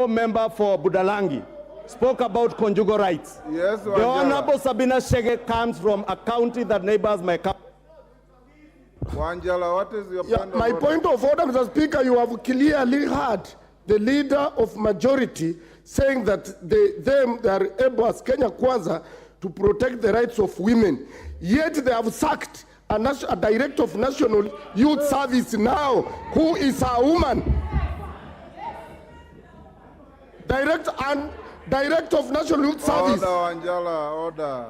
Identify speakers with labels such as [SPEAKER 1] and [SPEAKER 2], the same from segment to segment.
[SPEAKER 1] Member for Budalangi spoke about conjugal rights.
[SPEAKER 2] Yes,
[SPEAKER 1] the Honorable Sabina Chege comes from a county that neighbors my county.
[SPEAKER 2] Wanjala, what is your point of
[SPEAKER 3] my
[SPEAKER 2] order?
[SPEAKER 3] point of order, Mr. Speaker, you have clearly heard the leader of majority saying that they are able as Kenya Kwanza to protect the rights of women. Yet they have sacked a director of National Youth Service now, who is a woman. Director of National Youth Service.
[SPEAKER 2] Order, Wanjala, order.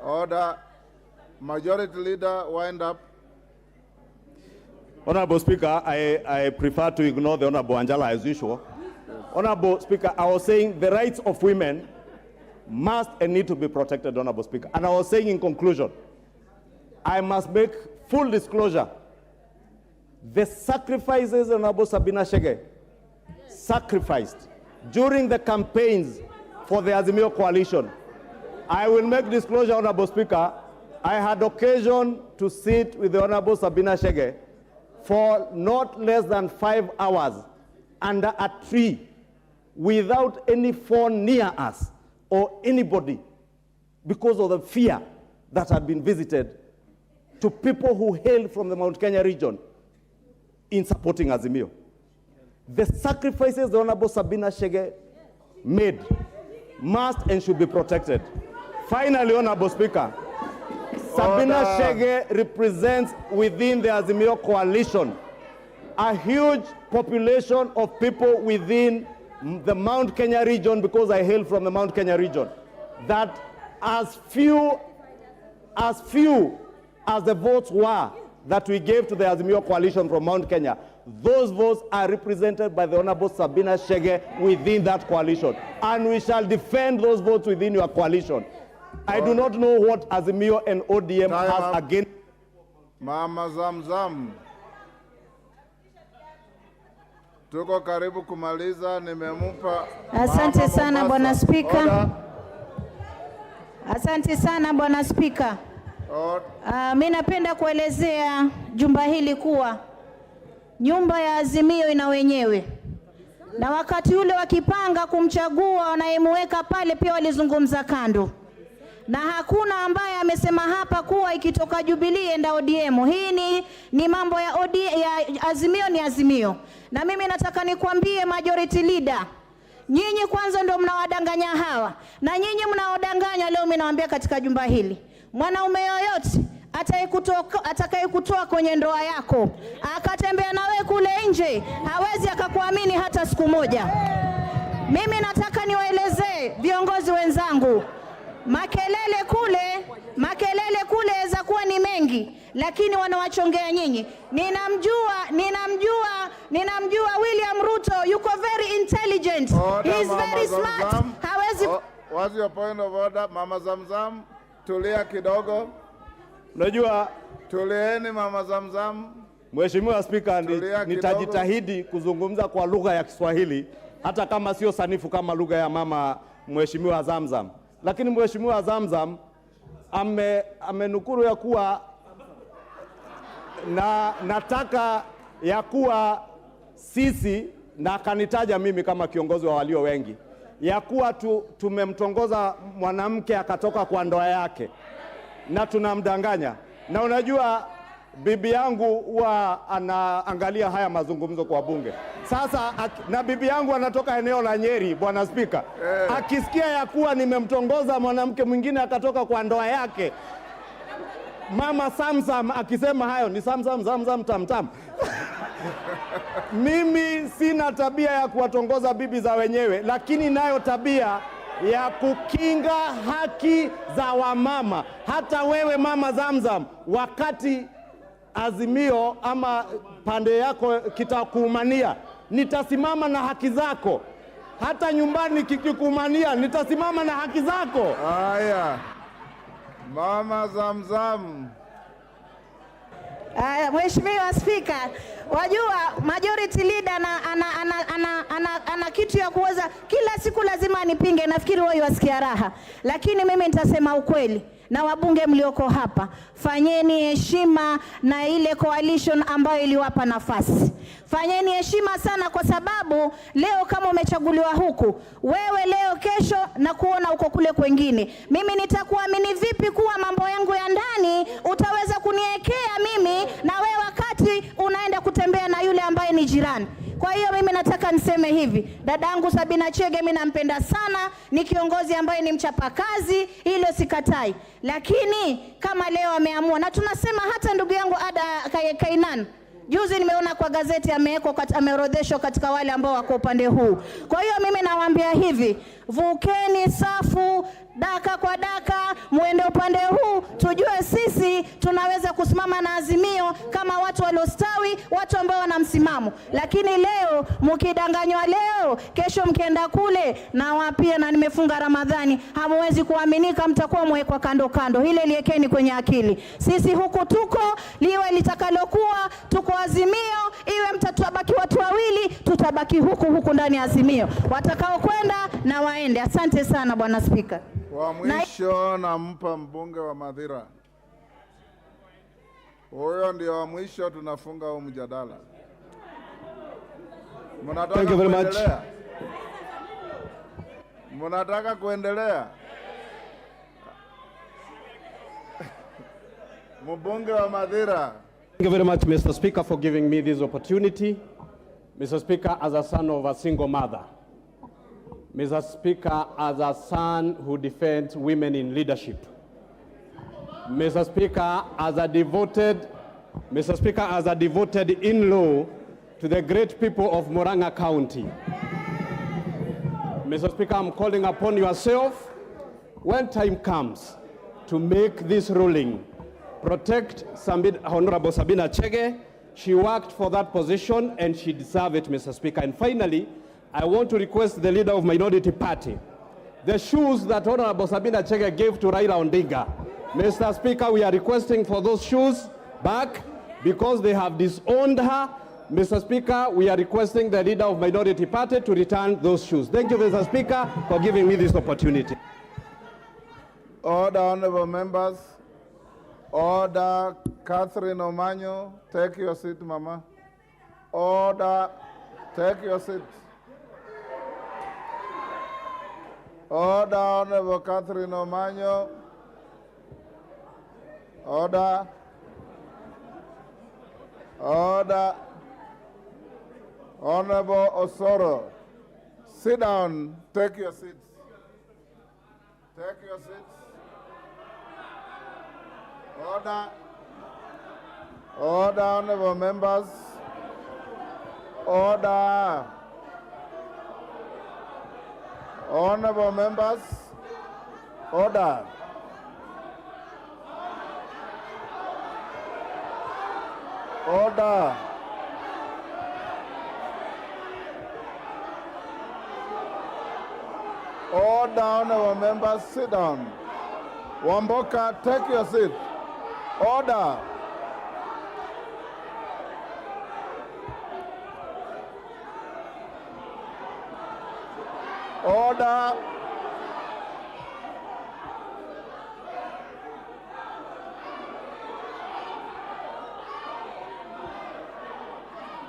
[SPEAKER 2] Order. Majority Leader, wind up.
[SPEAKER 1] Honorable Speaker, I prefer to ignore the Honorable Wanjala as usual. Yes. Honorable Speaker, I was saying the rights of women must and need to be protected, Honorable Speaker. And I was saying in conclusion, I must make full disclosure. The sacrifices Honorable Sabina Chege sacrificed during the campaigns for the Azimio coalition. I will make disclosure, Honorable Speaker. I had occasion to sit with the Honorable Sabina Chege for not less than 5 hours under a tree without any phone near us or anybody because of the fear that had been visited to people who hailed from the Mount Kenya region in supporting Azimio. The sacrifices the Honorable Sabina Chege made must and should be protected. Finally, Honorable Speaker, Sabina Chege represents within the Azimio coalition a huge population of people within the Mount Kenya region, because I hail from the Mount Kenya region, that as few as the votes were that we gave to the Azimio coalition from Mount Kenya, those votes are represented by the Honorable Sabina Chege within that coalition. And we shall defend those votes within your coalition. I do not know what Azimio and ODM has against.
[SPEAKER 2] Mama Zamzam. Tuko karibu kumaliza, nimemupa.
[SPEAKER 4] Asante sana Bwana Spika. Asante sana Bwana Spika. Mimi napenda kuelezea jumba hili kuwa nyumba ya Azimio ina wenyewe. Na wakati ule wakipanga kumchagua wanayemweka pale pia walizungumza kando. Na hakuna ambaye amesema hapa kuwa ikitoka Jubilee enda ODM. Hii ni mambo ya Azimio ni Azimio. Na mimi nataka nikwambie majority leader, nyinyi kwanza ndio mnawadanganya hawa. Na nyinyi mnaodanganya leo mimi nawaambia katika jumba hili, mwanaume yoyote atakayekutoa kwenye ndoa yako akatembea nawe kule nje hawezi akakuamini hata siku moja. Mimi nataka niwaelezee viongozi wenzangu, makelele kule za kuwa ni mengi, lakini wanawachongea nyinyi. Ninamjua William Ruto, yuko very intelligent. He is very smart. Hawezi.
[SPEAKER 2] What's your point of order? Mama Zamzam, tulia kidogo.
[SPEAKER 1] Unajua,
[SPEAKER 2] tulieni Mama Zamzam.
[SPEAKER 1] Mheshimiwa Spika, nitajitahidi kuzungumza kwa lugha ya Kiswahili hata kama sio sanifu kama lugha ya mama Mheshimiwa Zamzam. Lakini Mheshimiwa Zamzam amenukuru ya kuwa nataka ya kuwa sisi, na akanitaja mimi kama kiongozi wa walio wengi, ya kuwa tumemtongoza mwanamke akatoka kwa ndoa yake na tunamdanganya. Na unajua bibi yangu huwa anaangalia haya mazungumzo kwa bunge. Sasa na bibi yangu anatoka eneo la Nyeri, Bwana Spika. Akisikia ya kuwa nimemtongoza mwanamke mwingine akatoka kwa ndoa yake, Mama Samsam akisema hayo ni Samsam tamtam. Mimi sina tabia ya kuwatongoza bibi za wenyewe, lakini nayo tabia ya kukinga haki za wamama. Hata wewe Mama Zamzam, wakati Azimio ama pande yako kitakuumania, nitasimama na haki zako. Hata nyumbani kikikuumania, nitasimama na haki zako.
[SPEAKER 2] Haya, Mama Zamzam.
[SPEAKER 4] Mheshimiwa Spika, wajua majority leader ana kitu ya kuweza kila siku lazima anipinge. Nafikiri wao wasikia raha, lakini mimi nitasema ukweli. na wabunge mlioko hapa, fanyeni heshima na ile coalition ambayo iliwapa nafasi. Fanyeni heshima sana, kwa sababu leo kama umechaguliwa huku, wewe leo kesho na kuona uko kule kwengine. Mimi nitakuamini vipi kuwa mambo yangu ya ndani utaweza kuniekea mimi na wewe wakati unaenda kutembea na yule ambaye ni jirani? Kwa hiyo mimi nataka niseme hivi, dadangu Sabina Chege mimi nampenda sana, ni kiongozi ambaye ni mchapakazi, hilo sikatai. Lakini kama leo ameamua, na tunasema hata ndugu yangu Ada Kainan, juzi nimeona kwa gazeti ameorodheshwa katika wale ambao wako upande huu. Kwa hiyo mimi nawaambia hivi, vukeni safu daka kwa daka, muende upande huu, tujue sisi tunaweza kusimama na Azimio kama watu waliostawi, watu ambao wana msimamo. Lakini leo mkidanganywa leo, kesho mkienda kule na wapia na nimefunga Ramadhani, hamwezi kuaminika, mtakuwa mwekwa kando kando. Hile liekeni kwenye akili. Sisi huku tuko, liwe litakalokuwa, tuko Azimio, iwe mtatabaki watu wawili, tutabaki huku ndani ya Azimio. Watakao kwenda na waende. Asante sana Bwana Spika.
[SPEAKER 2] Wa mwisho nampa mbunge wa Mathira. Huyo ndio wa mwisho, tunafunga huu mjadala.
[SPEAKER 5] Thank you very much.
[SPEAKER 2] Mnataka kuendelea? Mbunge wa Mathira.
[SPEAKER 5] Thank you very much, Mr. Speaker, for giving me this opportunity. Mr. Speaker, as a son of a single mother, Mr. Speaker, as a son who defends women in leadership, Mr. Speaker, as a devoted in-law to the great people of Murang'a County, Mr. Speaker, I'm calling upon yourself, when time comes to make this ruling, protect Honorable Sabina Chege. She worked for that position and she deserves it, Mr. Speaker. And finally, I want to request the leader of Minority Party, the shoes that Honorable Sabina Chege gave to Raila Odinga. Mr. Speaker, we are requesting for those shoes back because they have disowned her. Mr. Speaker, we are requesting the leader of Minority Party to return those shoes. Thank you, Mr. Speaker, for giving me this opportunity.
[SPEAKER 2] Order, honorable members. Order, Catherine Omanyo, take your seat, Mama. Order, take your seat. Order, Honorable Catherine Omanyo. Order. Order. Honorable Osoro, sit down, take your seats. Take your seats. Order. Order, honorable members. Order. Honorable members, order. Order. Order, honorable members, sit down. Wamboka, take your seat. Order. Order.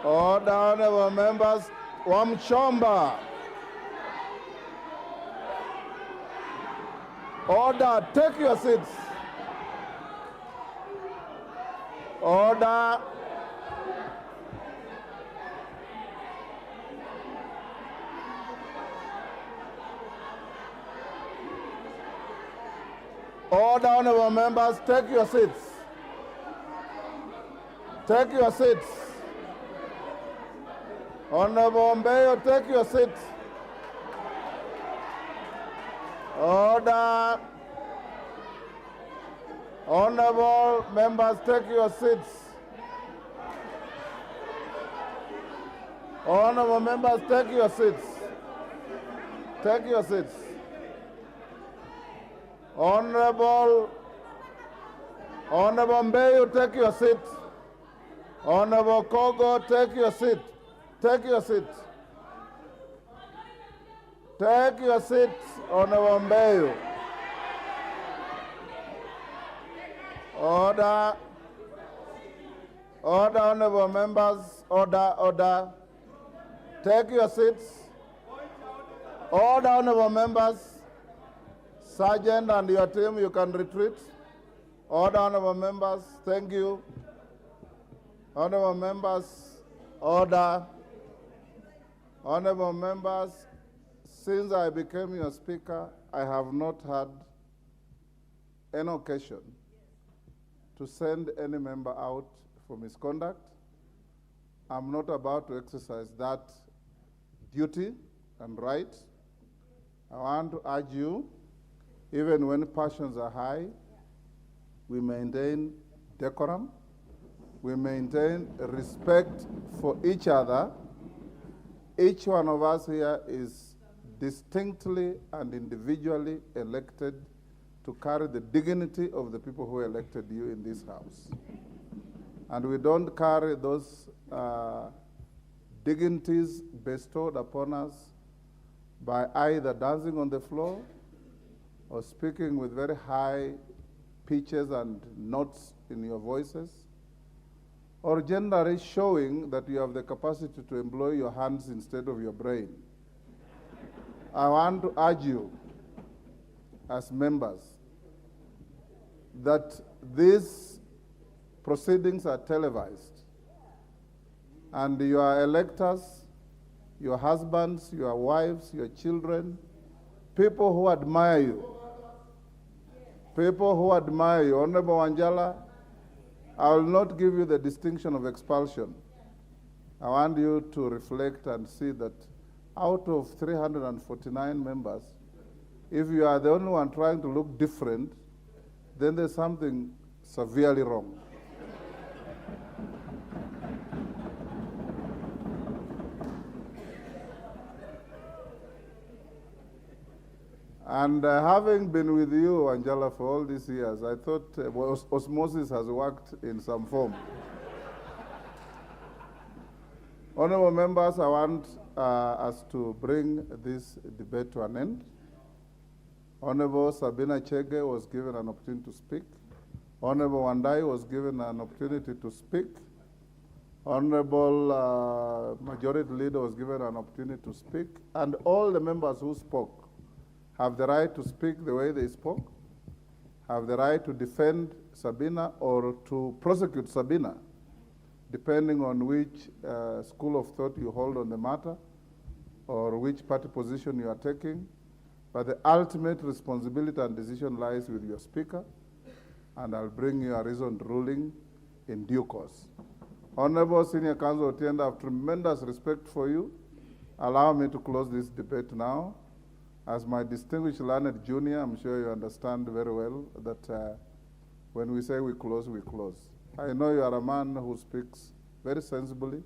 [SPEAKER 2] Order, honorable members. Wamchomba. Order, take your seats. Order. Order, honorable members, take your seats. Take your seats. Honorable Mbeyo, take your seat. Order. Honorable members, take your seats. Honorable members, take your seats. Take your seats. Honorable Mbeyo, take your seat. Honorable Kogo, take your seat. Take your seat. Take your seat, Honorable Mbeyo. Order. Order, honorable members. Order, order. Take your seats. Order, honorable members. Sergeant and your team, you can retreat. Order, honorable members. Thank you. Honorable members, order. Honorable members, since I became your speaker, I have not had any occasion to send any member out for misconduct. I'm not about to exercise that duty and right. I want to urge you, even when passions are high, we maintain decorum, we maintain respect for each other. Each one of us here is distinctly and individually elected to carry the dignity of the people who elected you in this house. And we don't carry those dignities bestowed upon us by either dancing on the floor or speaking with very high pitches and notes in your voices, or generally showing that you have the capacity to employ your hands instead of your brain. I want to urge you as members that these proceedings are televised, and your electors, your husbands, your wives, your children, people who admire you, Honorable Wanjala, I will not give you the distinction of expulsion. I want you to reflect and see that out of 349 members, if you are the only one trying to look different, then there's something severely wrong. And having been with you, Angela, for all these years, I thought osmosis has worked in some form. Honorable members, I want us to bring this debate to an end. Honorable Sabina Chege was given an opportunity to speak. Honorable Wandai was given an opportunity to speak. Honorable Majority Leader was given an opportunity to speak. And all the members who spoke have the right to speak the way they spoke, have the right to defend Sabina or to prosecute Sabina, depending on which school of thought you hold on the matter or which party position you are taking. But the ultimate responsibility and decision lies with your speaker, and I'll bring you a reasoned ruling in due course. Honorable Senior Counsel Otienda, I have tremendous respect for you. Allow me to close this debate now. As my distinguished learned junior, I'm sure you understand very well that when we say we close, we close. I know you are a man who speaks very sensibly.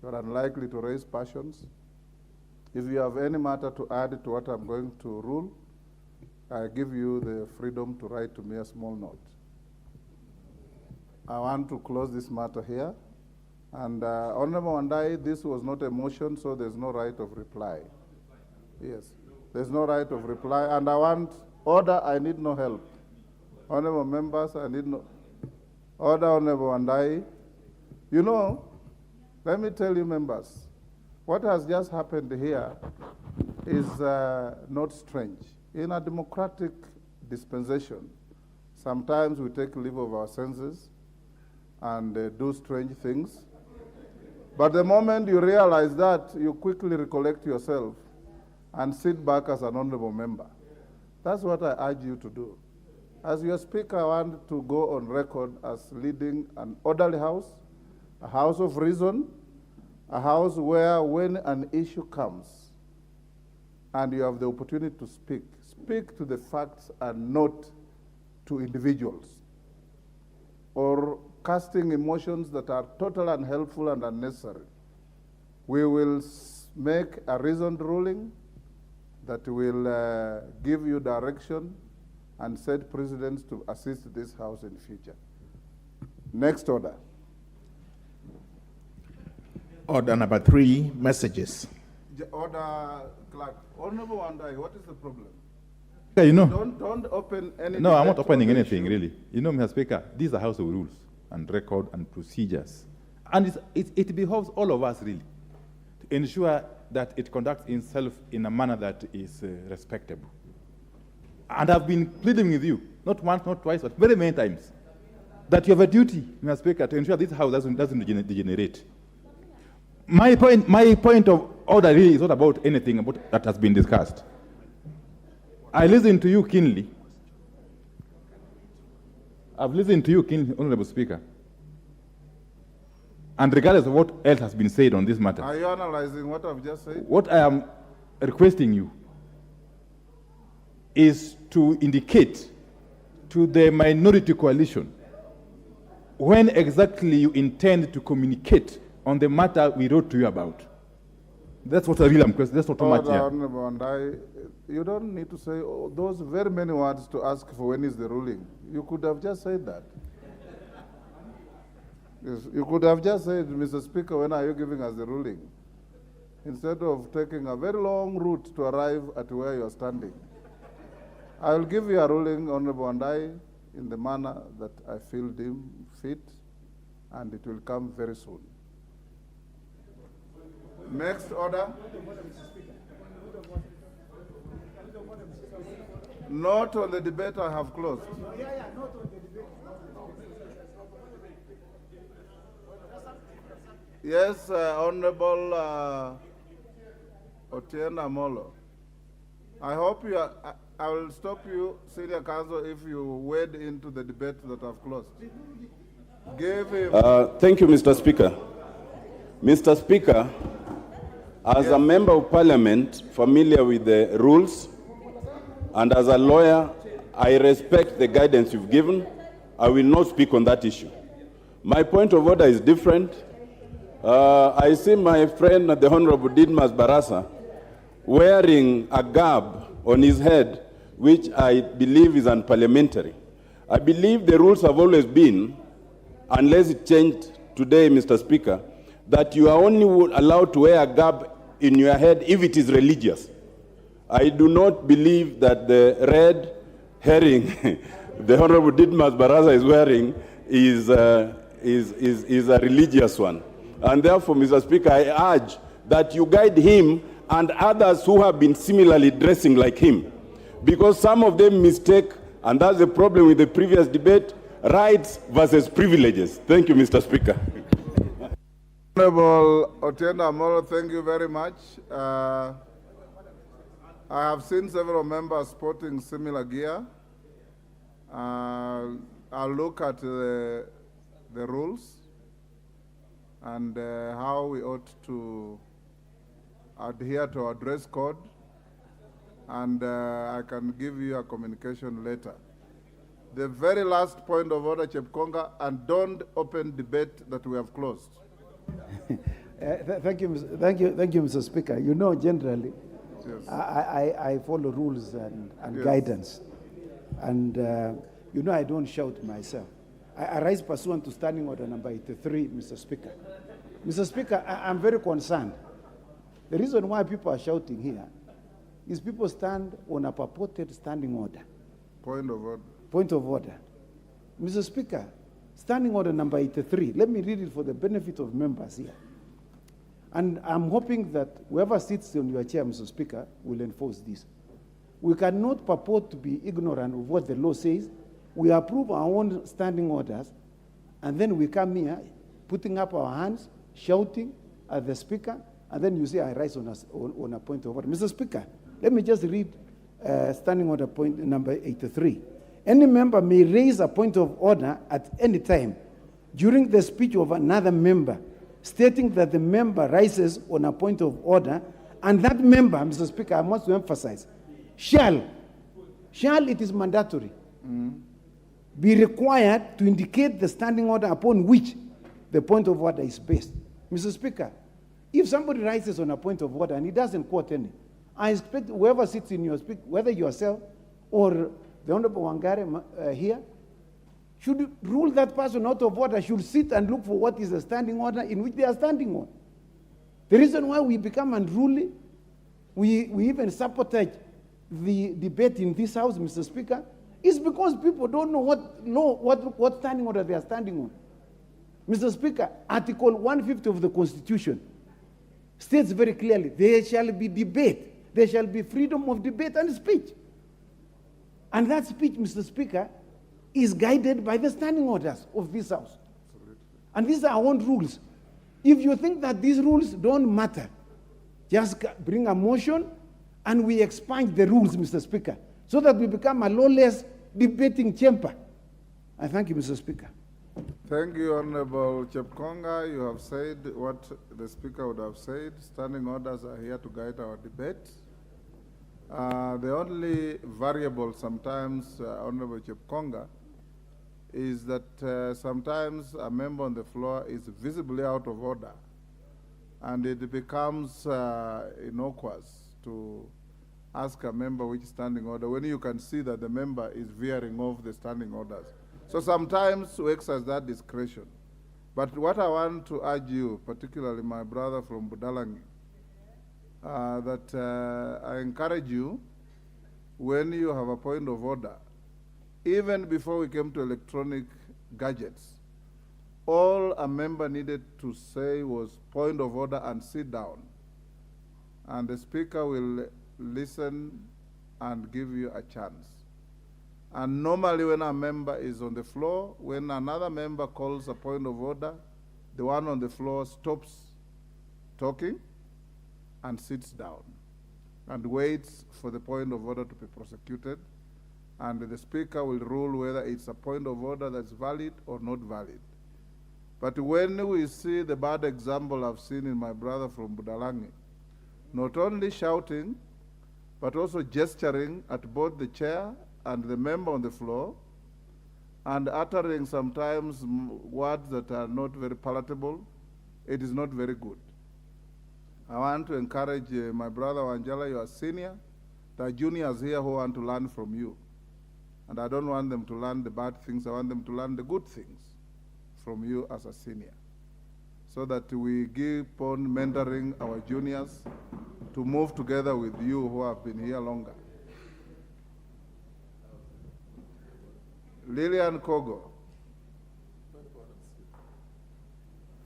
[SPEAKER 2] You are unlikely to raise passions. If you have any matter to add to what I'm going to rule, I give you the freedom to write to me a small note. I want to close this matter here. And Honorable Wandai, this was not a motion, so there's no right of reply. Yes. There's no right of reply, and I want order. I need no help. Honorable members, I need no order. Honorable Wandai, you know, let me tell you, members, what has just happened here is not strange. In a democratic dispensation, sometimes we take leave of our senses and do strange things. But the moment you realize that, you quickly recollect yourself and sit back as an honorable member. That's what I urge you to do. As your speaker, I want to go on record as leading an orderly house, a house of reason, a house where when an issue comes and you have the opportunity to speak, speak to the facts and not to individuals or casting emotions that are totally unhelpful and unnecessary. We will make a reasoned ruling that will give you direction and set precedents to assist this house in future. Next order.
[SPEAKER 6] Order number 3, messages.
[SPEAKER 2] Order, clerk. Honorable Wandai, what is the problem?
[SPEAKER 6] You know,
[SPEAKER 2] Don't open any.
[SPEAKER 6] no, I'm not
[SPEAKER 2] debate
[SPEAKER 6] opening
[SPEAKER 2] on the
[SPEAKER 6] anything
[SPEAKER 2] issue.
[SPEAKER 6] really. You know, Mr. Speaker, these are House of rules and record and procedures. And it behoves all of us really to ensure that it conducts itself in a manner that is respectable. And I've been pleading with you, not once, not twice, but very many times, that you have a duty, Mr. Speaker, to ensure this House doesn't degenerate. My point of order really is not about anything about that has been discussed. I listened to you keenly. I've listened to you keenly, Honorable Speaker. And regardless of what else has been said on this matter,
[SPEAKER 2] Are you analyzing what I've just said?
[SPEAKER 6] what I am requesting you is to indicate to the minority coalition when exactly you intend to communicate on the matter we wrote to you about. That's what I really am questioning. That's not too much here.
[SPEAKER 2] Honorable, and you don't need to say those very many words to ask for when is the ruling. You could have just said that. Yes, you could have just said, Mr. Speaker, when are you giving us the ruling? Instead of taking a very long route to arrive at where you are standing. I will give you a ruling, Honorable, and in the manner that I feel deemed fit, and it will come very soon. Next order. Not on the debate I have closed. Yes, Honorable Otieno Amolo. I hope you are, I will stop you, Senior Counsel, if you wade into the debate that I've closed. Give him.
[SPEAKER 1] Thank you, Mr. Speaker. Mr. Speaker, as a member of parliament familiar with the rules, and as a lawyer, I respect the guidance you've given. I will not speak on that issue. My point of order is different. I see my friend, the Honorable Didmas Barasa, wearing a garb on his head, which I believe is unparliamentary. I believe the rules have always been, unless it changed today, Mr. Speaker, that you are only allowed to wear a garb in your head if it is religious. I do not believe that the red herring the Honorable Didmas Barasa is wearing is a religious one. And therefore, Mr. Speaker, I urge that you guide him and others who have been similarly dressing like him. Because some of them mistake, and that's the problem with the previous debate, rights versus privileges. Thank you, Mr. Speaker.
[SPEAKER 2] Honorable Otieno Amolo, thank you very much. I have seen several members sporting similar gear. I'll look at the rules and how we ought to adhere to our dress code, and I can give you a communication later. The very last point of order, Chepkonga, and don't open debate that we have closed.
[SPEAKER 7] Thank you, Mr. Speaker. You know, generally,
[SPEAKER 2] Yes.
[SPEAKER 7] I follow rules and
[SPEAKER 2] Yes.
[SPEAKER 7] guidance. And, you know, I don't shout myself. I rise pursuant to Standing Order number 83, Mr. Speaker. Mr. Speaker, I'm very concerned. The reason why people are shouting here is people stand on a purported standing order.
[SPEAKER 2] Point of order.
[SPEAKER 7] Point of order. Mr. Speaker, Standing Order number 83, let me read it for the benefit of members here. And I'm hoping that whoever sits on your chair, Mr. Speaker, will enforce this. We cannot purport to be ignorant of what the law says. We approve our own standing orders, and then we come here, putting up our hands, shouting at the Speaker, and then you say, I rise on a point of order. Mr. Speaker, let me just read Standing Order point number 83. Any member may raise a point of order at any time during the speech of another member, stating that the member rises on a point of order, and that member, Mr. Speaker, I must emphasize, shall, it is mandatory, be required to indicate the standing order upon which the point of order is based. Mr. Speaker, if somebody rises on a point of order and he doesn't quote any, I expect whoever sits in your speech, whether yourself or the Honorable Wangare here, should rule that person out of order, should sit and look for what is the standing order in which they are standing on. The reason why we become unruly, we even sabotage the debate in this house, Mr. Speaker, is because people don't know what standing order they are standing on. Mr. Speaker, Article 150 of the Constitution states very clearly, there shall be debate, there shall be freedom of debate and speech. And that speech, Mr. Speaker, is guided by the standing orders of this house. And these are our own rules. If you think that these rules don't matter, just bring a motion and we expunge the rules, Mr. Speaker, so that we become a lawless debating chamber. I thank you, Mr. Speaker.
[SPEAKER 2] Thank you, Honorable Chepkonga. You have said what the Speaker would have said. Standing orders are here to guide our debate. The only variable sometimes, Honorable Chepkonga, is that sometimes a member on the floor is visibly out of order, and it becomes innocuous to ask a member which standing order when you can see that the member is veering off the standing orders. So sometimes we exercise that discretion. But what I want to urge you, particularly my brother from Budalangi, that I encourage you, when you have a point of order, even before we came to electronic gadgets, all a member needed to say was point of order and sit down. And the Speaker will listen and give you a chance. And normally when a member is on the floor, when another member calls a point of order, the one on the floor stops talking and sits down and waits for the point of order to be prosecuted. And the Speaker will rule whether it's a point of order that's valid or not valid. But when we see the bad example I've seen in my brother from Budalangi, not only shouting, but also gesturing at both the chair and the member on the floor, and uttering sometimes words that are not very palatable, it is not very good. I want to encourage my brother Wanjala, you are senior. There are juniors here who want to learn from you. And I don't want them to learn the bad things, I want them to learn the good things from you as a senior, so that we keep on mentoring our juniors to move together with you who have been here longer. Lillian Kogo.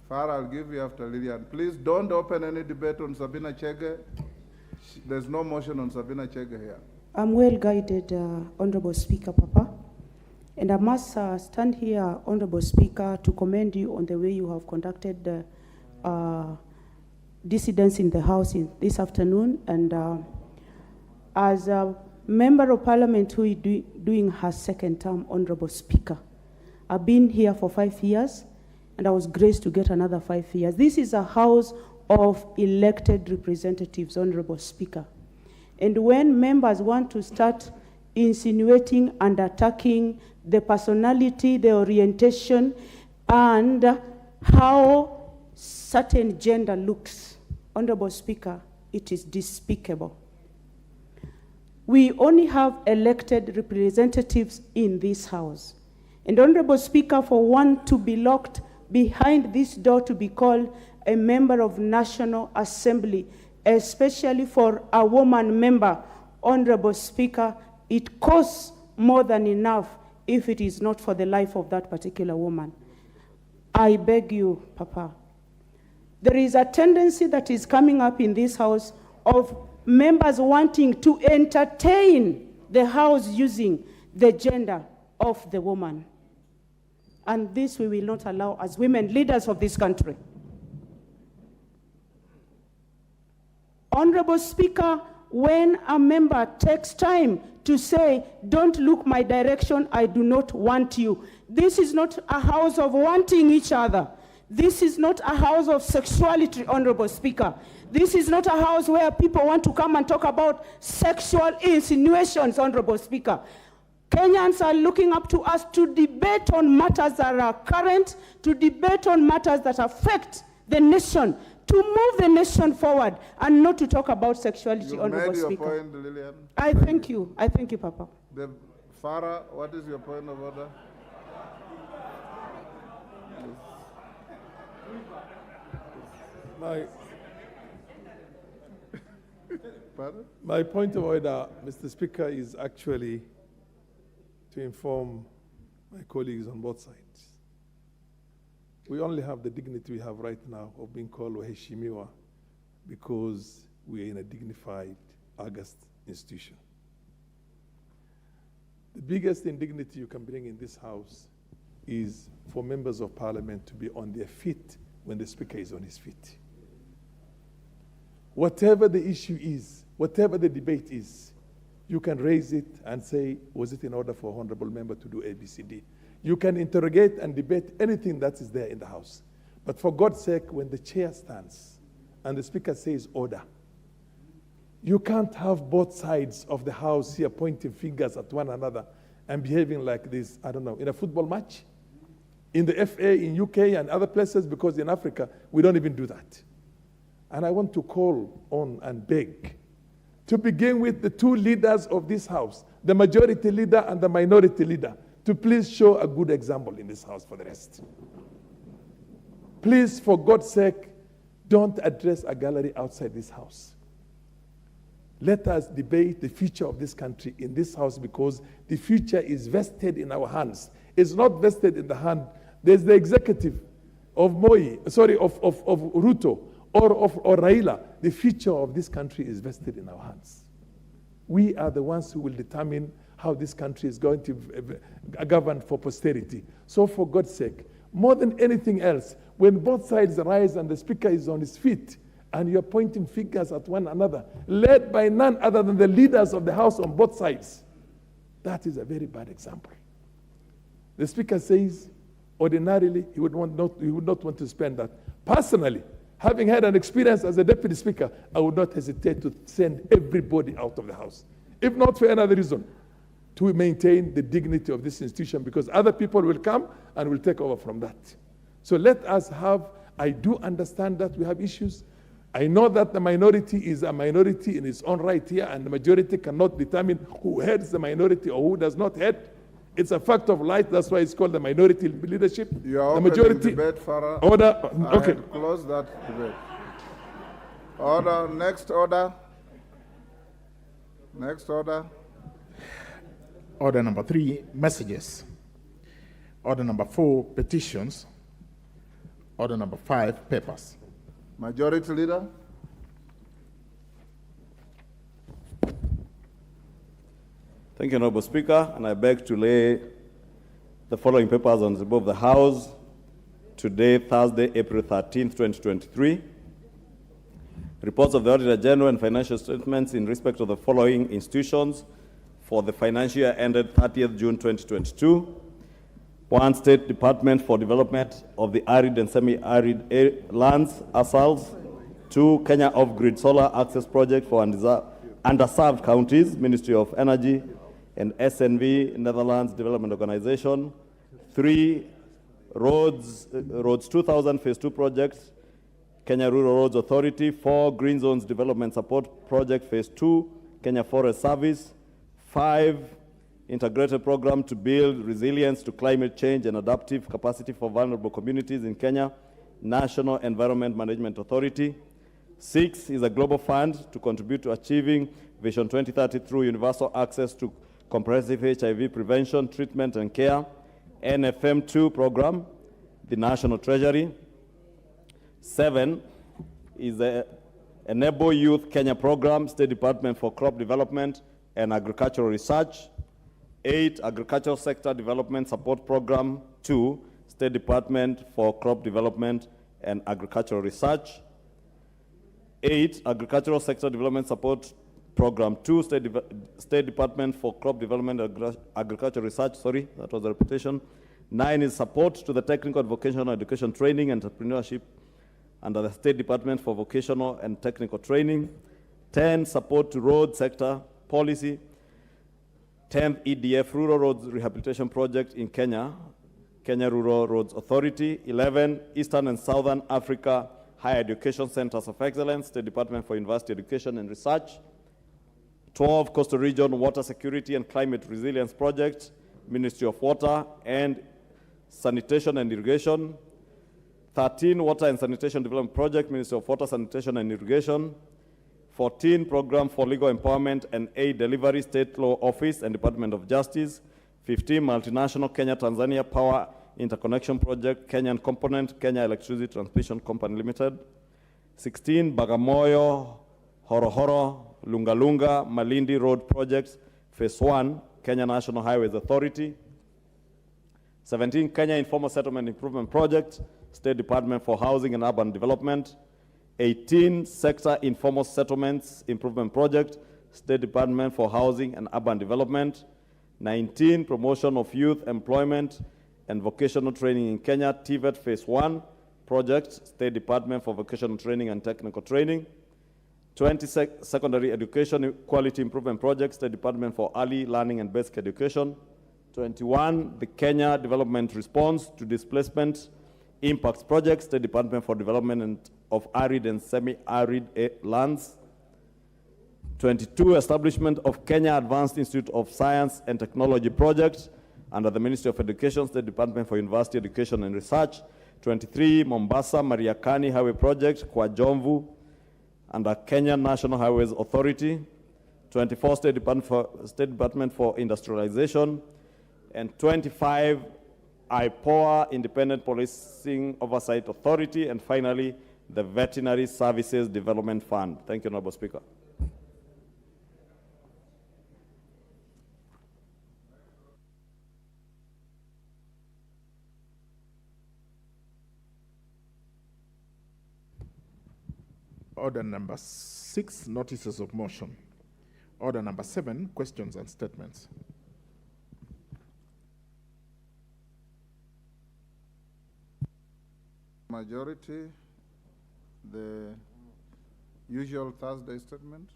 [SPEAKER 2] Farah, I'll give you after Lillian. Please don't open any debate on Sabina Chege. There's no motion on Sabina Chege here.
[SPEAKER 8] I'm well guided, Honorable Speaker, Papa. And I must stand here, Honorable Speaker, to commend you on the way you have conducted the dissidents in the House this afternoon. And as a Member of Parliament who is doing her second term, Honorable Speaker, I've been here for 5 years, and I was graced to get another 5 years. This is a House of elected representatives, Honorable Speaker. And when members want to start insinuating and attacking the personality, the orientation, and how certain gender looks, Honorable Speaker, it is despicable. We only have elected representatives in this House. And Honorable Speaker, for one to be locked behind this door to be called a member of National Assembly, especially for a woman member, Honorable Speaker, it costs more than enough if it is not for the life of that particular woman. I beg you, Papa. There is a tendency that is coming up in this House of members wanting to entertain the House using the gender of the woman. And this we will not allow as women leaders of this country. Honorable Speaker, when a member takes time to say, don't look my direction, I do not want you. This is not a house of wanting each other. This is not a house of sexuality, Honorable Speaker. This is not a house where people want to come and talk about sexual insinuations, Honorable Speaker. Kenyans are looking up to us to debate on matters that are current, to debate on matters that affect the nation, to move the nation forward, and not to talk about sexuality, Honorable Speaker.
[SPEAKER 2] You made your point, Lillian.
[SPEAKER 8] I thank you. I thank you, Papa.
[SPEAKER 2] Farah, what is your point of order? Pardon?
[SPEAKER 9] My point of order, Mr. Speaker, is actually to inform my colleagues on both sides. We only have the dignity we have right now of being called Waheshimiwa because we are in a dignified, august institution. The biggest indignity you can bring in this house is for members of parliament to be on their feet when the speaker is on his feet. Whatever the issue is, whatever the debate is, you can raise it and say, was it in order for honorable member to do ABCD? You can interrogate and debate anything that is there in the house. But for God's sake, when the chair stands and the speaker says order, you can't have both sides of the house here pointing fingers at one another and behaving like this, I don't know, in a football match, in the FA, in UK and other places, because in Africa, we don't even do that. And I want to call on and beg, to begin with the two leaders of this house, the majority leader and the minority leader, to please show a good example in this house for the rest. Please, for God's sake, don't address a gallery outside this house. Let us debate the future of this country in this house, because the future is vested in our hands. It's not vested in the hand. There's the executive of Ruto or Raila. The future of this country is vested in our hands. We are the ones who will determine how this country is going to govern for posterity. So for God's sake, more than anything else, when both sides rise and the speaker is on his feet and you're pointing fingers at one another, led by none other than the leaders of the house on both sides, that is a very bad example. The speaker says, ordinarily, he would not want to spend that. Personally, having had an experience as a deputy speaker, I would not hesitate to send everybody out of the house, if not for another reason, to maintain the dignity of this institution, because other people will come and will take over from that. So let us have, I do understand that we have issues. I know that the minority is a minority in its own right here, and the majority cannot determine who heads the minority or who does not head. It's a fact of life. That's why it's called the minority leadership.
[SPEAKER 2] You are
[SPEAKER 9] the majority
[SPEAKER 2] debate, Farah.
[SPEAKER 9] order. Okay.
[SPEAKER 2] Close that debate. Order. Next order. Next order.
[SPEAKER 10] Order number 3, messages. Order number 4, petitions. Order number 5, papers.
[SPEAKER 2] Majority Leader.
[SPEAKER 1] Thank you, Honorable Speaker, and I beg to lay the following papers on the table of the House today, Thursday, April 13th, 2023. Reports of the Auditor General and financial statements in respect of the following institutions for the financial year ended 30th June 2022. 1, State Department for Development of the Arid and Semi-Arid Lands, ASALs. 2, Kenya Off-Grid Solar Access Project for underserved counties, Ministry of Energy and SNV, Netherlands Development Organization. 3, Roads 2000 Phase 2 projects, Kenya Rural Roads Authority. 4, Green Zones Development Support Project Phase 2, Kenya Forest Service. 5, Integrated Program to build resilience to climate change and adaptive capacity for vulnerable communities in Kenya, National Environment Management Authority. 6 is a global fund to contribute to achieving Vision 2030 through universal access to comprehensive HIV prevention, treatment, and care, NFM2 program, the National Treasury. 7 is the Enable Youth Kenya program, State Department for Crop Development and Agricultural Research. 8, Agricultural Sector Development Support Program 2, State Department for Crop Development and Agricultural Research. 8, Agricultural Sector Development Support Program 2, State Department for Crop Development and Agricultural Research, sorry, that was the repetition. 9 is support to the technical and vocational education training and entrepreneurship under the State Department for Vocational and Technical Training. 10, support to road sector policy. 10th EDF Rural Roads Rehabilitation Project in Kenya, Kenya Rural Roads Authority. 11, Eastern and Southern Africa Higher Education Centers of Excellence, State Department for University Education and Research. 12, Coastal Region Water Security and Climate Resilience Project, Ministry of Water and Sanitation and Irrigation. 13, Water and Sanitation Development Project, Ministry of Water, Sanitation and Irrigation. 14, Program for Legal Empowerment and Aid Delivery, State Law Office and Department of Justice. 15, Multinational Kenya-Tanzania Power Interconnection Project, Kenyan Component, Kenya Electricity Transmission Company Limited. 16, Bagamoyo, Horohoro, Lungalunga, Malindi Road Projects, Phase 1, Kenya National Highways Authority. 17, Kenya Informal Settlement Improvement Project, State Department for Housing and Urban Development. 18, Sector Informal Settlements Improvement Project, State Department for Housing and Urban Development. 19, Promotion of Youth Employment and Vocational Training in Kenya, TVET Phase 1 Project, State Department for Vocational Training and Technical Training. 20, Secondary Education Quality Improvement Project, State Department for Early Learning and Basic Education. 21, the Kenya Development Response to Displacement Impacts Project, State Department for Development of Arid and Semi-Arid Lands. 22, Establishment of Kenya Advanced Institute of Science and Technology Project under the Ministry of Education, State Department for University Education and Research. 23, Mombasa Mariakani Highway Project, Kwa Jomvu, under Kenya National Highways Authority. 24, State Department for Industrialization. And 25, IPOA, Independent Policing Oversight Authority. And finally, the Veterinary Services Development Fund. Thank you, Honorable Speaker.
[SPEAKER 10] Order number 6, notices of motion. Order number 7, questions and statements.
[SPEAKER 2] Majority, the usual Thursday statement.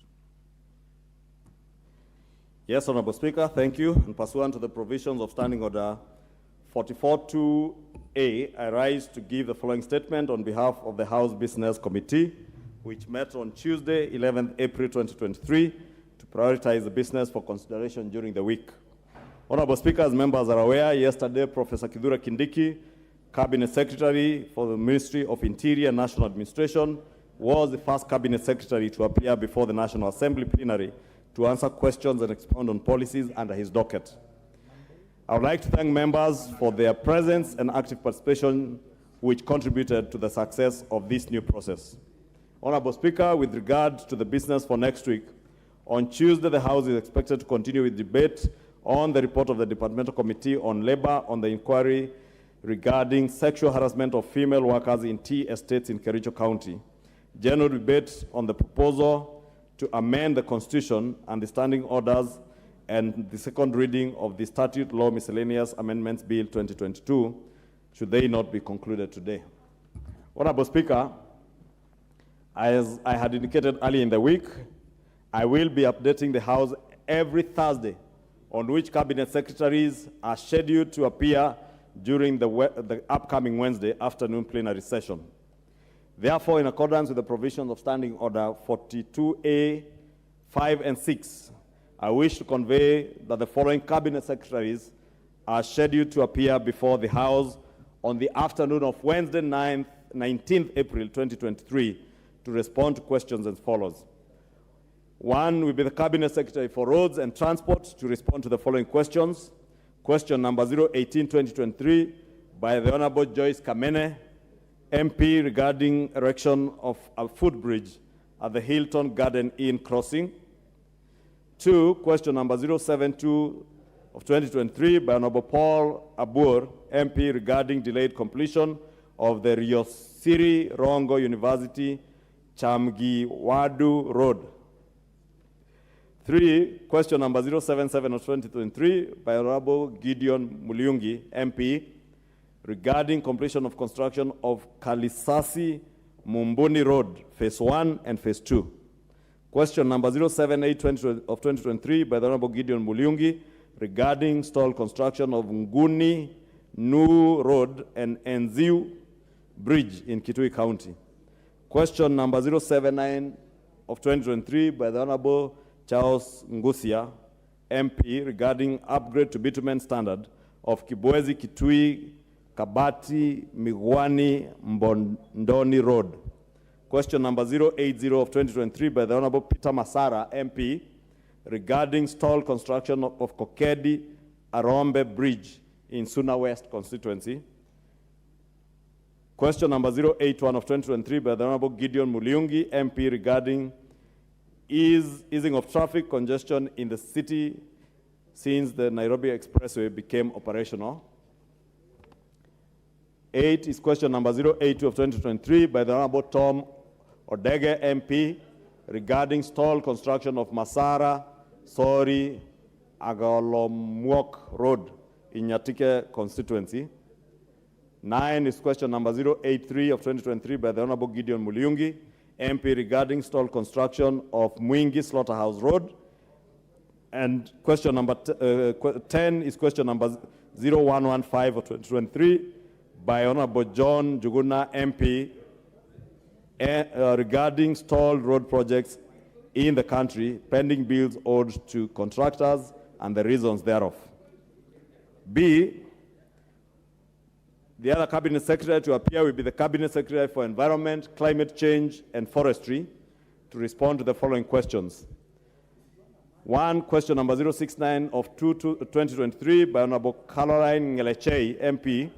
[SPEAKER 1] Yes, Honorable Speaker, thank you. And pursuant to the provisions of Standing Order 44.2a, I rise to give the following statement on behalf of the House Business Committee, which met on Tuesday, 11th April 2023, to prioritize the business for consideration during the week. Honorable Speaker, as members are aware, yesterday Professor Kithure Kindiki, Cabinet Secretary for the Ministry of Interior and National Administration, was the first Cabinet Secretary to appear before the National Assembly plenary to answer questions and expound on policies under his docket. I would like to thank members for their presence and active participation, which contributed to the success of this new process. Honorable Speaker, with regard to the business for next week, on Tuesday, the House is expected to continue with debate on the report of the Departmental Committee on Labor on the inquiry regarding sexual harassment of female workers in tea estates in Kericho County, general debate on the proposal to amend the Constitution and the standing orders, and the second reading of the Statute Law Miscellaneous Amendments Bill 2022, should they not be concluded today. Honorable Speaker, as I had indicated earlier in the week, I will be updating the House every Thursday on which Cabinet Secretaries are scheduled to appear during the upcoming Wednesday afternoon plenary session. Therefore, in accordance with the provisions of Standing Order 42A, 5 and 6, I wish to convey that the following Cabinet Secretaries are scheduled to appear before the House on the afternoon of Wednesday, 19th April 2023, to respond to questions as follows. 1 will be the Cabinet Secretary for Roads and Transport to respond to the following questions. Question number 018-2023 by the Honorable Joyce Kamene, MP, regarding erection of a footbridge at the Hilton Garden Inn crossing. 2, question number 072 of 2023 by Honorable Paul Abur, MP, regarding delayed completion of the Riosiri Rongo University Chamgiwadu Road. 3, question number 077 of 2023 by Honorable Gideon Muliungi, MP, regarding completion of construction of Kalisasi Mumbuni Road, Phase 1 and Phase 2. Question number 078 of 2023 by the Honorable Gideon Muliungi, regarding stall construction of Nguni Nu Road and Enziu Bridge in Kitui County. Question number 079 of 2023 by the Honorable Charles Ngusia, MP, regarding upgrade to bitumen standard of Kibwezi Kitui Kabati Migwani Mbondoni Road. Question number 080 of 2023 by the Honorable Peter Masara, MP, regarding stall construction of Kokedi Arombe Bridge in Suna West constituency. Question number 081 of 2023 by the Honorable Gideon Muliungi, MP, regarding easing of traffic congestion in the city since the Nairobi Expressway became operational. 8 is question number 082 of 2023 by the Honorable Tom Odege, MP, regarding stall construction of Masara, Sori, Agolomwok Road in Nyatike constituency. 9 is question number 083 of 2023 by the Honorable Gideon Muliungi, MP, regarding stall construction of Mwingi Slaughterhouse Road. And question number 10 is question number 0115 of 2023 by Honorable John Juguna, MP, regarding stalled road projects in the country, pending bills owed to contractors and the reasons thereof. B, the other cabinet secretary to appear will be the Cabinet Secretary for Environment, Climate Change, and Forestry to respond to the following questions. 1, question number 069 of 2023 by Honorable Caroline Ngelechei, MP,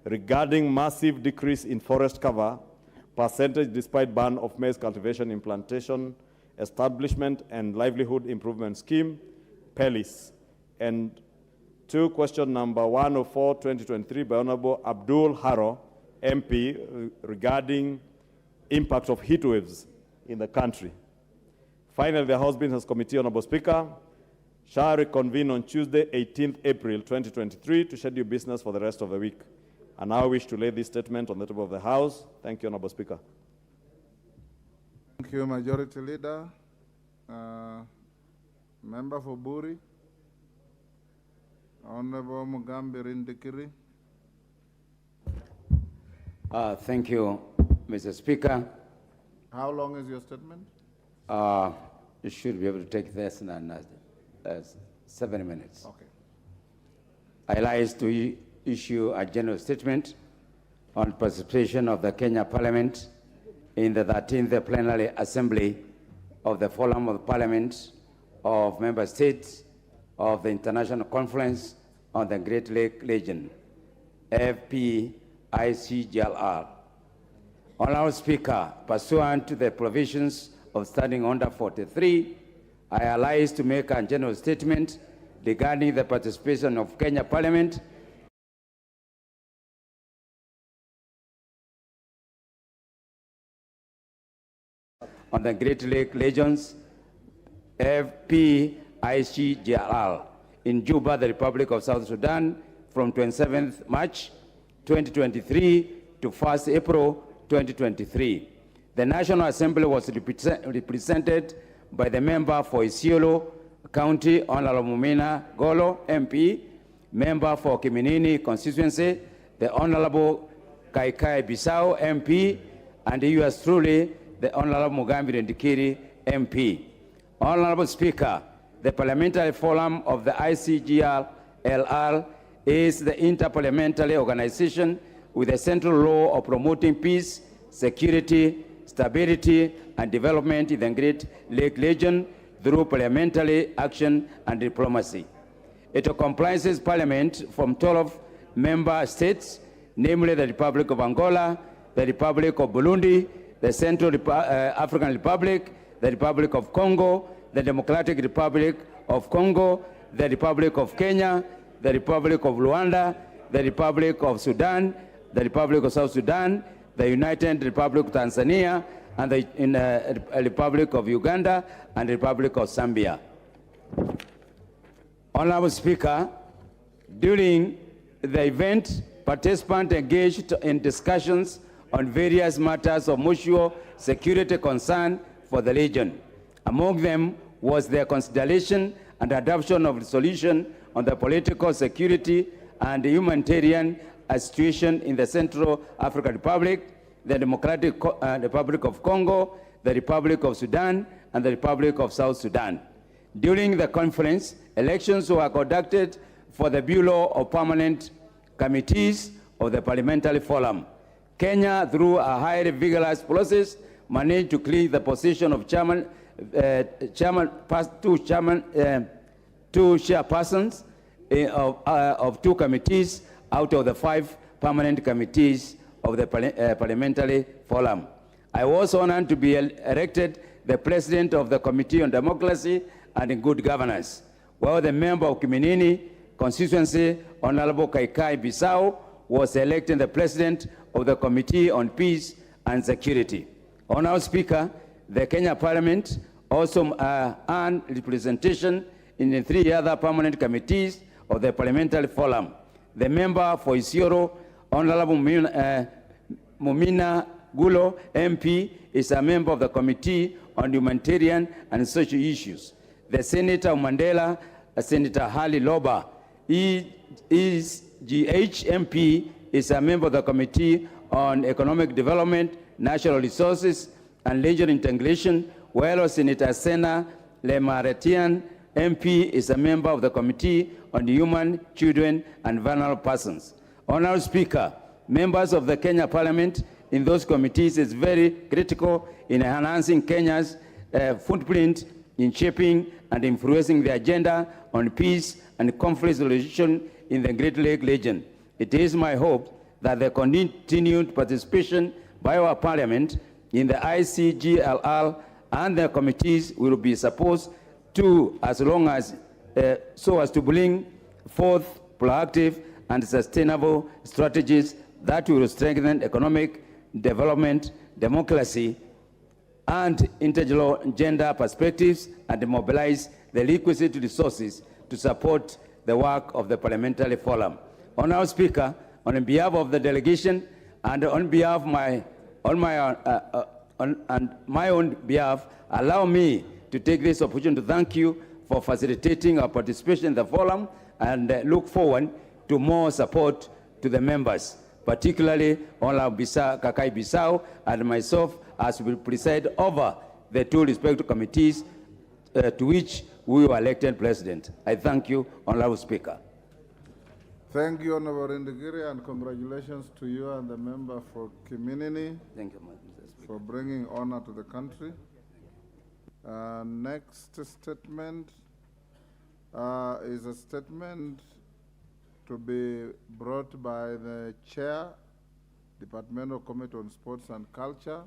[SPEAKER 1] regarding massive decrease in forest cover percentage despite ban of maize cultivation, implantation, establishment, and livelihood improvement scheme, PELIS. And 2, question number 104, 2023 by Honorable Abdul Haro, MP, regarding impact of heat waves in the country. Finally, the House Business Committee, Honorable Speaker, shall reconvene on Tuesday, 18th April 2023 to schedule business for the rest of the week. I now wish to lay this statement on the table of the House. Thank you, Honorable Speaker.
[SPEAKER 2] Thank you, Majority Leader. Member for Buri. Honorable Mugambi Rindikiri.
[SPEAKER 11] Thank you, Mr. Speaker.
[SPEAKER 2] How long is your statement?
[SPEAKER 11] You should be able to take less than 7 minutes.
[SPEAKER 2] Okay.
[SPEAKER 11] I rise to issue a general statement on participation of the Kenya Parliament in the 13th Plenary Assembly of the Forum of Parliament of Member States of the International Conference on the Great Lake Region, FPICGLR. Honorable Speaker, pursuant to the provisions of Standing Order 43, I rise to make a general statement regarding the participation of Kenya Parliament on the Great Lake Regions, FPICGLR, in Juba, the Republic of South Sudan, from 27th March 2023 to 1st April 2023. The National Assembly was represented by the member for Isiolo County, Honorable Mumina Golo, MP, member for Kiminini constituency, the Honorable Kaikai Bisau, MP, and yours truly, the Honorable Mugambi Ndikiri, MP. Honorable Speaker, the Parliamentary Forum of the ICGLR is the interparliamentary organization with a central role of promoting peace, security, stability, and development in the Great Lake region through parliamentary action and diplomacy. It comprises parliament from 12 member states, namely the Republic of Angola, the Republic of Burundi, the Central African Republic, the Republic of Congo, the Democratic Republic of Congo, the Republic of Kenya, the Republic of Rwanda, the Republic of Sudan, the Republic of South Sudan, the United Republic of Tanzania, and the Republic of Uganda, and the Republic of Zambia. Honorable Speaker, during the event, participants engaged in discussions on various matters of mutual security concern for the region. Among them was their consideration and adoption of resolution on the political security and humanitarian situation in the Central African Republic, the Democratic Republic of Congo, the Republic of Sudan, and the Republic of South Sudan. During the conference, elections were conducted for the Bureau of Permanent Committees of the Parliamentary Forum. Kenya, through a highly vigorous process, managed to clear the position of chairman, two chairpersons of two committees out of the 5 permanent committees of the Parliamentary Forum. I was honored to be elected the president of the Committee on Democracy and Good Governance, while the member of Kiminini constituency, Honorable Kaikai Bissau, was elected the president of the Committee on Peace and Security. Honorable Speaker, the Kenya Parliament also earned representation in the 3 other permanent committees of the Parliamentary Forum. The member for Isiolo, Honorable Mumina Gulo, MP, is a member of the Committee on Humanitarian and Social Issues. The Senator of Mandela, Senator Hali Loba, GH MP, is a member of the Committee on Economic Development, Natural Resources, and Regional Integration, while Senator Sena Lemaretian, MP, is a member of the Committee on Human, Children, and Vulnerable Persons. Honorable Speaker, members of the Kenya Parliament in those committees is very critical in enhancing Kenya's footprint in shaping and influencing the agenda on peace and conflict resolution in the Great Lake region. It is my hope that the continued participation by our Parliament in the ICGLR and the committees will be supposed to, as long as, so as to bring forth proactive and sustainable strategies that will strengthen economic development, democracy, and integral gender perspectives, and mobilize the requisite resources to support the work of the Parliamentary Forum. Honorable Speaker, on behalf of the delegation and on behalf of my own behalf, allow me to take this opportunity to thank you for facilitating our participation in the forum, and look forward to more support to the members, particularly Honorable Kakai Bissau and myself, as we preside over the 2 respective committees to which we were elected president. I thank you, Honorable Speaker.
[SPEAKER 2] Thank you, Honorable Indigiri, and congratulations to you and the member for Kiminini.
[SPEAKER 11] Thank you, Mr. Speaker,
[SPEAKER 2] for bringing honor to the country. Next statement is a statement to be brought by the Chair, Departmental Committee on Sports and Culture.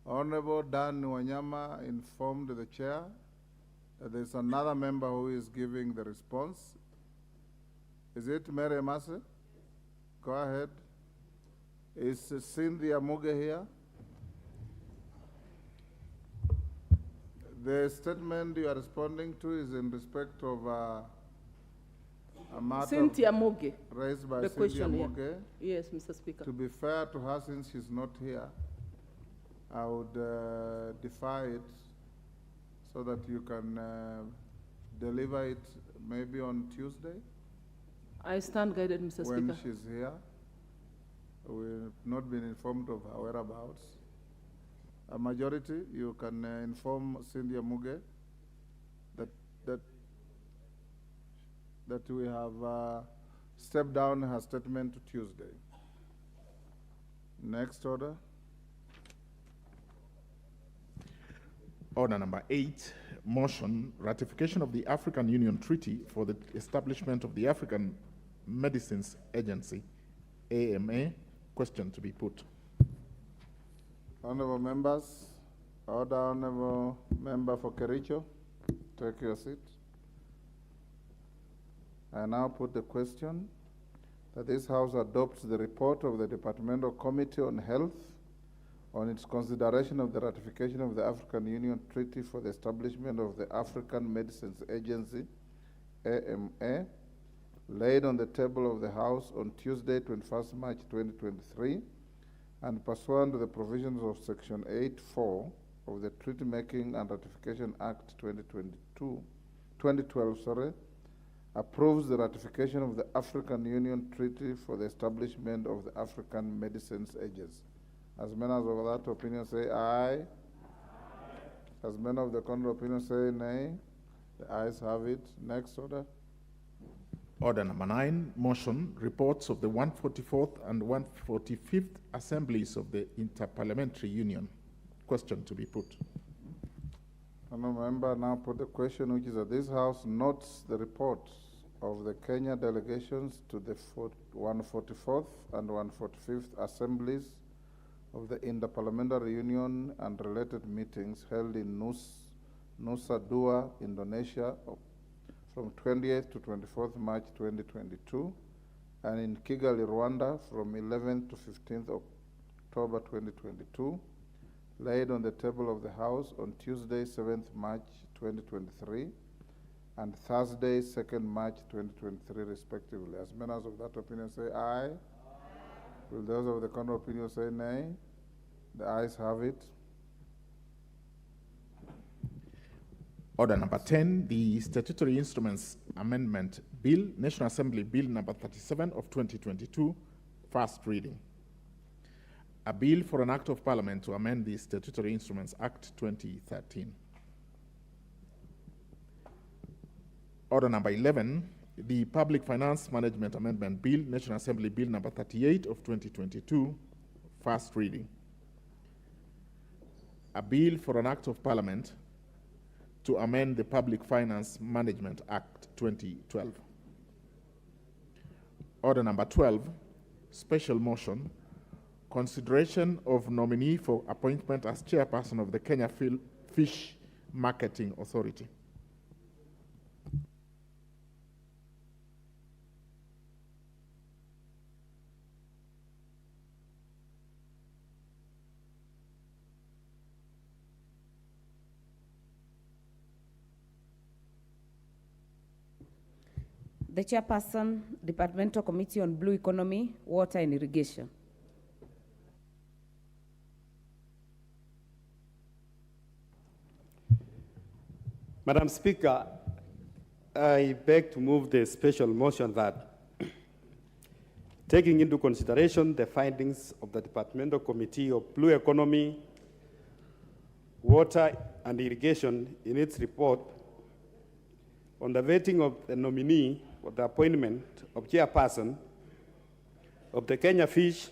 [SPEAKER 2] Honorable Dan Wanyama informed the Chair that there's another member who is giving the response. Is it Mary Mase? Go ahead. Is Cynthia Muge here? The statement you are responding to is in respect of a matter
[SPEAKER 12] Cynthia Muge
[SPEAKER 2] raised by
[SPEAKER 12] the
[SPEAKER 2] Cynthia
[SPEAKER 12] question,
[SPEAKER 2] Muge.
[SPEAKER 12] yeah. Yes, Mr. Speaker.
[SPEAKER 2] To be fair to her, since she's not here, I would defy it so that you can deliver it maybe on Tuesday.
[SPEAKER 12] I stand guided, Mr.
[SPEAKER 2] When
[SPEAKER 12] Speaker.
[SPEAKER 2] she's here. We've not been informed of her whereabouts. A majority, you can inform Cynthia Muge that we have stepped down her statement to Tuesday. Next order.
[SPEAKER 10] Order number 8, motion, ratification of the African Union Treaty for the establishment of the African Medicines Agency, AMA. Question to be put.
[SPEAKER 2] Honorable members, order Honorable Member for Kericho, take your seat. I now put the question that this House adopts the report of the Departmental Committee on Health on its consideration of the ratification of the African Union Treaty for the establishment of the African Medicines Agency, AMA, laid on the table of the House on Tuesday, 21st March 2023, and pursuant to the provisions of Section 8(4) of the Treaty Making and Ratification Act 2012, approves the ratification of the African Union Treaty for the establishment of the African Medicines Agency. As members of that opinion say aye. As members of the contrary opinion say nay. The ayes have it. Next order.
[SPEAKER 10] Order number 9, motion, reports of the 144th and 145th Assemblies of the Interparliamentary Union. question to be put.
[SPEAKER 2] Honourable Member now put the question which is that this House notes the reports of the Kenya delegations to the 144th and 145th Assemblies of the Interparliamentary Union and related meetings held in Nusa Dua, Indonesia from 28th to 24th March 2022 and in Kigali, Rwanda from 11th to 15th October 2022, laid on the table of the House on Tuesday, 7th March 2023, and Thursday, 2nd March 2023, respectively. As members of that opinion say aye. Will those of the contrary opinion say nay? The ayes have it.
[SPEAKER 10] Order number 10, the Statutory Instruments Amendment Bill, National Assembly Bill number 37 of 2022, first reading. A bill for an act of parliament to amend the Statutory Instruments Act 2013. Order number 11, the Public Finance Management Amendment Bill, National Assembly Bill number 38 of 2022, first reading. A bill for an act of parliament to amend the Public Finance Management Act 2012. Order number 12, special motion, consideration of nominee for appointment as chairperson of the Kenya Fish Marketing Authority.
[SPEAKER 13] The chairperson, Departmental Committee on Blue Economy, Water and Irrigation.
[SPEAKER 5] Madam Speaker, I beg to move the special motion that, taking into consideration the findings of the Departmental Committee of Blue Economy, Water and Irrigation in its report on the vetting of the nominee for the appointment of chairperson of the Kenya Fish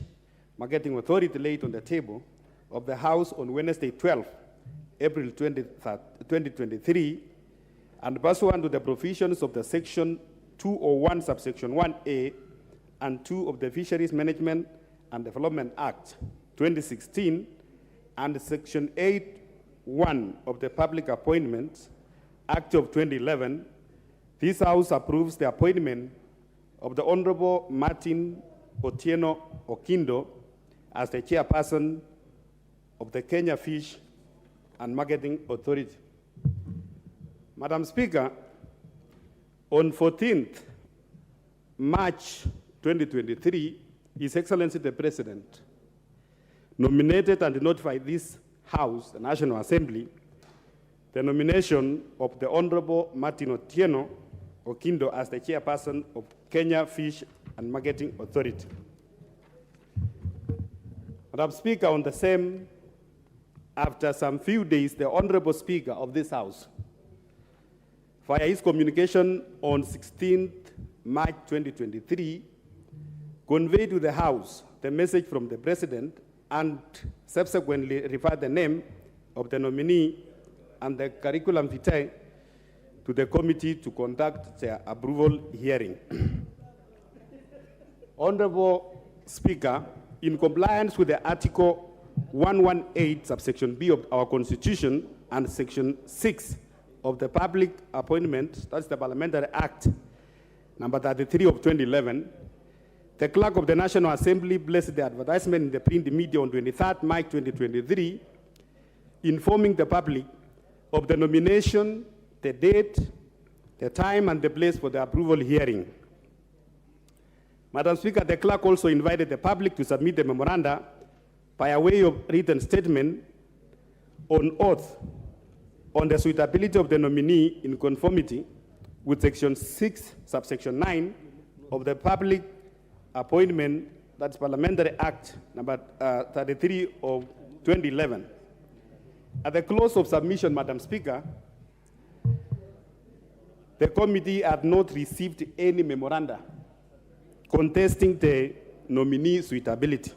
[SPEAKER 5] Marketing Authority laid on the table of the House on Wednesday, 12 April 2023, and pursuant to the provisions of the Section 201, subsection 1A and 2 of the Fisheries Management and Development Act 2016, and Section 8(1) of the Public Appointments Act of 2011, this House approves the appointment of the Honorable Martin Otieno Okindo as the chairperson of the Kenya Fish and Marketing Authority. Madam Speaker, on 14th March 2023, His Excellency the President nominated and notified this House, the National Assembly, the nomination of the Honorable Martin Otieno Okindo as the chairperson of Kenya Fish and Marketing Authority. Madam Speaker, on the same, after some few days, the Honorable Speaker of this House, via his communication on 16th March 2023, conveyed to the House the message from the President and subsequently referred the name of the nominee and the curriculum vitae to the committee to conduct their approval hearing. Honorable Speaker, in compliance with the Article 118, subsection B of our Constitution and Section 6 of the Public Appointment, that's the Parliamentary Act, number 33 of 2011, the Clerk of the National Assembly placed the advertisement in the print media on 23rd March 2023, informing the public of the nomination, the date, the time, and the place for the approval hearing. Madam Speaker, the clerk also invited the public to submit the memoranda by a way of written statement on oath on the suitability of the nominee in conformity with Section 6, subsection 9 of the Public Appointment, that's Parliamentary Act number 33 of 2011. At the close of submission, Madam Speaker, the committee had not received any memoranda contesting the nominee suitability.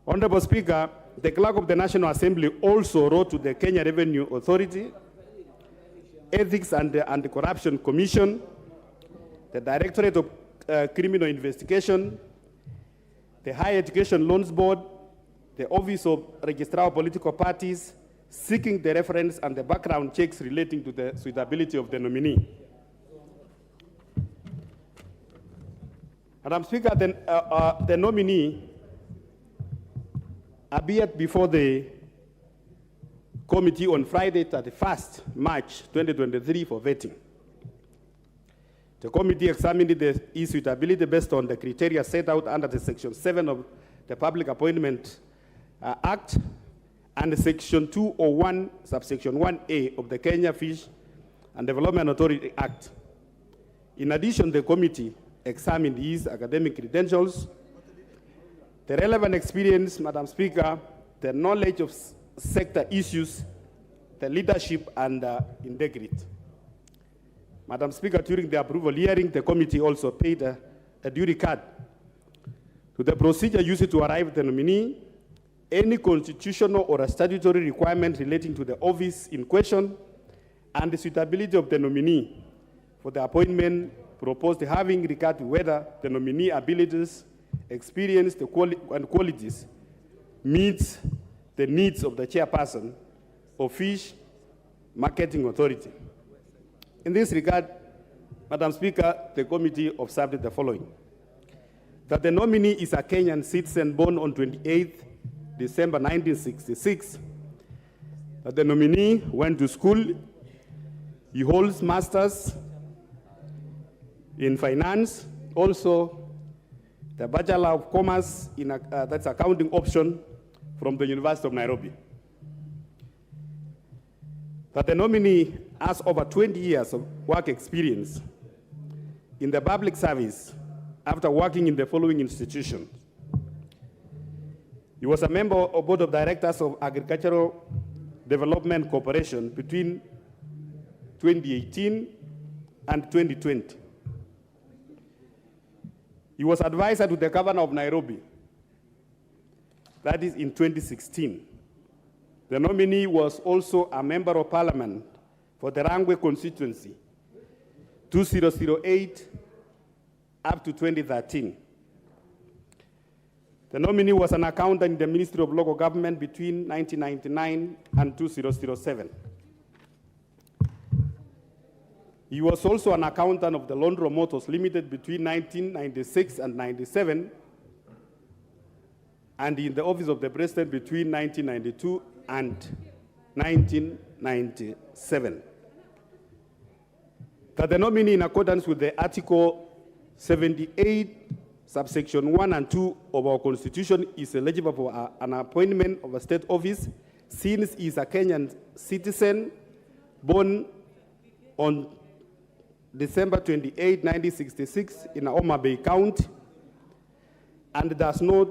[SPEAKER 5] Honorable Speaker, the Clerk of the National Assembly also wrote to the Kenya Revenue Authority, Ethics and Anti-Corruption Commission, the Directorate of Criminal Investigation, the Higher Education Loans Board, the Office of Registrar of Political Parties, seeking the reference and the background checks relating to the suitability of the nominee. Madam Speaker, the nominee appeared before the committee on Friday, 31st March 2023 for vetting. The committee examined his suitability based on the criteria set out under the Section 7 of the Public Appointment Act and Section 201, subsection 1A of the Kenya Fish and Development Authority Act. In addition, the committee examined his academic credentials, the relevant experience, Madam Speaker, the knowledge of sector issues, the leadership and integrity. Madam Speaker, during the approval hearing, the committee also paid a due regard to the procedure used to arrive at the nominee, any constitutional or statutory requirement relating to the office in question, and the suitability of the nominee for the appointment proposed, having regard to whether the nominee abilities, experience, and qualities meets the needs of the chairperson of Fish Marketing Authority. In this regard, Madam Speaker, the committee observed the following: that the nominee is a Kenyan citizen born on 28th December 1966, that the nominee went to school, he holds masters in finance, also the Bachelor of Commerce in that's accounting option from the University of Nairobi. That the nominee has over 20 years of work experience in the public service after working in the following institutions. He was a member of Board of Directors of Agricultural Development Corporation between 2018 and 2020. He was advisor to the governor of Nairobi, that is in 2016. The nominee was also a member of parliament for the Rangwe constituency, 2008 up to 2013. The nominee was an accountant in the Ministry of Local Government between 1999 and 2007. He was also an accountant of the Londro Motors Limited between 1996 and 97, and in the office of the President between 1992 and 1997. That the nominee, in accordance with the Article 78, subsection 1 and 2 of our Constitution, is eligible for an appointment of a state office since he is a Kenyan citizen born on December 28, 1966 in Homa Bay County and does not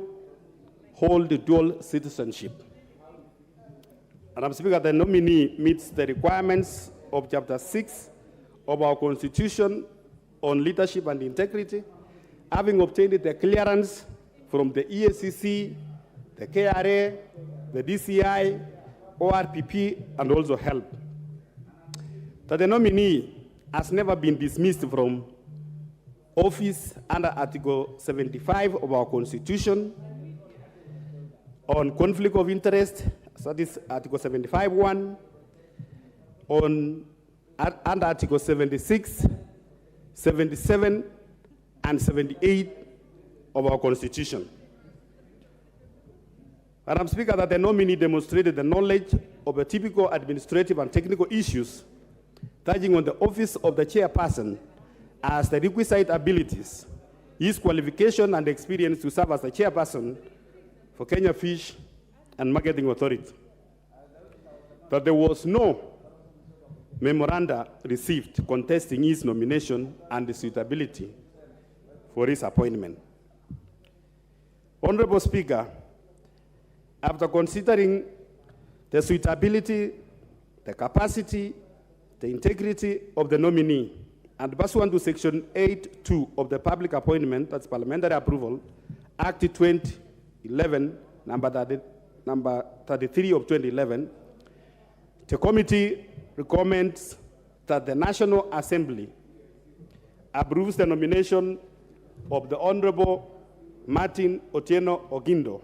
[SPEAKER 5] hold dual citizenship. Madam Speaker, the nominee meets the requirements of Chapter 6 of our Constitution on leadership and integrity, having obtained the clearance from the EACC, the KRA, the DCI, ORPP, and also HELP. That the nominee has never been dismissed from office under Article 75 of our Constitution on conflict of interest, so that is Article 75(1), under Article 76, 77, and 78 of our Constitution. Madam Speaker, that the nominee demonstrated the knowledge of the typical administrative and technical issues touching on the office of the chairperson as the requisite abilities, his qualification and experience to serve as the chairperson for Kenya Fish and Marketing Authority. That there was no memoranda received contesting his nomination and the suitability for his appointment. Honorable Speaker, after considering the suitability, the capacity, the integrity of the nominee, and pursuant to Section 8(2) of the Public Appointment, that's Parliamentary Approval, Act 2011, number
[SPEAKER 14] number 33 of 2011, the committee recommends that the National Assembly approves the nomination of the Honorable Martin Otieno Ogindo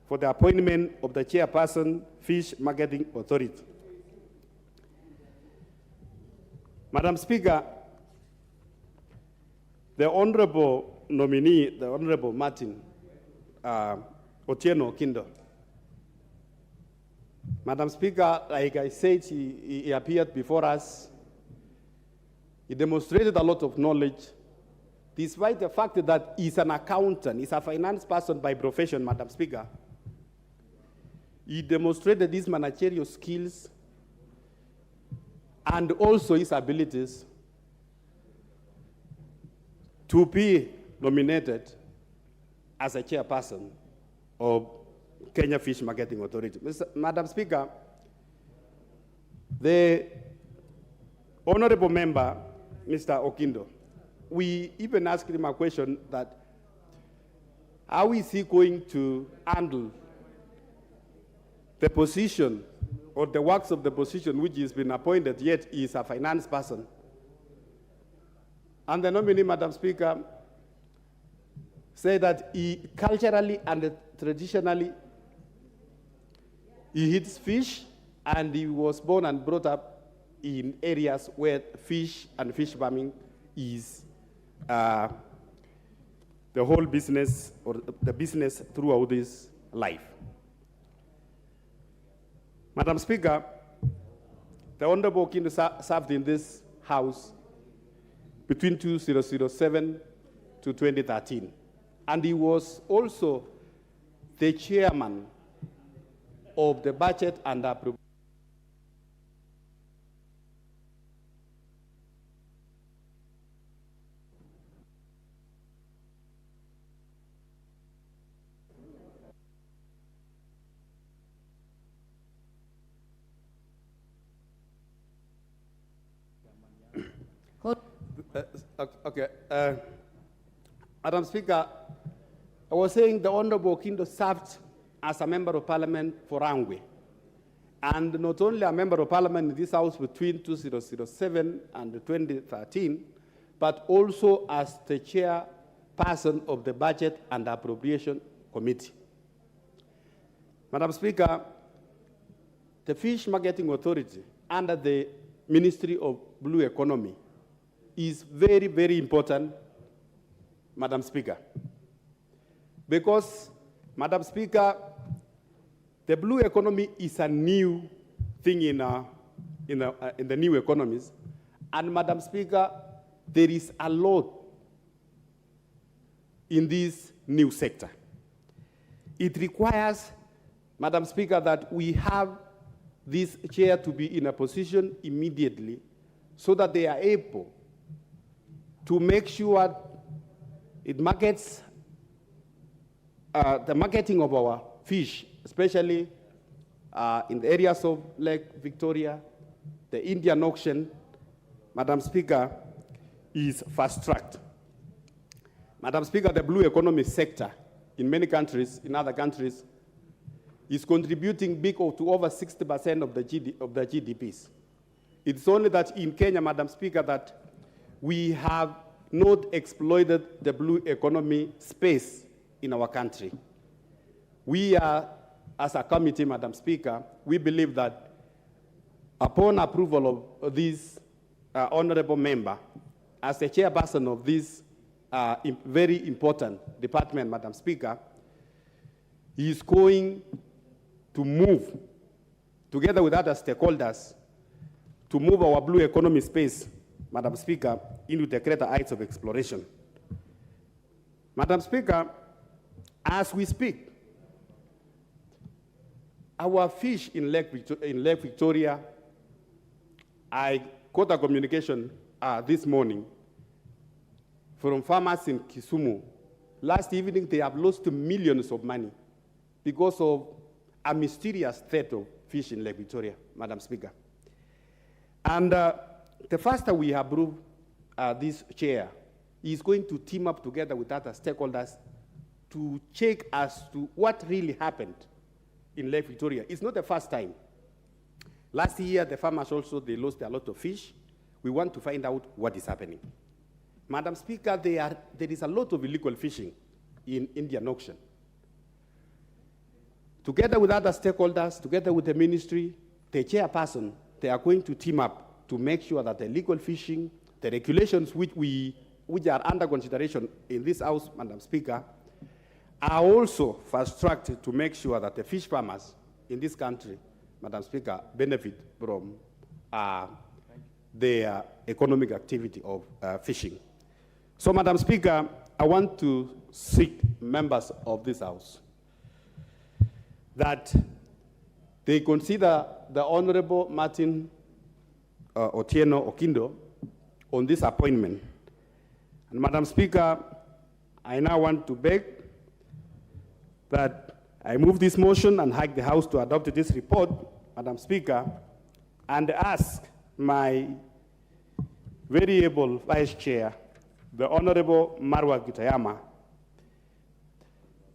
[SPEAKER 14] for the appointment of the chairperson, Fish Marketing Authority. Madam Speaker, the Honorable nominee, the Honorable Martin Otieno Ogindo. Madam Speaker, like I said, he appeared before us. He demonstrated a lot of knowledge, despite the fact that he's an accountant, he's a finance person by profession, Madam Speaker. He demonstrated his managerial skills and also his abilities to be nominated as a chairperson of Kenya Fish Marketing Authority. Madam Speaker, the honorable member, Mr. Ogindo, we even asked him a question that how is he going to handle the position or the works of the position which he's been appointed, yet he is a finance person. And the nominee, Madam Speaker, said that he culturally and traditionally he eats fish, and he was born and brought up in areas where fish and fish farming is the whole business or the business throughout his life. Madam Speaker, the Honorable Ogindo served in this House between 2007 to 2013, and he was also the chairman of the Budget and Appropriation. Madam Speaker, I was saying the Honorable Ogindo served as a member of parliament for Rangwe, and not only a member of parliament in this House between 2007 and 2013, but also as the chairperson of the Budget and Appropriation Committee. Madam Speaker, the Fish Marketing Authority under the Ministry of Blue Economy is very, very important, Madam Speaker, because, Madam Speaker, the blue economy is a new thing in the new economies, and Madam Speaker, there is a lot in this new sector. It requires, Madam Speaker, that we have this chair to be in a position immediately so that they are able to make sure it markets the marketing of our fish, especially in the areas of Lake Victoria, the Indian Ocean, Madam Speaker, is fast-tracked. Madam Speaker, the blue economy sector in many countries, in other countries, is contributing to over 60% of the GDPs. It's only that in Kenya, Madam Speaker, that we have not exploited the blue economy space in our country. We are, as a committee, Madam Speaker, we believe that upon approval of this honorable member, as the chairperson of this very important department, Madam Speaker, he is going to move, together with other stakeholders, to move our blue economy space, Madam Speaker, into the greater heights of exploration. Madam Speaker, as we speak, our fish in Lake Victoria, I got a communication this morning from farmers in Kisumu. Last evening, they have lost millions of money because of a mysterious threat of fish in Lake Victoria, Madam Speaker. And the faster we approve this chair, is going to team up together with other stakeholders to check as to what really happened in Lake Victoria. It's not the first time. Last year, the farmers also, they lost a lot of fish. We want to find out what is happening. Madam Speaker, there is a lot of illegal fishing in Indian Ocean. Together with other stakeholders, together with the ministry, the chairperson, they are going to team up to make sure that the illegal fishing, the regulations which are under consideration in this House, Madam Speaker, are also fast-tracked to make sure that the fish farmers in this country, Madam Speaker, benefit from the economic activity of fishing. So, Madam Speaker, I want to seek members of this House that they consider the Honorable Martin Otieno Ogindo on this appointment. And Madam Speaker, I now want to beg that I move this motion and urge the House to adopt this report, Madam Speaker, and ask my very able Vice Chair, the Honorable Marwa Gitayama,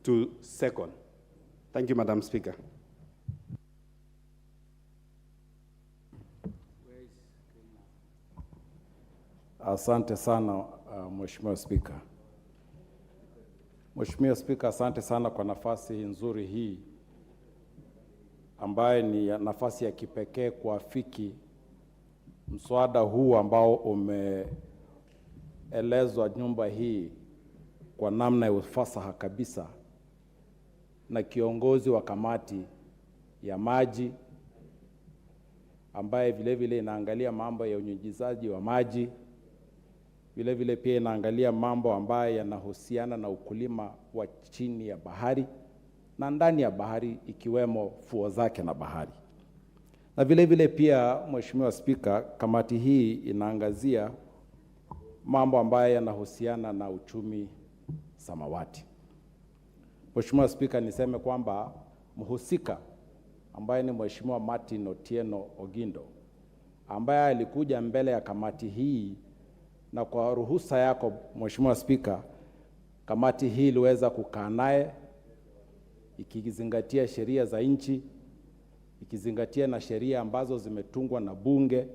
[SPEAKER 14] to second. Thank you, Madam Speaker.
[SPEAKER 15] Asante sana Mheshimiwa Spika. Mheshimiwa Spika, asante sana kwa nafasi nzuri hii ambaye ni nafasi ya kipekee kuafiki mswada huu ambao umeelezwa nyumba hii kwa namna ya ufasaha kabisa na kiongozi wa kamati ya maji ambaye vile vile inaangalia mambo ya unyunyizaji wa maji, vile vile pia inaangalia mambo ambayo yanahusiana na ukulima wa chini ya bahari na ndani ya bahari ikiwemo fuo zake na bahari. Na vile vile pia Mheshimiwa Spika, kamati hii inaangazia mambo ambayo yanahusiana na uchumi samawati. Mheshimiwa Spika, niseme kwamba mhusika ambaye ni Mheshimiwa Martin Otieno Ogindo ambaye alikuja mbele ya kamati hii, na kwa ruhusa yako Mheshimiwa Spika, kamati hii iliweza kukaa naye ikizingatia sheria za nchi, ikizingatia na sheria ambazo zimetungwa na bunge,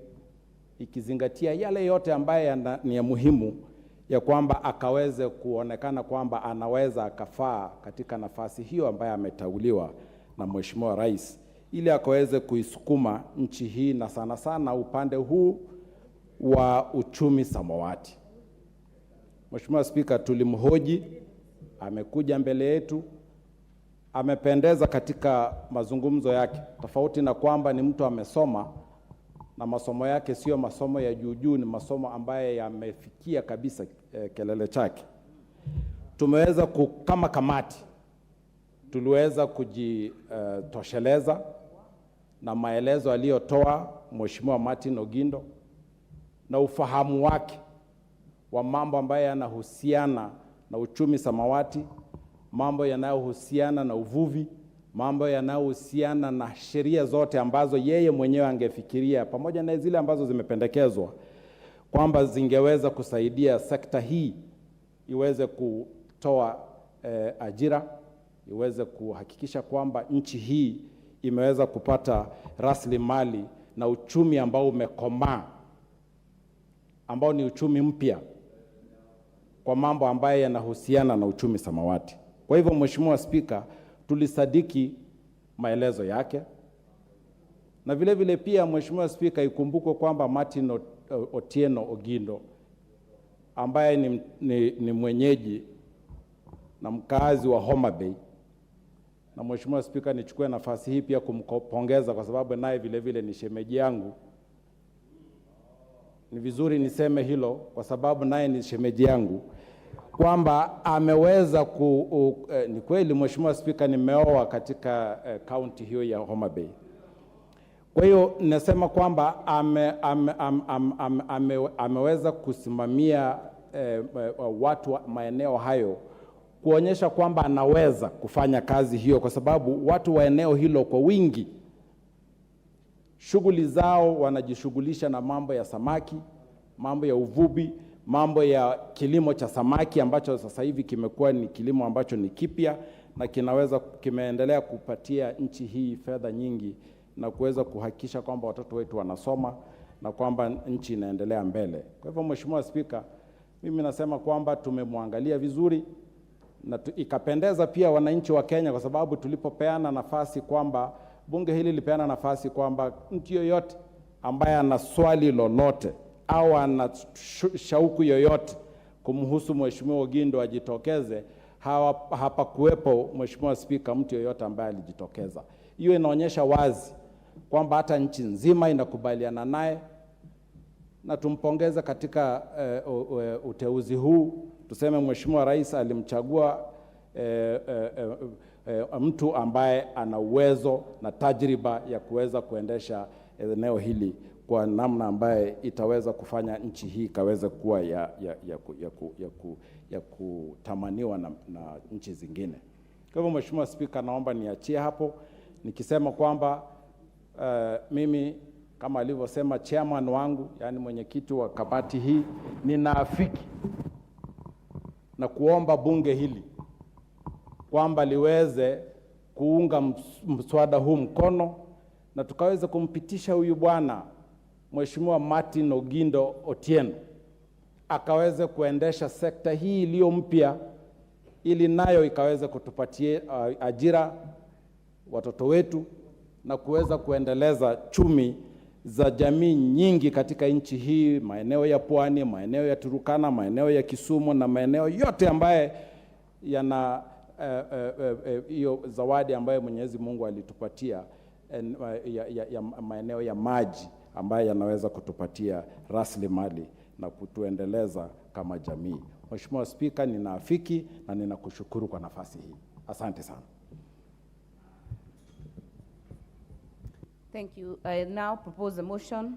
[SPEAKER 15] ikizingatia yale yote ambaye ni ya muhimu ya kwamba akaweze kuonekana kwamba anaweza akafaa katika nafasi hiyo ambaye ameteuliwa na Mheshimiwa Rais, ili akaweze kuisukuma nchi hii na sana sana upande huu wa uchumi samawati. Mheshimiwa Spika, tulimhoji, amekuja mbele yetu, amependeza katika mazungumzo yake, tofauti na kwamba ni mtu amesoma na masomo yake sio masomo ya juu, ni masomo ambaye yamefikia kabisa kelele chake. Tumeweza kama kamati tuliweza kujitosheleza na maelezo aliyotoa Mheshimiwa Martin Ogindo na ufahamu wake wa mambo ambayo yanahusiana na uchumi samawati, mambo yanayohusiana na uvuvi, mambo yanayohusiana na sheria zote ambazo yeye mwenyewe angefikiria pamoja na zile ambazo zimependekezwa kwamba zingeweza kusaidia sekta hii iweze kutoa ajira, iweze kuhakikisha kwamba nchi hii imeweza kupata rasilimali na uchumi ambao umekomaa, ambao ni uchumi mpya kwa mambo ambayo yanahusiana na uchumi samawati. Kwa hivyo Mheshimiwa Spika, tulisadiki maelezo yake, na vile vile pia Mheshimiwa Spika, ikumbukwe kwamba Martin Otieno Ogindo ambaye ni mwenyeji na mkazi wa Homa Bay, na Mheshimiwa Spika, nichukue nafasi hii pia kumpongeza kwa sababu naye vile vile ni shemeji yangu. Ni vizuri niseme hilo kwa sababu naye ni shemeji yangu, kwamba ameweza ni kweli Mheshimiwa Spika, nimeoa katika kaunti hiyo ya Homa Bay. Kwa hiyo nasema kwamba ameweza kusimamia watu wa maeneo hayo, kuonyesha kwamba anaweza kufanya kazi hiyo, kwa sababu watu wa eneo hilo kwa wingi shughuli zao wanajishughulisha na mambo ya samaki, mambo ya uvuvi, mambo ya kilimo cha samaki ambacho sasa hivi kimekuwa ni kilimo ambacho ni kipya, na kimeendelea kupatia nchi hii fedha nyingi na kuweza kuhakikisha kwamba watoto wetu wanasoma na kwamba nchi inaendelea mbele. Kwa hivyo Mheshimiwa Spika, mimi nasema kwamba tumemwangalia vizuri na ikapendeza pia wananchi wa Kenya, kwa sababu tulipopeana nafasi kwamba bunge hili lipeana nafasi kwamba mtu yoyote ambaye ana swali lolote au ana shauku yoyote kumhusu Mheshimiwa Ogindo ajitokeze, hapakuwepo Mheshimiwa Spika mtu yoyote ambaye alijitokeza. Hiyo inaonyesha wazi kwamba hata nchi nzima inakubaliana naye, na tumpongeze katika uteuzi huu. Tuseme Mheshimiwa Rais alimchagua mtu ambaye ana uwezo na tajriba ya kuweza kuendesha eneo hili kwa namna ambaye itaweza kufanya nchi hii ikaweze kuwa ya kutamaniwa na nchi zingine. Kwa hivyo Mheshimiwa Spika, naomba niachie hapo nikisema kwamba mimi kama alivyosema chairman wangu, yani mwenyekiti wa kamati hii, ninaafiki na kuomba bunge hili kwamba liweze kuunga mswada huu mkono na tukaweze kumpitisha huyu bwana Mheshimiwa Martin Ogindo Otieno akaweze kuendesha sekta hii iliyo mpya, ili nayo ikaweze kutupatia ajira watoto wetu na kuweza kuendeleza chumi za jamii nyingi katika nchi hii, maeneo ya Pwani, maeneo ya Turukana, maeneo ya Kisumu na maeneo yote ambaye yana hiyo zawadi ambayo Mwenyezi Mungu alitupatia ya maeneo ya maji ambayo yanaweza kutupatia rasilimali na kutuendeleza kama jamii. Mheshimiwa Spika, ninaafiki na ninakushukuru kwa nafasi hii. Asante sana.
[SPEAKER 13] Thank you. I now propose a motion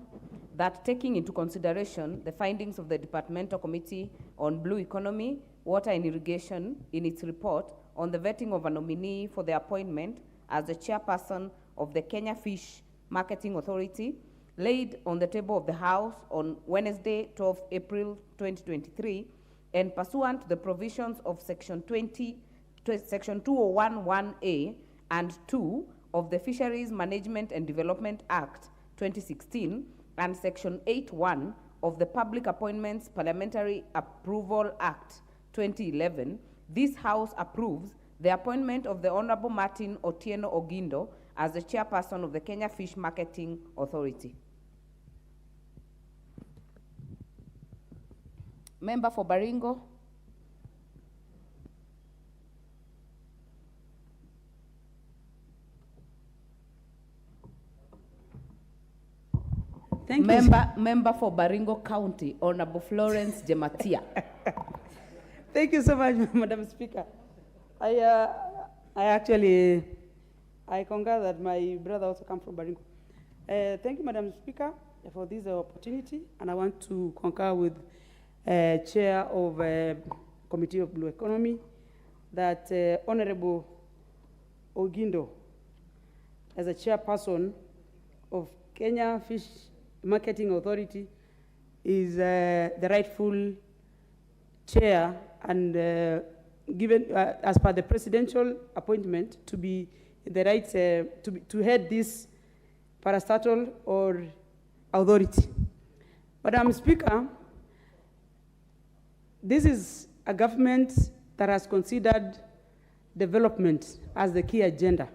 [SPEAKER 13] that, taking into consideration the findings of the Departmental Committee on Blue Economy, Water and Irrigation in its report on the vetting of a nominee for the appointment as the chairperson of the Kenya Fish Marketing Authority, laid on the table of the House on Wednesday, 12 April 2023, and pursuant to the provisions of Section 201(1)(a) and 2 of the Fisheries Management and Development Act 2016 and Section 8(1) of the Public Appointments Parliamentary Approval Act 2011, this House approves the appointment of the Honorable Martin Otieno Ogindo as the chairperson of the Kenya Fish Marketing Authority. Member for Baringo.
[SPEAKER 8] Thank
[SPEAKER 13] Member for Baringo County, Honorable Florence Jematia.
[SPEAKER 8] Thank you so much, Madam Speaker. I concur that my brother also comes from Baringo. Thank you, Madam Speaker, for this opportunity, and I want to concur with Chair of Committee of Blue Economy that Honorable Ogindo, as a chairperson of Kenya Fish Marketing Authority, is the rightful chair and given as per the presidential appointment to be the right to head this parastatal or authority. Madam Speaker, this is a government that has considered development as the key agenda.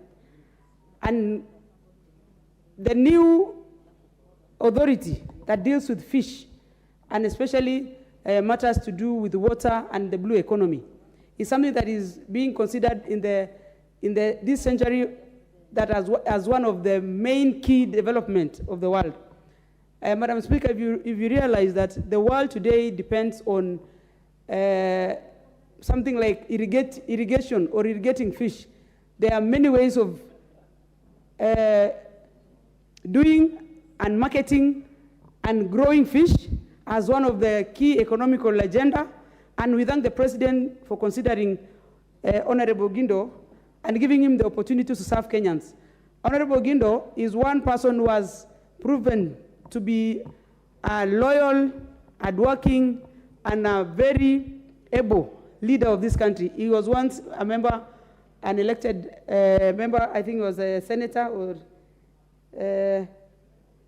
[SPEAKER 8] And the new authority that deals with fish, and especially matters to do with water and the blue economy, is something that is being considered in this century that as one of the main key development of the world. Madam Speaker, if you realize that the world today depends on something like irrigation or irrigating fish, there are many ways of doing and marketing and growing fish as one of the key economical agenda. And we thank the President for considering Honorable Ogindo and giving him the opportunity to serve Kenyans. Honorable Ogindo is one person who has proven to be a loyal, hardworking, and a very able leader of this country. He was once a member
[SPEAKER 16] an elected member, I think it was a senator or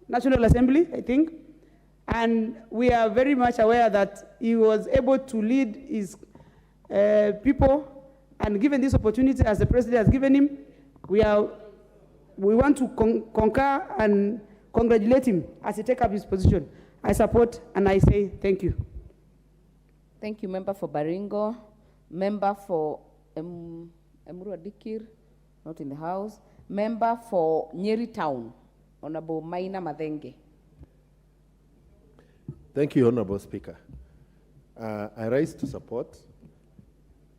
[SPEAKER 16] National Assembly, I think. And we are very much aware that he was able to lead his people, and given this opportunity as the president has given him, we want to concur and congratulate him as he takes up his position. I support and I say thank you.
[SPEAKER 13] Thank you, Member for Baringo. Member for Emurua Dikir, not in the House. Member for Nyeri Town, Honorable Maina Madenge.
[SPEAKER 17] Thank you, Honorable Speaker. I rise to support.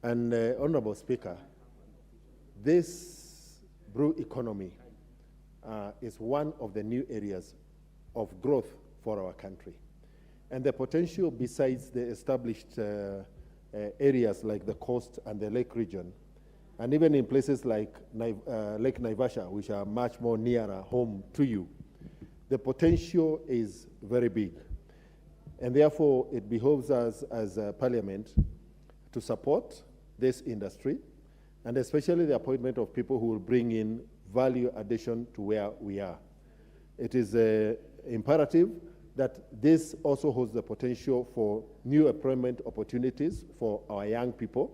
[SPEAKER 17] And Honorable Speaker, this brew economy is one of the new areas of growth for our country. And the potential, besides the established areas like the coast and the lake region, and even in places like Lake Naivasha, which are much more nearer home to you, the potential is very big. And therefore, it behoves us as a parliament to support this industry, and especially the appointment of people who will bring in value addition to where we are. It is imperative that this also holds the potential for new employment opportunities for our young people,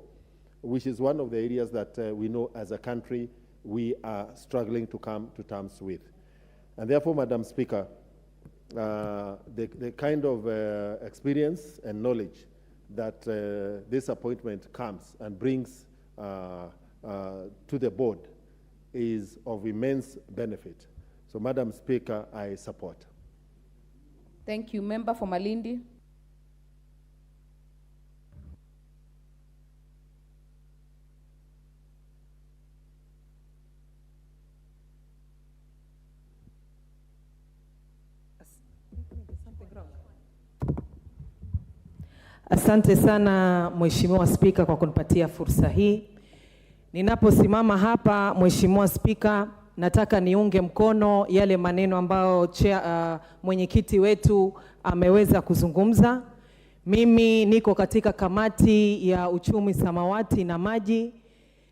[SPEAKER 17] which is one of the areas that we know as a country we are struggling to come to terms with. And therefore, Madam Speaker, the kind of experience and knowledge that this appointment comes and brings to the board is of immense benefit. So, Madam Speaker, I support.
[SPEAKER 13] Thank you. Member for Malindi.
[SPEAKER 18] Asante sana Mheshimiwa Spika kwa kunipatia fursa hii. Ninaposimama hapa Mheshimiwa Spika, nataka niunge mkono yale maneno ambayo mwenyekiti wetu ameweza kuzungumza. Mimi niko katika kamati ya uchumi samawati na maji,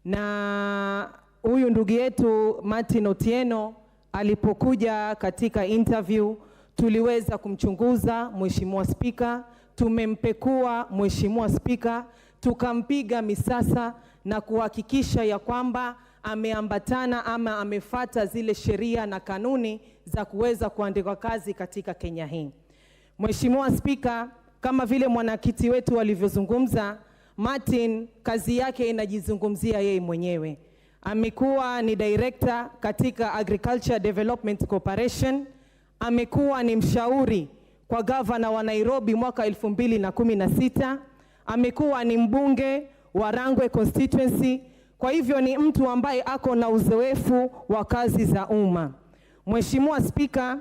[SPEAKER 18] na huyu ndugu yetu Martin Otieno alipokuja katika interview tuliweza kumchunguza Mheshimiwa Spika, tumempekua Mheshimiwa Spika, tukampiga misasa na kuhakikisha ya kwamba ameambatana ama amefata zile sheria na kanuni za kuweza kuandikwa kazi katika Kenya hii. Mheshimiwa Spika, kama vile mwanakiti wetu walivyozungumza, Martin kazi yake inajizungumzia yeye mwenyewe. Amekuwa ni director katika Agriculture Development Corporation, amekuwa ni mshauri kwa gavana wa Nairobi mwaka 2016, amekuwa ni mbunge wa Rangwe constituency. Kwa hivyo ni mtu ambaye ako na uzoefu wa kazi za umma. Mheshimiwa Spika,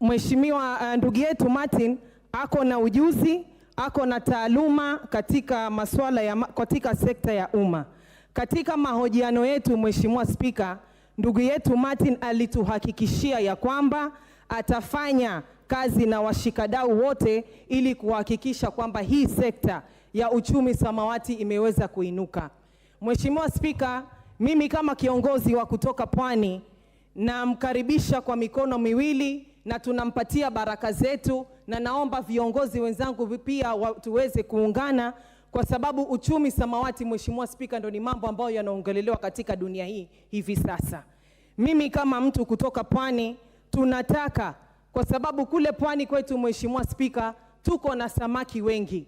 [SPEAKER 18] Mheshimiwa ndugu yetu Martin ako na ujuzi, ako na taaluma katika masuala katika sekta ya umma. Katika mahojiano yetu Mheshimiwa Spika, ndugu yetu Martin alituhakikishia ya kwamba atafanya kazi na washikadau wote ili kuhakikisha kwamba hii sekta ya uchumi samawati imeweza kuinuka. Mheshimiwa Spika, mimi kama kiongozi wa kutoka Pwani namkaribisha kwa mikono miwili na tunampatia baraka zetu, na naomba viongozi wenzangu pia tuweze kuungana, kwa sababu uchumi samawati Mheshimiwa Spika ndio ni mambo ambayo yanaongelelewa katika dunia hii hivi sasa. Mimi kama mtu kutoka Pwani tunataka, kwa sababu kule Pwani kwetu Mheshimiwa Spika tuko na samaki wengi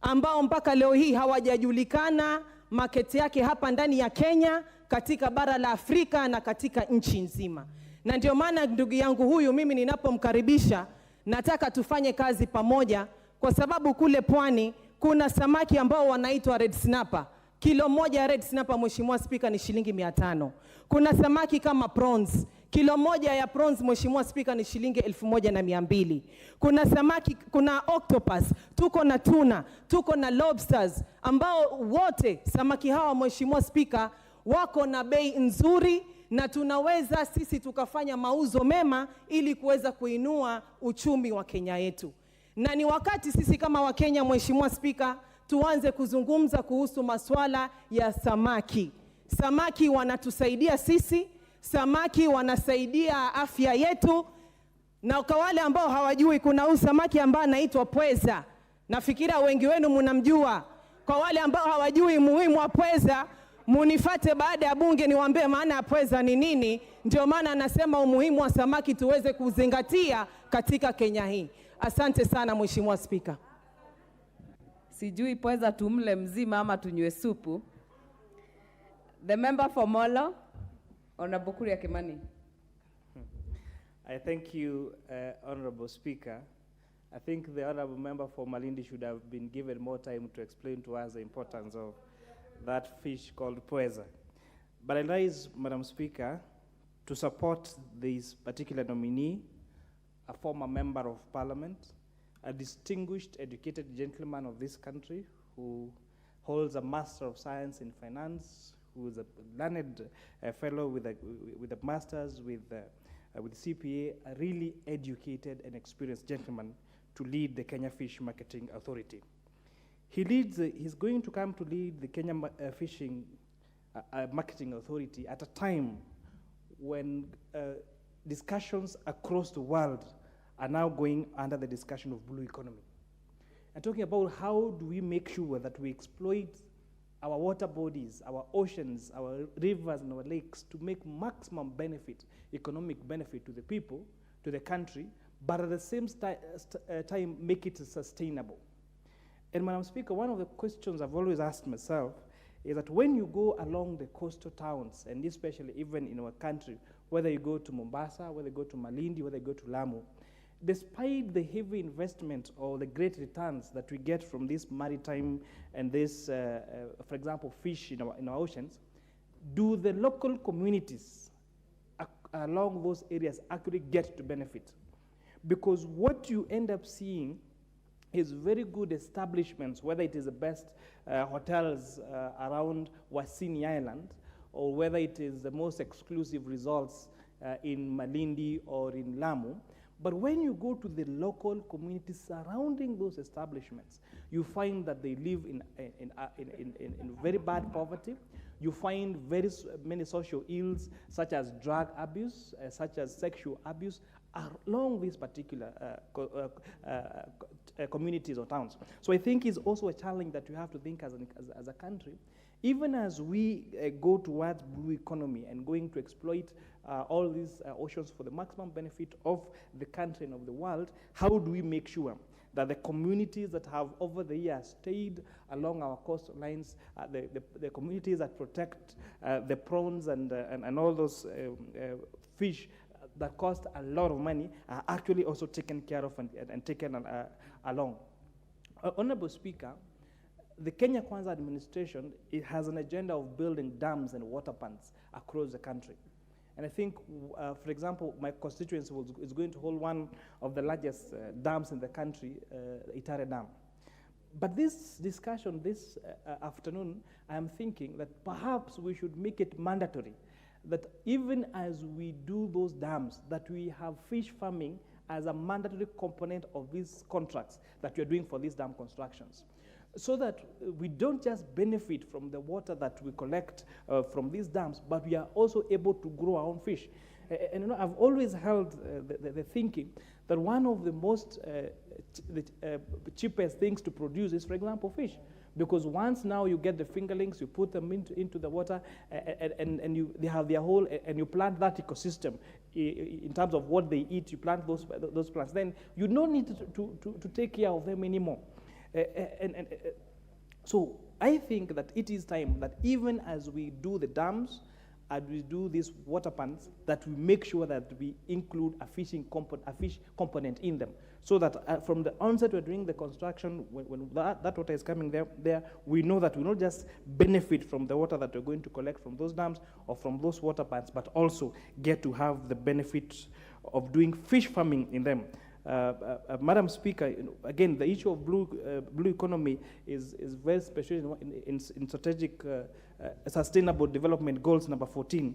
[SPEAKER 18] ambao mpaka leo hii hawajajulikana market yake hapa ndani ya Kenya, katika bara la Afrika na katika nchi nzima. Na ndio maana ndugu yangu huyu mimi ninapomkaribisha nataka tufanye kazi pamoja, kwa sababu kule Pwani kuna samaki ambao wanaitwa red snapper. Kilo moja red snapper Mheshimiwa Spika ni shilingi 500. Kuna samaki kama prawns. Kilo moja ya prawns Mheshimiwa Spika ni shilingi 1200. Kuna samaki, kuna octopus, tuko na tuna, tuko na lobsters, ambao wote samaki hawa Mheshimiwa Spika wako na bei nzuri, na tunaweza sisi tukafanya mauzo mema ili kuweza kuinua uchumi wa Kenya yetu. Na ni wakati sisi kama Wakenya Mheshimiwa Spika tuanze kuzungumza kuhusu masuala ya samaki. Samaki wanatusaidia sisi, samaki wanasaidia afya yetu, na kwa wale ambao hawajui kuna huyu samaki ambao anaitwa pweza. Nafikiria wengi wenu mnamjua. Kwa wale ambao hawajui muhimu wa pweza, munifate baada ya bunge niwaambie maana ya pweza ni nini. Ndio maana anasema umuhimu wa samaki tuweze kuzingatia katika Kenya hii. Asante sana Mheshimiwa Spika.
[SPEAKER 13] Sijui pweza tumle mzima ama tunywe supu. The member for Molo, Honorable Kuria Kimani.
[SPEAKER 19] I thank you, Honorable Speaker. I think the Honorable Member for Malindi should have been given more time to explain to us the importance of that fish called pweza. But I rise, Madam Speaker, to support this particular nominee, a former Member of Parliament, a distinguished, educated gentleman of this country who holds a Master of Science in Finance, who is a learned fellow with a master's, with CPA, a really educated and experienced gentleman to lead the Kenya Fish Marketing Authority. He's going to come to lead the Kenya Fishing Marketing Authority at a time when discussions across the world are now going under the discussion of blue economy. And talking about how do we make sure that we exploit our water bodies, our oceans, our rivers and our lakes to make maximum benefit, economic benefit to the people, to the country, but at the same time make it sustainable. And Madam Speaker, one of the questions I've always asked myself is that when you go along the coastal towns, and especially even in our country, whether you go to Mombasa, whether you go to Malindi, whether you go to Lamu, despite the heavy investment or the great returns that we get from this maritime and this, for example, fish in our oceans, do the local communities along those areas actually get to benefit? Because what you end up seeing is very good establishments, whether it is the best hotels around Wasini Island, or whether it is the most exclusive resorts in Malindi or in Lamu. But when you go to the local communities surrounding those establishments, you find that they live in very bad poverty. You find very many social ills, such as drug abuse, such as sexual abuse, along these particular communities or towns. So I think it's also a challenge that we have to think as a country. Even as we go towards blue economy and going to exploit all these oceans for the maximum benefit of the country and of the world, how do we make sure that the communities that have over the years stayed along our coastlines, the communities that protect the prawns and all those fish that cost a lot of money are actually also taken care of and taken along. Honorable Speaker, the Kenya Kwanza administration, it has an agenda of building dams and water ponds across the country. And I think, for example, my constituency is going to hold one of the largest dams in the country, Itare Dam. But this discussion this afternoon, I am thinking that perhaps we should make it mandatory that even as we do those dams, that we have fish farming as a mandatory component of these contracts that we are doing for these dam constructions, so that we don't just benefit from the water that we collect from these dams, but we are also able to grow our own fish. And you know, I've always held the thinking that one of the most cheapest things to produce is, for example, fish. Because once now you get the fingerlings, you put them into the water, and they have their whole, and you plant that ecosystem in terms of what they eat. You plant those plants. Then you don't need to take care of them anymore. So I think that it is time that even as we do the dams and we do these water ponds, that we make sure that we include a fish component in them, so that from the onset we're doing the construction, when that water is coming there, we know that we not just benefit from the water that we're going to collect from those dams or from those water ponds, but also get to have the benefit of doing fish farming in them. Madam Speaker, again, the issue of blue economy is very special in strategic sustainable development goals number 14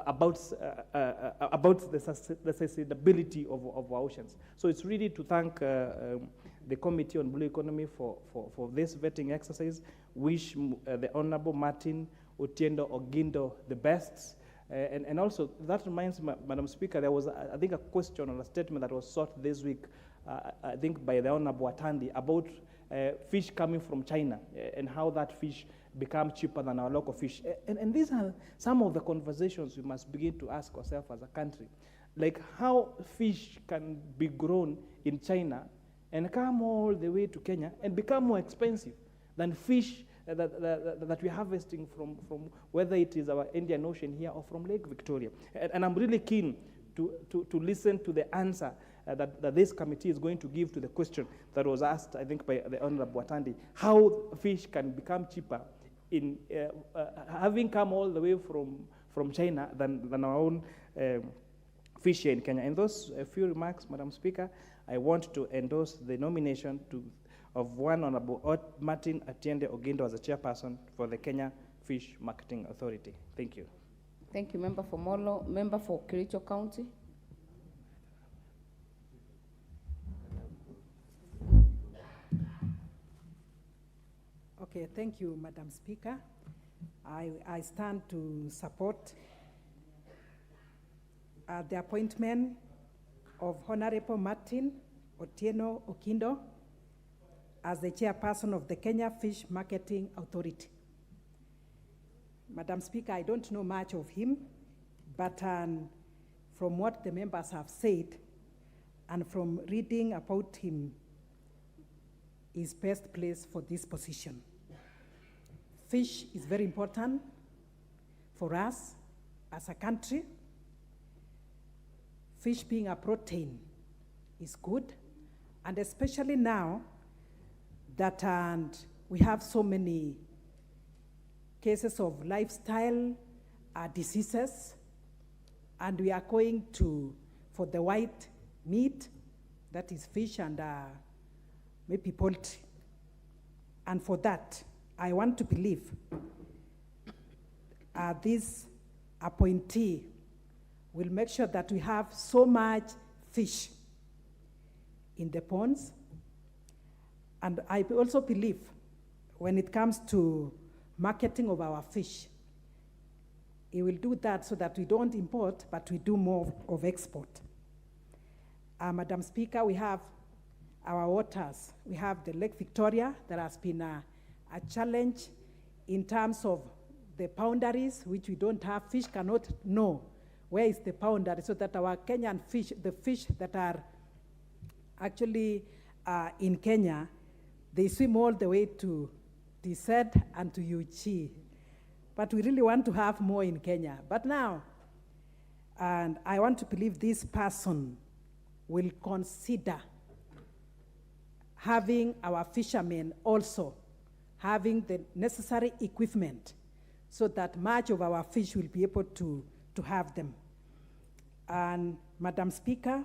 [SPEAKER 19] about the sustainability of our oceans. So it's really to thank the Committee on Blue Economy for this vetting exercise. Wish the Honorable Martin Otieno Ogindo the best. And also, that reminds me, Madam Speaker, there was, I think, a question or a statement that was sought this week, I think by the Honorable Atandi, about fish coming from China and how that fish become cheaper than our local fish. And these are some of the conversations we must begin to ask ourselves as a country. Like how fish can be grown in China and come all the way to Kenya and become more expensive than fish that we're harvesting from whether it is our Indian Ocean here or from Lake Victoria. And I'm really keen to listen to the answer that this committee is going to give to the question that was asked, I think, by the Honorable Atandi, how fish can become cheaper in having come all the way from China than our own fish here in Kenya. In those few remarks, Madam Speaker, I want to endorse the nomination of one Honorable Martin Atiende Ogindo as a chairperson for the Kenya Fish Marketing Authority. Thank you.
[SPEAKER 13] Thank you, Member for Molo. Member for Kericho County.
[SPEAKER 20] Okay, thank you, Madam Speaker. I stand to support the appointment of Honorable Martin Otieno Ogindo as the chairperson of the Kenya Fish Marketing Authority. Madam Speaker, I don't know much of him, but from what the members have said and from reading about him, is best placed for this position. Fish is very important for us as a country. Fish being a protein is good, and especially now that we have so many cases of lifestyle diseases, and we are going for the white meat, that is fish and maybe poultry. And for that, I want to believe this appointee will make sure that we have so much fish in the ponds. And I also believe when it comes to marketing of our fish, he will do that so that we don't import, but we do more of export. Madam Speaker, we have our waters. We have the Lake Victoria. There has been a challenge in terms of the boundaries, which we don't have. Fish cannot know where is the boundary, so that our Kenyan fish, the fish that are actually in Kenya, they swim all the way to Tsed and to Uchi. But we really want to have more in Kenya. But now, and I want to believe this person will consider having our fishermen also having the necessary equipment so that much of our fish will be able to have them. And Madam Speaker,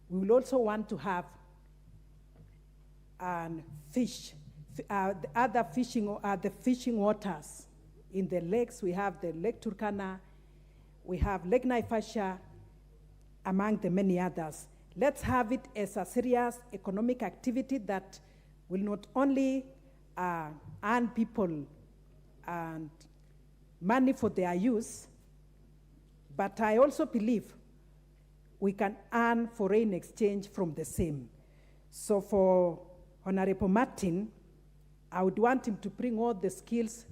[SPEAKER 20] we will also want to have fish, the fishing waters. In the lakes, we have the Lake Turkana, we have Lake Naivasha, among the many others. Let's have it as a serious economic activity that will not only earn people and money for their use, but I also believe we can earn foreign exchange from the same. So for Honorable Martin, I would want him to bring all the skills.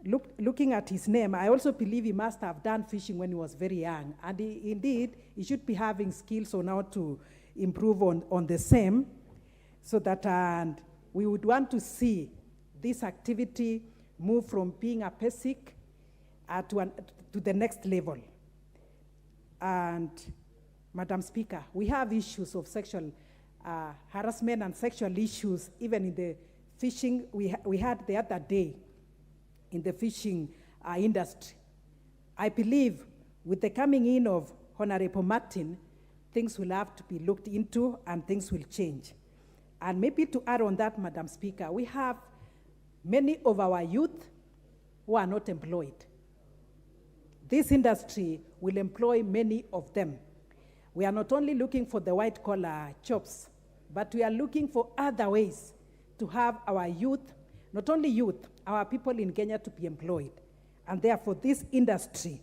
[SPEAKER 20] Looking at his name, I also believe he must have done fishing when he was very young. And indeed, he should be having skills on how to improve on the same, so that we would want to see this activity move from being a basic to the next level. And Madam Speaker, we have issues of sexual harassment and sexual issues even in the fishing. We had the other day in the fishing industry. I believe with the coming in of Honorable Martin, things will have to be looked into and things will change. And maybe to add on that, Madam Speaker, we have many of our youth who are not employed. This industry will employ many of them. We are not only looking for the white-collar jobs, but we are looking for other ways to have our youth not only youth, our people in Kenya to be employed. And therefore, this industry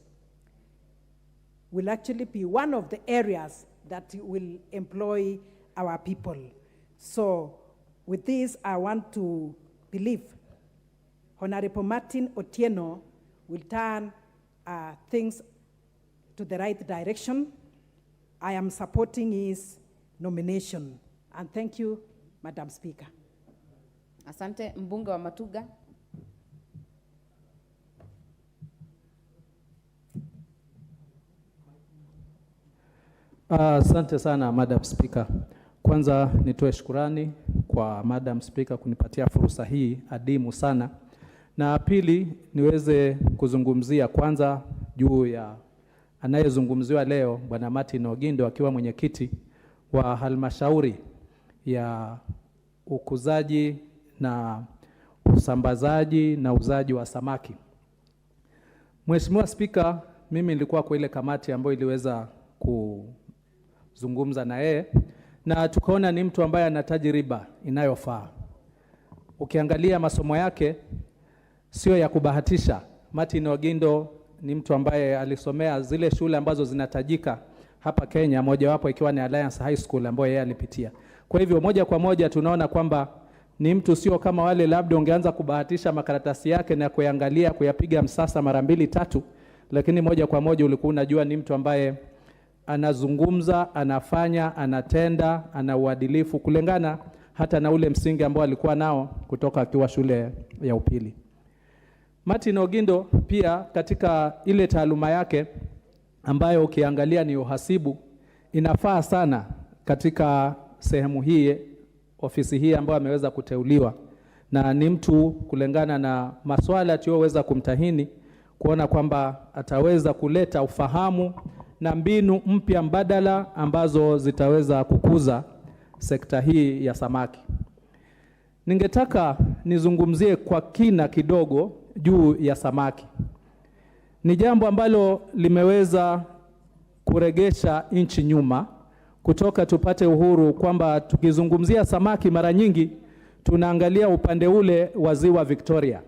[SPEAKER 20] will actually be one of the areas that will employ our people. So with this, I want to believe Honorable Martin Otieno will turn things to the right direction. I am supporting his nomination. And thank you, Madam Speaker.
[SPEAKER 13] Asante, mbunge wa Matuga.
[SPEAKER 21] Asante sana Madam Speaker. Kwanza nitoe shukurani kwa Madam Speaker kunipatia fursa hii adimu sana. Na pili niweze kuzungumzia kwanza juu ya anayezungumziwa leo Bwana Martin Ogindo akiwa mwenyekiti wa halmashauri ya ukuzaji na usambazaji na uzaji wa samaki. Mheshimiwa Speaker, mimi nilikuwa kwa ile kamati ambayo iliweza kuzungumza na yeye na tukaona ni mtu ambaye ana tajiriba inayofaa. Ukiangalia masomo yake sio ya kubahatisha. Martin Ogindo ni mtu ambaye alisomea zile shule ambazo zinatajika hapa Kenya, mojawapo ikiwa ni Alliance High School ambayo yeye alipitia. Kwa hivyo moja kwa moja tunaona kwamba ni mtu sio kama wale labda ungeanza kubahatisha makaratasi yake na kuangalia kuyapiga msasa mara 2-3, lakini moja kwa moja ulikuwa unajua ni mtu ambaye anazungumza, anafanya, anatenda, ana uadilifu kulingana hata na ule msingi ambao alikuwa nao kutoka akiwa shule ya upili. Martin Ogindo pia katika ile taaluma yake ambayo ukiangalia ni uhasibu, inafaa sana katika sehemu hii, ofisi hii ambayo ameweza kuteuliwa, na ni mtu kulingana na maswala tuliyoweza kumtahini kuona kwamba ataweza kuleta ufahamu na mbinu mpya mbadala ambazo zitaweza kukuza sekta hii ya samaki. Ningetaka nizungumzie kwa kina kidogo juu ya samaki. Ni jambo ambalo limeweza kuregesha nchi nyuma kutoka tupate uhuru, kwamba tukizungumzia samaki mara nyingi tunaangalia upande ule wa ziwa Victoria.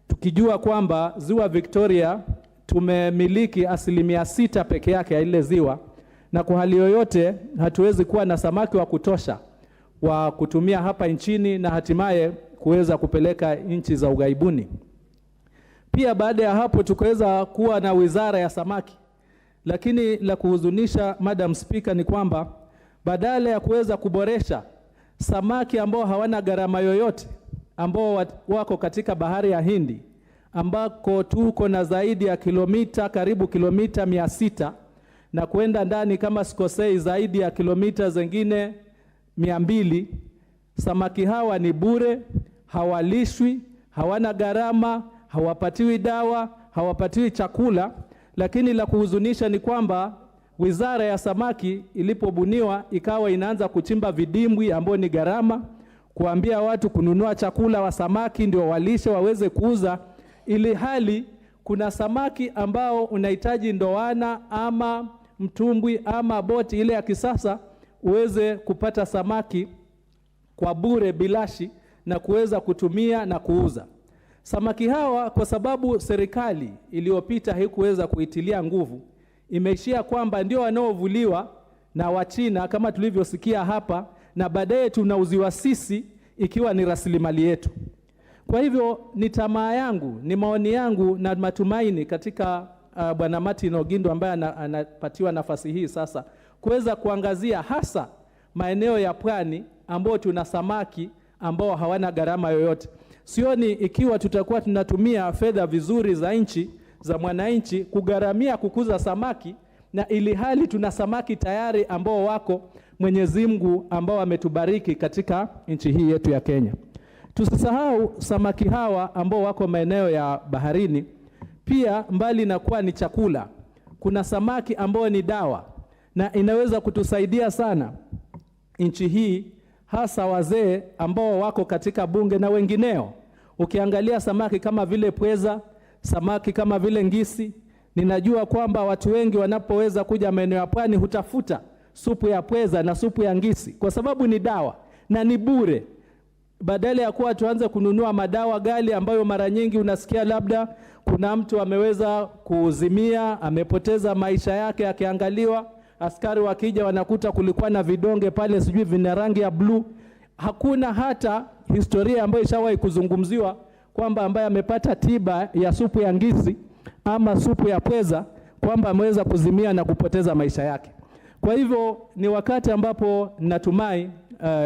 [SPEAKER 21] Tukijua kwamba ziwa Victoria tumemiliki 6% peke yake ya ile ziwa, na kwa hali yoyote hatuwezi kuwa na samaki wa kutosha wa kutumia hapa nchini na hatimaye kuweza kupeleka nchi za ughaibuni. Pia baada ya hapo tukaweza kuwa na wizara ya samaki. Lakini la kuhuzunisha Madam Speaker ni kwamba badala ya kuweza kuboresha samaki ambao hawana gharama yoyote ambao wako katika bahari ya Hindi, ambako tuko na zaidi ya karibu kilomita 600 na kwenda ndani kama sikosei zaidi ya kilomita zingine 200, samaki hawa ni bure, hawalishwi, hawana gharama, hawapatiwi dawa, hawapatiwi chakula. Lakini la kuhuzunisha ni kwamba wizara ya samaki ilipobuniwa ikawa inaanza kuchimba vidimbwi ambao ni gharama, kuambia watu kununua chakula wa samaki ndio walishe waweze kuuza, ili hali kuna samaki ambao unahitaji ndoana ama mtumbwi ama boti ile ya kisasa uweze kupata samaki kwa bure bilashi na kuweza kutumia na kuuza. Samaki hawa kwa sababu serikali iliyopita haikuweza kuitilia nguvu, imeishia kwamba ndio wanaovuliwa na Wachina kama tulivyosikia hapa, na baadaye tunauziwa sisi ikiwa ni rasilimali yetu. Kwa hivyo ni tamaa yangu, ni maoni yangu na matumaini katika Bwana Martin Ogindo ambaye anapatiwa nafasi hii sasa kuweza kuangazia hasa maeneo ya pwani ambao tuna samaki ambao hawana gharama yoyote. Sioni ikiwa tutakuwa tunatumia fedha vizuri za nchi za mwananchi kugharamia kukuza samaki, na ili hali tuna samaki tayari ambao wako Mwenyezi Mungu ambao ametubariki katika nchi hii yetu ya Kenya. Tusisahau samaki hawa ambao wako maeneo ya baharini pia, mbali na kuwa ni chakula, kuna samaki ambao ni dawa na inaweza kutusaidia sana nchi hii, hasa wazee ambao wako katika bunge na wengineo. Ukiangalia samaki kama vile pweza, samaki kama vile ngisi, ninajua kwamba watu wengi wanapoweza kuja maeneo ya pwani hutafuta supu ya pweza na supu ya ngisi kwa sababu ni dawa na ni bure. badala ya kuwa tuanze kununua madawa ghali ambayo mara nyingi unasikia labda kuna mtu ameweza kuuzimia, amepoteza maisha yake akiangaliwa, askari wakija wanakuta kulikuwa na vidonge pale sijui vina rangi ya blue. Hakuna hata historia ambayo ishawahi kuzungumziwa kwamba ambaye amepata tiba ya supu ya ngisi ama supu ya pweza kwamba ameweza kuzimia na kupoteza maisha yake. Kwa hivyo ni wakati ambapo natumai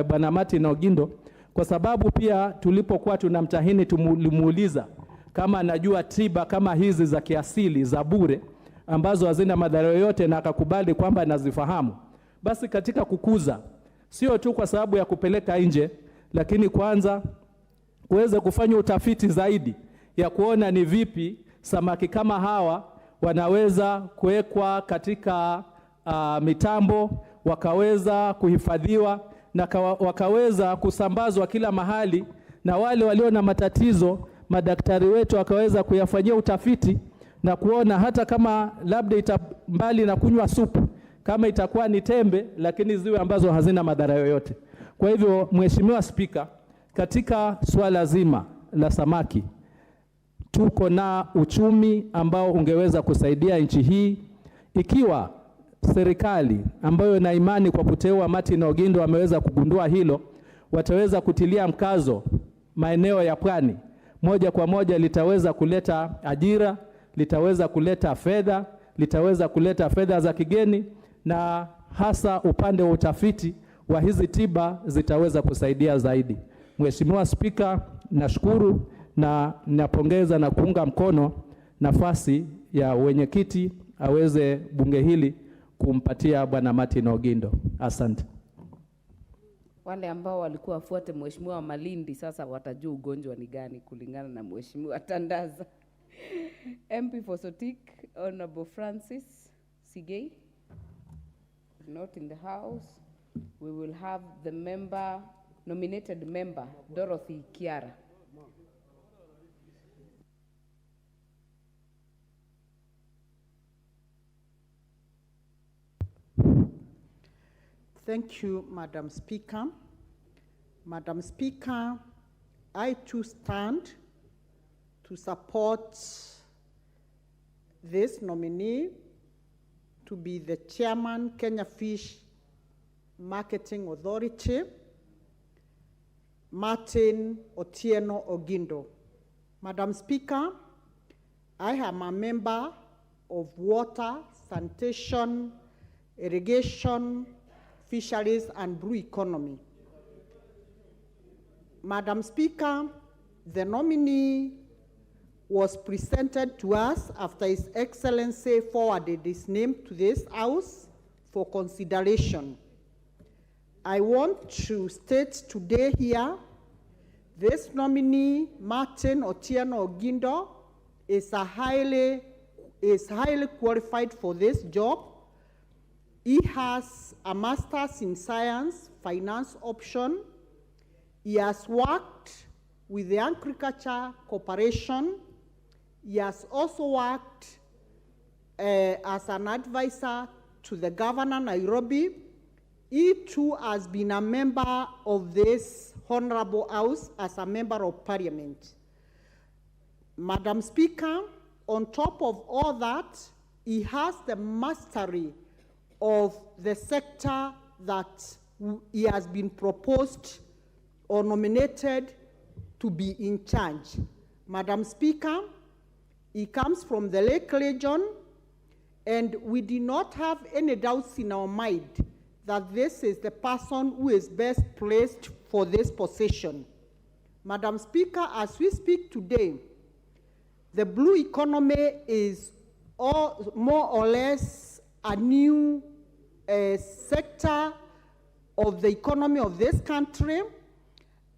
[SPEAKER 21] Bwana Martin Ogindo, kwa sababu pia tulipokuwa tunamtahini tumuuliza kama anajua tiba kama hizi za kiasili za bure ambazo hazina madhara yoyote, na akakubali kwamba anazifahamu. Basi katika kukuza, sio tu kwa sababu ya kupeleka nje, lakini kwanza kuweza kufanya utafiti zaidi ya kuona ni vipi samaki kama hawa wanaweza kuwekwa katika mitambo, wakaweza kuhifadhiwa na wakaweza kusambazwa kila mahali, na wale walio na matatizo madaktari wetu wakaweza kuyafanyia utafiti na kuona hata kama labda mbali na kunywa supu, kama itakuwa ni tembe, lakini ziwe ambazo hazina madhara yoyote. Kwa hivyo Mheshimiwa Spika, katika swala zima la samaki tuko na uchumi ambao ungeweza kusaidia nchi hii ikiwa serikali ambayo na imani kwa kuteua Martin Ogindo ameweza kugundua hilo, wataweza kutilia mkazo maeneo ya pwani. Moja kwa moja litaweza kuleta ajira, litaweza kuleta fedha, litaweza kuleta fedha za kigeni, na hasa upande wa utafiti wa hizi tiba zitaweza kusaidia zaidi. Mheshimiwa Spika, nashukuru na ninapongeza na kuunga mkono nafasi ya wenyekiti aweze bunge hili kumpatia Bwana Martin Ogindo. Asante.
[SPEAKER 13] Wale ambao walikuwa wafuate Mheshimiwa Malindi sasa watajua ugonjwa ni gani kulingana na Mheshimiwa Tandaza. MP for Sotik, Honorable Francis Sigei, not in the house. We will have the nominated member, Dorothy Kiara.
[SPEAKER 3] Thank you, Madam Speaker. Madam Speaker, I too stand to support this nominee to be the chairman, Kenya Fish Marketing Authority, Martin Otieno Ogindo. Madam Speaker, I am a member of Water, Sanitation, Irrigation, Fisheries and Blue Economy. Madam Speaker, the nominee was presented to us after His Excellency forwarded his name to this House for consideration. I want to state today here, this nominee, Martin Otieno Ogindo, is highly qualified for this job. He has a master's in science, finance option. He has worked with the Agriculture Corporation. He has also worked as an advisor to the Governor Nairobi. He too has been a member of this Honorable House as a member of Parliament. Madam Speaker, on top of all that, he has the mastery of the sector that he has been proposed or nominated to be in charge. Madam Speaker, he comes from the Lake Region, and we do not have any doubts in our mind that this is the person who is best placed for this position. Madam Speaker, as we speak today, the blue economy is more or less a new sector of the economy of this country,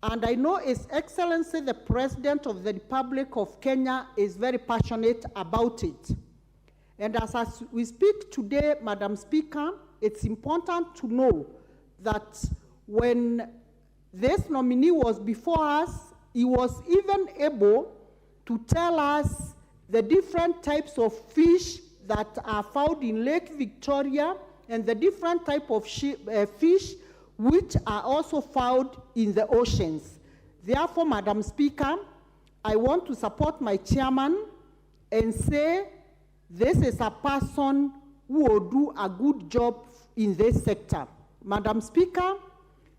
[SPEAKER 3] and I know His Excellency the President of the Republic of Kenya is very passionate about it. And as we speak today, Madam Speaker, it's important to know that when this nominee was before us, he was even able to tell us the different types of fish that are found in Lake Victoria and the different type of fish which are also found in the oceans. Therefore, Madam Speaker, I want to support my chairman and say this is a person who will do a good job in this sector. Madam Speaker,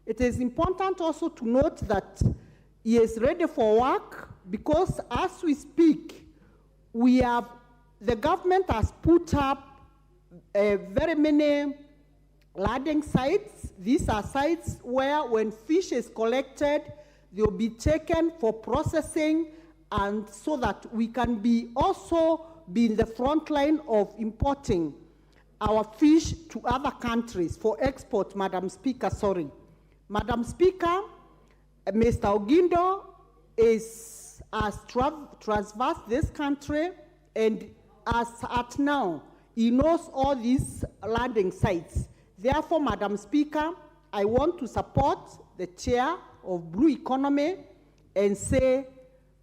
[SPEAKER 3] it is important also to note that he is ready for work because as we speak, the government has put up very many landing sites. These are sites where when fish is collected, they'll be taken for processing, and so that we can also be in the front line of importing our fish to other countries for export, Madam Speaker, sorry. Madam Speaker, Mr. Ogindo has traversed this country, and as at now, he knows all these landing sites. Therefore, Madam Speaker, I want to support the chair of Blue Economy and say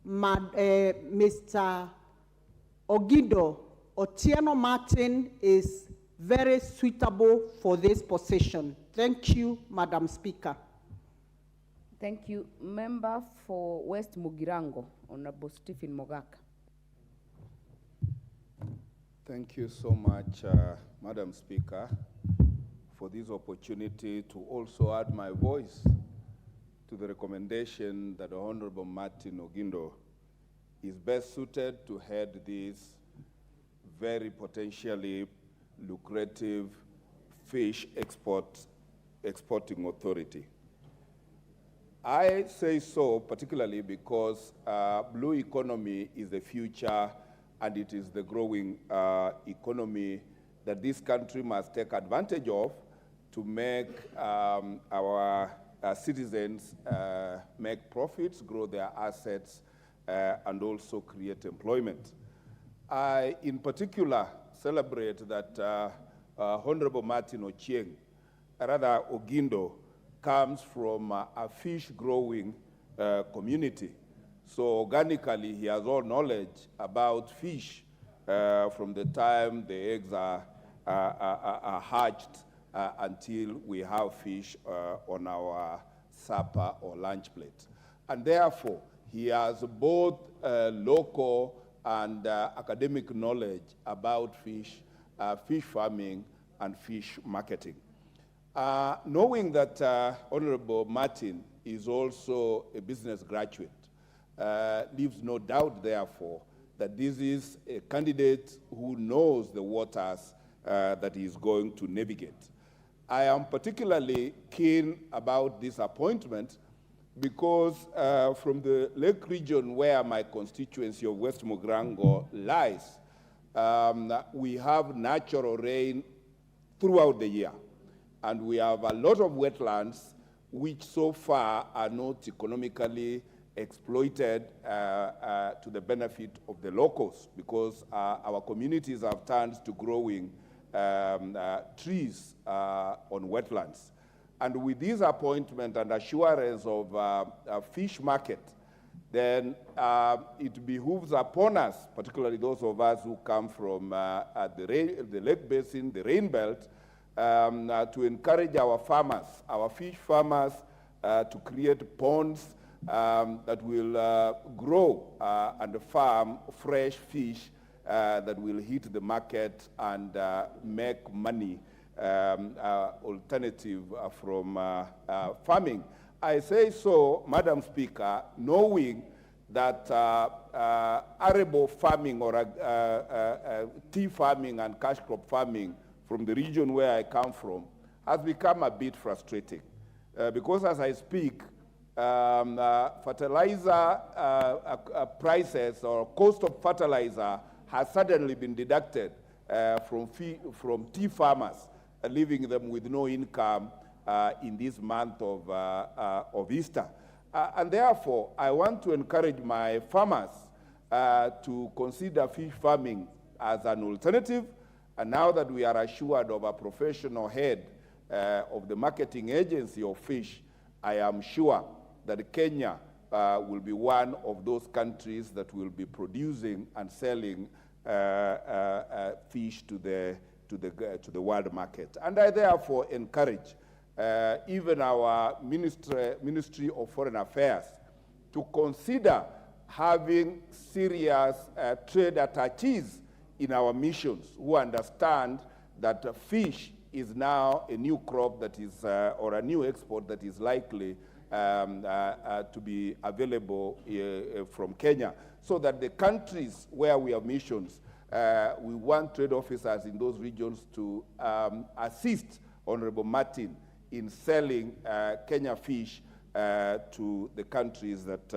[SPEAKER 3] Mr. Ogindo Otieno Martin is very suitable for this position. Thank you, Madam Speaker.
[SPEAKER 13] Thank you. Member for West Mugirango, Honorable Stephen Mogaka.
[SPEAKER 4] Thank you so much, Madam Speaker, for this opportunity to also add my voice to the recommendation that Honorable Martin Ogindo is best suited to head this very potentially lucrative fish exporting authority. I say so particularly because blue economy is the future, and it is the growing economy that this country must take advantage of to make our citizens make profits, grow their assets, and also create employment. I, in particular, celebrate that Honorable Martin Ogindo comes from a fish-growing community. So organically, he has all knowledge about fish from the time the eggs are hatched until we have fish on our supper or lunch plate. And therefore, he has both local and academic knowledge about fish, fish farming, and fish marketing. Knowing that Honorable Martin is also a business graduate, leaves no doubt, therefore, that this is a candidate who knows the waters that he is going to navigate. I am particularly keen about this appointment because from the lake region where my constituency of West Mugirango lies, we have natural rain throughout the year. And we have a lot of wetlands which so far are not economically exploited to the benefit of the locals, because our communities have turned to growing trees on wetlands. And with this appointment and assurance of a fish market, then it behooves upon us, particularly those of us who come from the lake basin, the rain belt, to encourage our farmers, our fish farmers, to create ponds that will grow and farm fresh fish that will hit the market and make money alternative from farming. I say so, Madam Speaker, knowing that arable farming or tea farming and cash crop farming from the region where I come from has become a bit frustrating. Because as I speak, fertilizer prices or cost of fertilizer has suddenly been deducted from tea farmers, leaving them with no income in this month of Easter. And therefore, I want to encourage my farmers to consider fish farming as an alternative. And now that we are assured of a professional head of the marketing agency of fish, I am sure that Kenya will be one of those countries that will be producing and selling fish to the world market. And I therefore encourage even our Ministry of Foreign Affairs to consider having serious trade attaches in our missions who understand that fish is now a new crop that is, or a new export that is likely to be available from Kenya, so that the countries where we have missions, we want trade officers in those regions to assist Honorable Martin in selling Kenya fish to the countries that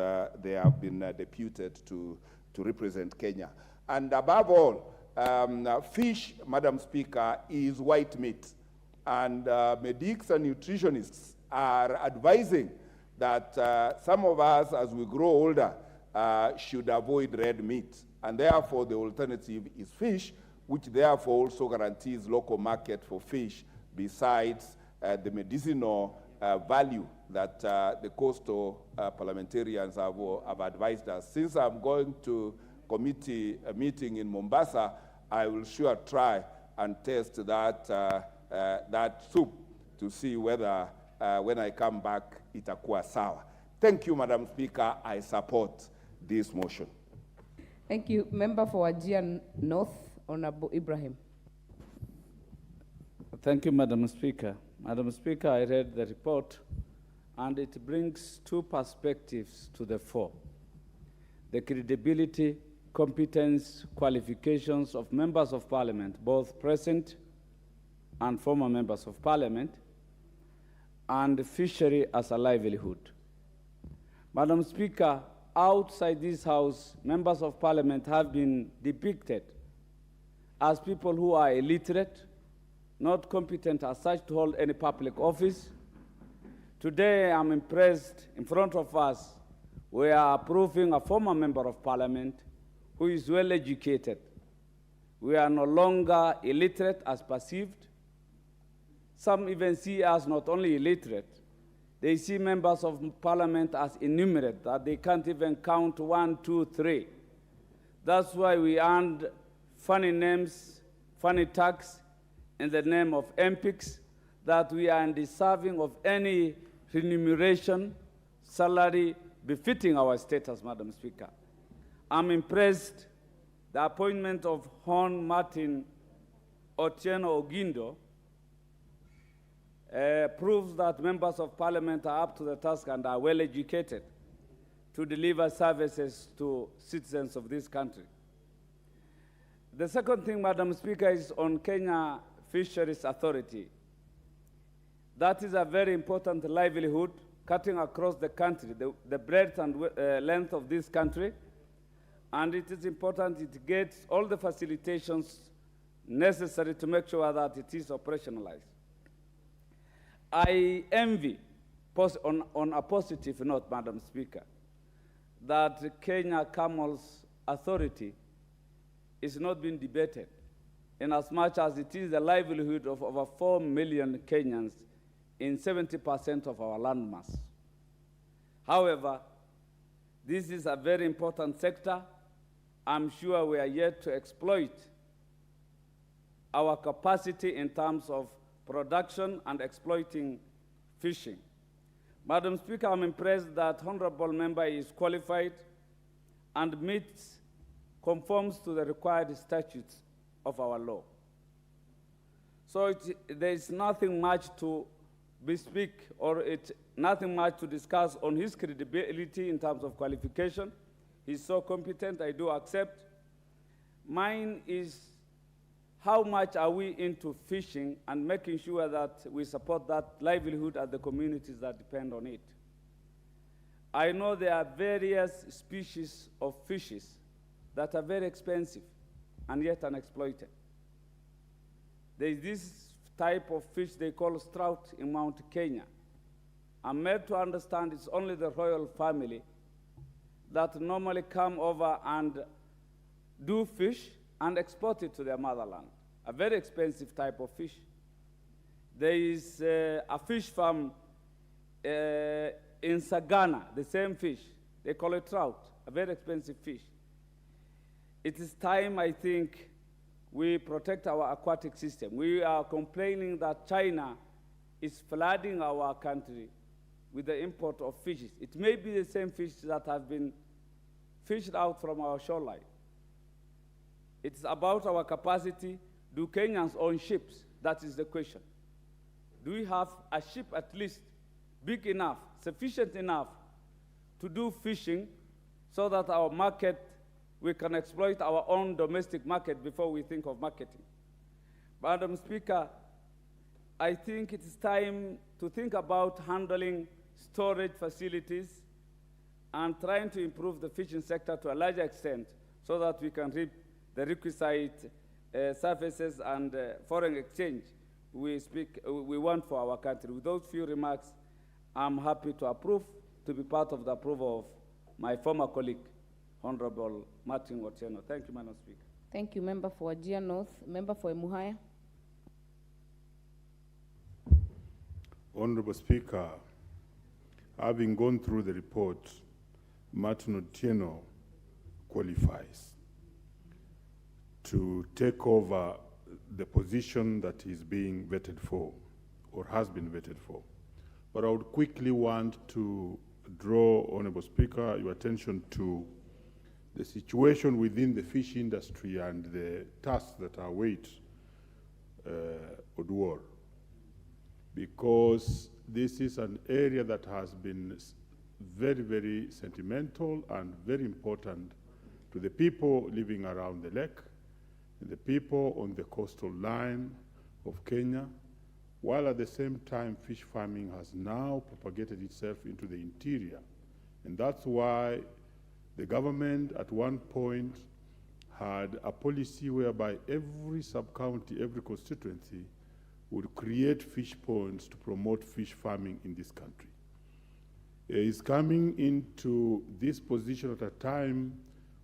[SPEAKER 4] they have been deputed to represent Kenya. And above all, fish, Madam Speaker, is white meat. And medics and nutritionists are advising that some of us, as we grow older, should avoid red meat. And therefore, the alternative is fish, which therefore also guarantees local market for fish, besides the medicinal value that the coastal parliamentarians have advised us. Since I'm going to committee meeting in Mombasa, I will sure try and test that, that soup to see whether when I come back, itakuwa sawa. Thank you, Madam Speaker. I support this motion.
[SPEAKER 13] Thank you. Member for Wajir North, Honorable Ibrahim.
[SPEAKER 6] Thank you, Madam Speaker. Madam Speaker, I read the report, and it brings two perspectives to the fore: the credibility, competence, qualifications of members of parliament, both present and former members of parliament, and fishery as a livelihood. Madam Speaker, outside this house, members of parliament have been depicted as people who are illiterate, not competent as such to hold any public office. Today, I'm impressed. In front of us, we are approving a former member of parliament who is well educated. We are no longer illiterate as perceived. Some even see us not only illiterate, they see members of parliament as innumerate, that they can't even count 1, 2, 3. That's why we earned funny names, funny tags in the name of MPs, that we are undeserving of any remuneration, salary befitting our status, Madam Speaker. I'm impressed. The appointment of Hon Martin Otieno Ogindo proves that members of parliament are up to the task and are well educated to deliver services to citizens of this country. The second thing, Madam Speaker, is on Kenya Fisheries Authority. That is a very important livelihood cutting across the country, the breadth and length of this country, and it is important it gets all the facilitations necessary to make sure that it is operationalized. I envy, on a positive note, Madam Speaker, that Kenya Camels Authority is not being debated, in as much as it is the livelihood of over 4 million Kenyans in 70% of our landmass. However, this is a very important sector. I'm sure we are yet to exploit our capacity in terms of production and exploiting fishing. Madam Speaker, I'm impressed that honorable member is qualified and conforms to the required statutes of our law. So there is nothing much to bespeak or nothing much to discuss on his credibility in terms of qualification. He's so competent, I do accept. Mine is how much are we into fishing and making sure that we support that livelihood at the communities that depend on it. I know there are various species of fishes that are very expensive and yet unexploited. There is this type of fish they call trout in Mount Kenya. I'm made to understand it's only the royal family that normally come over and do fish and export it to their motherland. A very expensive type of fish. There is a fish farm in Sagana, the same fish. They call it trout, a very expensive fish. It is time, I think, we protect our aquatic system. We are complaining that China is flooding our country with the import of fishes. It may be the same fish that have been fished out from our shoreline. It's about our capacity. Do Kenyans own ships? That is the question. Do we have a ship at least big enough, sufficient enough to do fishing so that our market, we can exploit our own domestic market before we think of marketing? Madam Speaker, I think it's time to think about handling storage facilities and trying to improve the fishing sector to a larger extent so that we can reap the requisite services and foreign exchange we want for our country. With those few remarks, I'm happy to approve, to be part of the approval of my former colleague, Honorable Martin Otieno. Thank you, Madam Speaker.
[SPEAKER 13] Thank you, Member for Wajir North. Member for Emuhaya.
[SPEAKER 7] Honorable Speaker, having gone through the report, Martin Otieno qualifies to take over the position that is being vetted for or has been vetted for. But I would quickly want to draw, Honorable Speaker, your attention to the situation within the fish industry and the tasks that await Oduor, because this is an area that has been very, very sentimental and very important to the people living around the lake, and the people on the coastal line of Kenya, while at the same time fish farming has now propagated itself into the interior. And that's why the government at one point had a policy whereby every sub-county, every constituency would create fish ponds to promote fish farming in this country. It is coming into this position at a time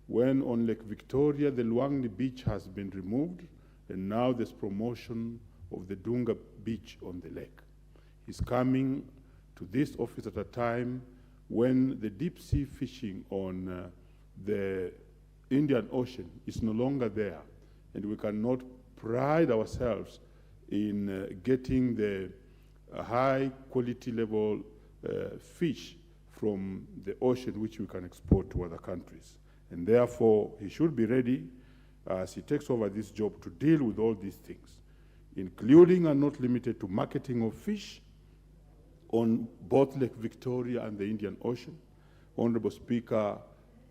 [SPEAKER 7] when on Lake Victoria, the Luangni beach has been removed, and now there's promotion of the Dunga beach on the lake. He's coming to this office at a time when the deep sea fishing on the Indian Ocean is no longer there, and we cannot pride ourselves in getting the high quality level fish from the ocean which we can export to other countries. And therefore, he should be ready as he takes over this job to deal with all these things, including and not limited to marketing of fish on both Lake Victoria and the Indian Ocean. Honorable Speaker,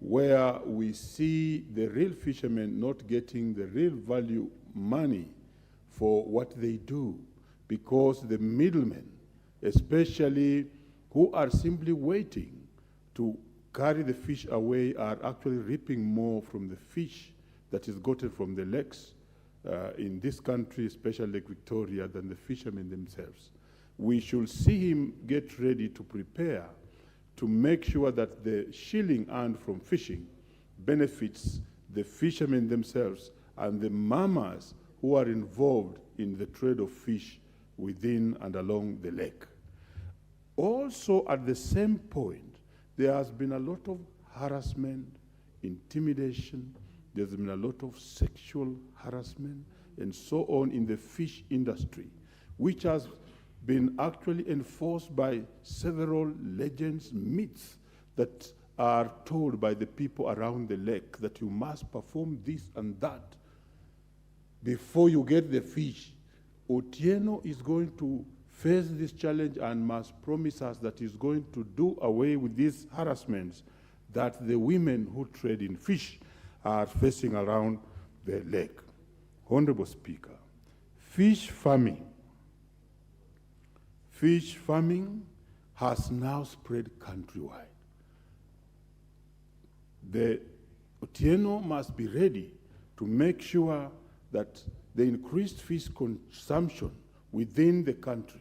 [SPEAKER 7] where we see the real fishermen not getting the real value money for what they do, because the middlemen, especially who are simply waiting to carry the fish away, are actually reaping more from the fish that is gotten from the lakes in this country, especially Lake Victoria, than the fishermen themselves. We should see him get ready to prepare to make sure that the shilling earned from fishing benefits the fishermen themselves and the mamas who are involved in the trade of fish within and along the lake. Also, at the same point, there has been a lot of harassment, intimidation, there's been a lot of sexual harassment, and so on in the fish industry, which has been actually enforced by several legends, myths that are told by the people around the lake that you must perform this and that before you get the fish. Otieno is going to face this challenge and must promise us that he's going to do away with these harassments that the women who trade in fish are facing around the lake. Honorable Speaker, fish farming has now spread countrywide. The Otieno must be ready to make sure that the increased fish consumption within the country,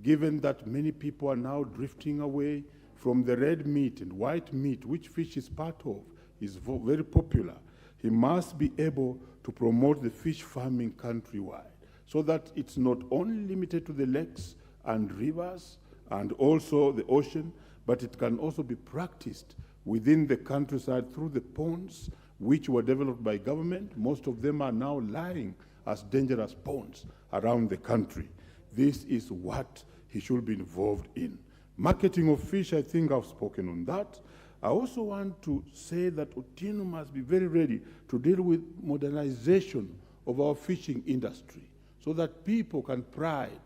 [SPEAKER 7] given that many people are now drifting away from the red meat and white meat, which fish is part of, is very popular. He must be able to promote the fish farming countrywide so that it's not only limited to the lakes and rivers and also the ocean, but it can also be practiced within the countryside through the ponds which were developed by government. Most of them are now lying as dangerous ponds around the country. This is what he should be involved in. Marketing of fish, I think I've spoken on that. I also want to say that Otieno must be very ready to deal with modernization of our fishing industry so that people can pride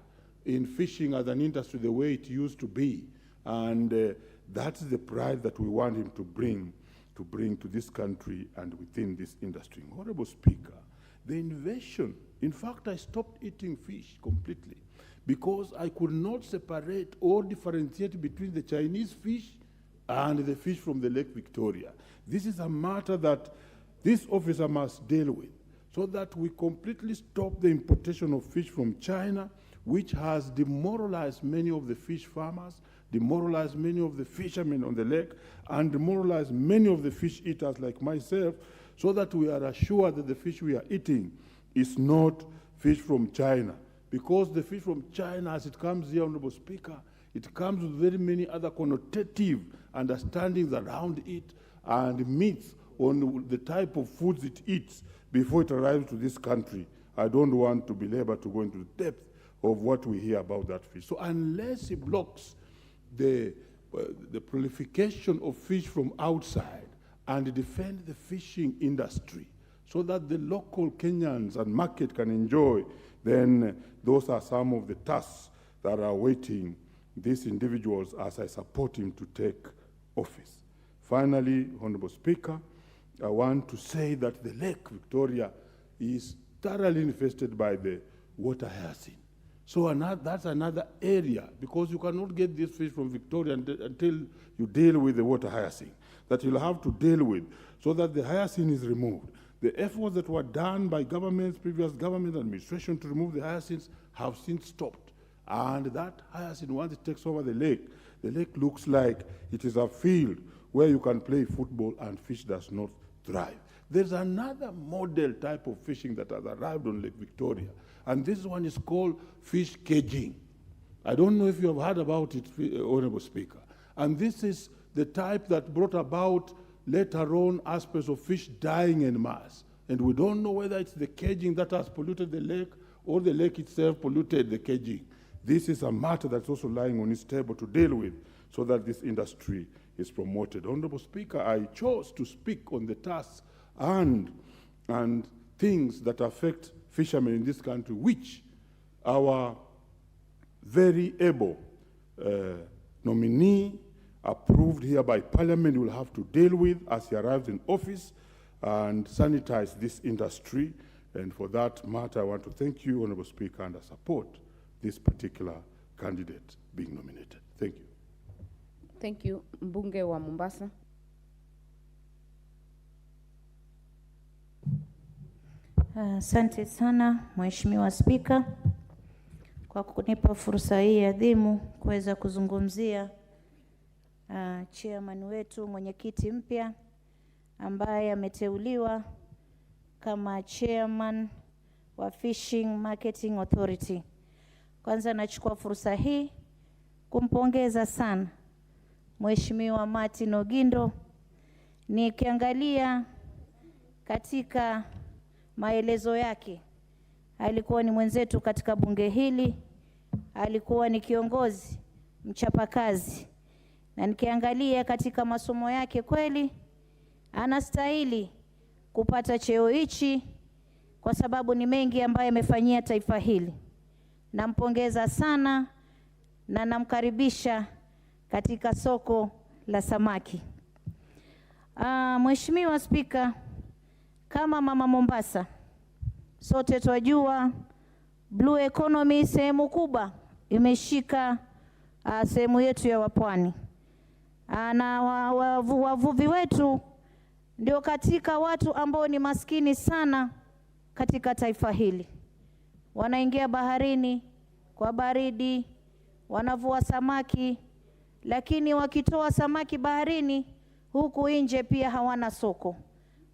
[SPEAKER 7] in fishing as an industry the way it used to be. And that's the pride that we want him to bring to this country and within this industry. Honorable Speaker, the invasion, in fact, I stopped eating fish completely because I could not separate or differentiate between the Chinese fish and the fish from the Lake Victoria. This is a matter that this officer must deal with so that we completely stop the importation of fish from China, which has demoralized many of the fish farmers, demoralized many of the fishermen on the lake, and demoralized many of the fish eaters like myself, so that we are assured that the fish we are eating is not fish from China. Because the fish from China, as it comes here, Honorable Speaker, it comes with very many other connotative understandings around it and myths on the type of foods it eats before it arrives to this country. I don't want to belabor to go into the depth of what we hear about that fish. So unless he blocks the proliferation of fish from outside and defend the fishing industry so that the local Kenyans and market can enjoy, then those are some of the tasks that are awaiting these individuals as I support him to take office. Finally, Honorable Speaker, I want to say that the Lake Victoria is thoroughly infested by the water hyacinth. So that's another area, because you cannot get this fish from Victoria until you deal with the water hyacinth, that you'll have to deal with, so that the hyacinth is removed. The efforts that were done by governments, previous government administration to remove the hyacinths have since stopped. And that hyacinth, once it takes over the lake looks like it is a field where you can play football and fish does not thrive. There's another model type of fishing that has arrived on Lake Victoria, and this one is called fish caging. I don't know if you have heard about it, Honorable Speaker. And this is the type that brought about later on aspects of fish dying en masse. And we don't know whether it's the caging that has polluted the lake or the lake itself polluted the caging. This is a matter that's also lying on his table to deal with so that this industry is promoted. Honorable Speaker, I chose to speak on the tasks and things that affect fishermen in this country, which our very able nominee approved here by Parliament will have to deal with as he arrives in office and sanitize this industry. And for that matter, I want to thank you, Honorable Speaker, and I support this particular candidate being nominated. Thank you.
[SPEAKER 13] Thank you. Mbunge wa Mombasa.
[SPEAKER 9] Asante sana Mheshimiwa Spika kwa kunipa fursa hii adhimu kuweza kuzungumzia chairman wetu, mwenyekiti mpya ambaye ameteuliwa kama chairman wa Fishing Marketing Authority. Kwanza nachukua fursa hii kumpongeza sana Mheshimiwa Martin Ogindo. Nikiangalia katika maelezo yake, alikuwa ni mwenzetu katika bunge hili, alikuwa ni kiongozi mchapakazi, na nikiangalia katika masomo yake kweli anastahili kupata cheo hichi kwa sababu ni mengi ambayo amefanyia taifa hili. Nampongeza sana na namkaribisha katika soko la samaki. Mheshimiwa Spika, kama mama Mombasa, sote twajua blue economy sehemu kubwa imeshika sehemu yetu ya wapwani. Na wavuvi wetu ndio katika watu ambao ni maskini sana katika taifa hili. Wanaingia baharini kwa baridi, wanavua samaki, lakini wakitoa samaki baharini huku nje pia hawana soko.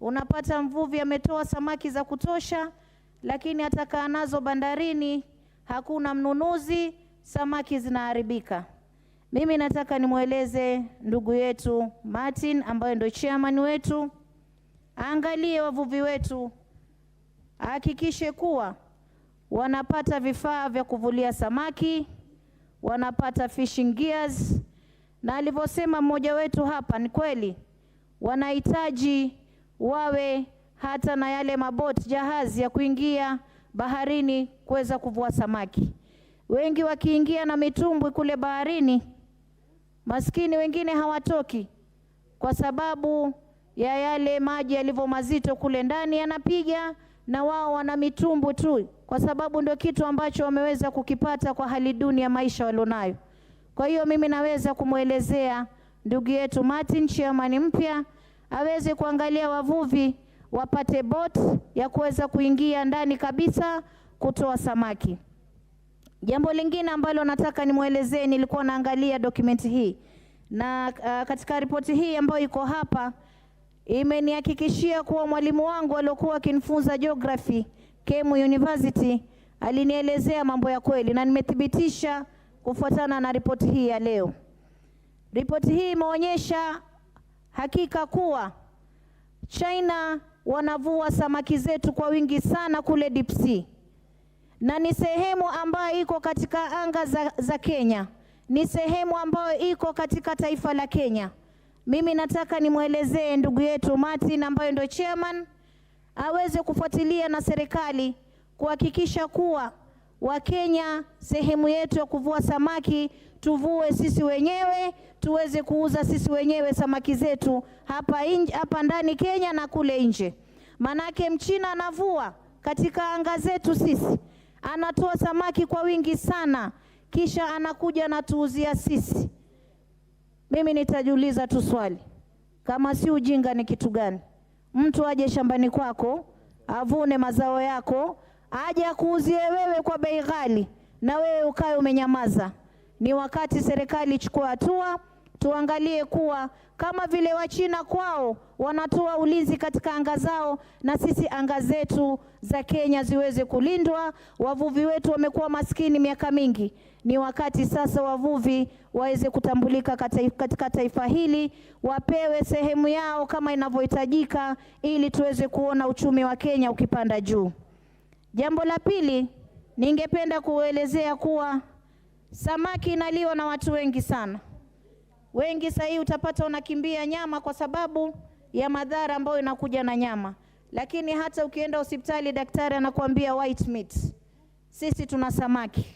[SPEAKER 9] Unapata mvuvi ametoa samaki za kutosha, lakini atakaa nazo bandarini, hakuna mnunuzi, samaki zinaharibika. Mimi nataka nimweleze ndugu yetu Martin ambaye ndio chairman wetu, angalie wavuvi wetu, hakikishe kuwa wanapata vifaa vya kuvulia samaki, wanapata fishing gears, na alivyosema mmoja wetu hapa ni kweli, wanahitaji wawe hata na yale maboti, jahazi ya kuingia baharini kuweza kuvua samaki. Wengi wakiingia na mitumbwi kule baharini, maskini wengine hawatoki kwa sababu ya yale maji yalivyo mazito kule ndani yanapiga, na wao wana mitumbwi tu kwa sababu ndio kitu ambacho wameweza kukipata kwa hali duni ya maisha walionayo. Kwa hiyo mimi naweza kumwelezea ndugu yetu Martin, chairman mpya, aweze kuangalia wavuvi wapate boat ya kuweza kuingia ndani kabisa kutoa samaki. Jambo lingine ambalo nataka nimwelezee, nilikuwa naangalia dokumenti hii na katika ripoti hii ambayo iko hapa imenihakikishia kuwa mwalimu wangu aliyokuwa akinifunza geography Kemu University alinielezea mambo ya kweli, na nimethibitisha kufuatana na ripoti hii ya leo. Ripoti hii imeonyesha hakika kuwa China wanavua samaki zetu kwa wingi sana kule deep sea, na ni sehemu ambayo iko katika anga za Kenya, ni sehemu ambayo iko katika taifa la Kenya. Mimi nataka nimwelezee ndugu yetu Martin ambaye ndio chairman, aweze kufuatilia na serikali kuhakikisha kuwa Wakenya sehemu yetu ya kuvua samaki tuvue sisi wenyewe, tuweze kuuza sisi wenyewe samaki zetu hapa ndani Kenya na kule nje. Manake Mchina anavua katika anga zetu sisi, anatoa samaki kwa wingi sana, kisha anakuja na tuuzia sisi. Mimi nitajiuliza tu swali, kama si ujinga ni kitu gani? Mtu aje shambani kwako, avune mazao yako, aje akuuzie wewe kwa bei ghali, na wewe ukae umenyamaza. Ni wakati serikali ichukue hatua, tuangalie kuwa kama vile Wachina kwao wanatoa ulinzi katika anga zao, na sisi anga zetu za Kenya ziweze kulindwa. Wavuvi wetu wamekuwa maskini miaka mingi, ni wakati sasa wavuvi waweze kutambulika katika taifa hili, wapewe sehemu yao kama inavyohitajika, ili tuweze kuona uchumi wa Kenya ukipanda juu. Jambo la pili, ningependa kuelezea kuwa samaki inaliwa na watu wengi sana. Wengi sasa hivi utapata unakimbia nyama kwa sababu ya madhara ambayo inakuja na nyama. Lakini hata ukienda hospitali daktari anakuambia white meat. Sisi tuna samaki.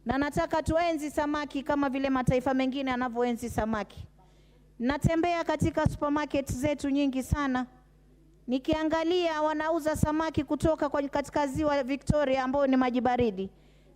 [SPEAKER 9] Na nataka tuenzi samaki kama vile mataifa mengine yanavyoenzi samaki. Natembea katika supermarket zetu nyingi sana, nikiangalia wanauza samaki kutoka katika ziwa Victoria ambao ni maji baridi.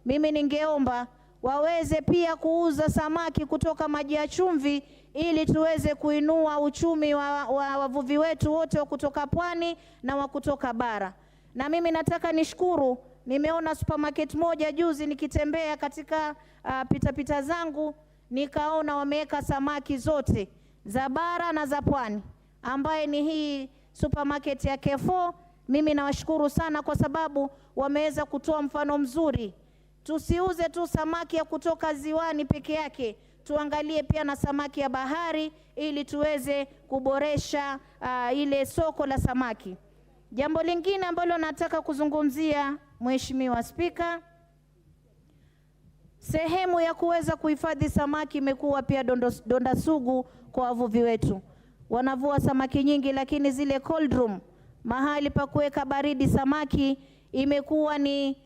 [SPEAKER 9] Mimi ningeomba waweze pia kuuza samaki kutoka maji ya chumvi, ili tuweze kuinua uchumi wa wavuvi wetu wote wa kutoka pwani na wa kutoka bara. Na mimi nataka nishukuru, nimeona supermarket moja juzi nikitembea katika pita zangu, nikaona wameweka samaki zote za bara na za pwani, ambaye ni hii supermarket ya K4. Mimi nawashukuru sana kwa sababu wameweza kutoa mfano mzuri. Tusiuze tu samaki ya kutoka ziwani peke yake, tuangalie pia na samaki ya bahari, ili tuweze kuboresha ile soko la samaki. Jambo lingine ambalo nataka kuzungumzia, Mheshimiwa Spika, sehemu ya kuweza kuhifadhi samaki imekuwa pia donda sugu kwa wavuvi wetu. Wanavua samaki nyingi, lakini zile cold room, mahali pa kuweka baridi samaki, imekuwa ni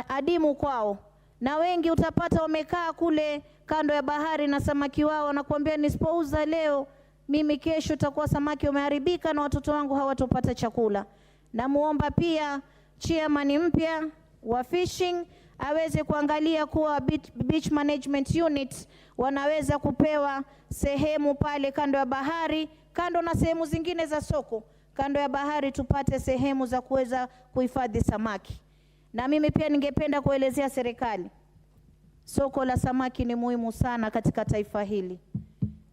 [SPEAKER 9] adimu kwao. Na wengi utapata wamekaa kule kando ya bahari na samaki wao, wanakuambia nisipouza leo, mimi kesho takuwa samaki umeharibika na watoto wangu hawatopata chakula. Na muomba pia chairman mpya wa fishing aweze kuangalia kuwa beach management unit wanaweza kupewa sehemu pale kando ya bahari, kando na sehemu zingine za soko. Kando ya bahari tupate sehemu za kuweza kuhifadhi samaki. Na mimi pia ningependa kuelezea serikali, soko la samaki ni muhimu sana katika taifa hili.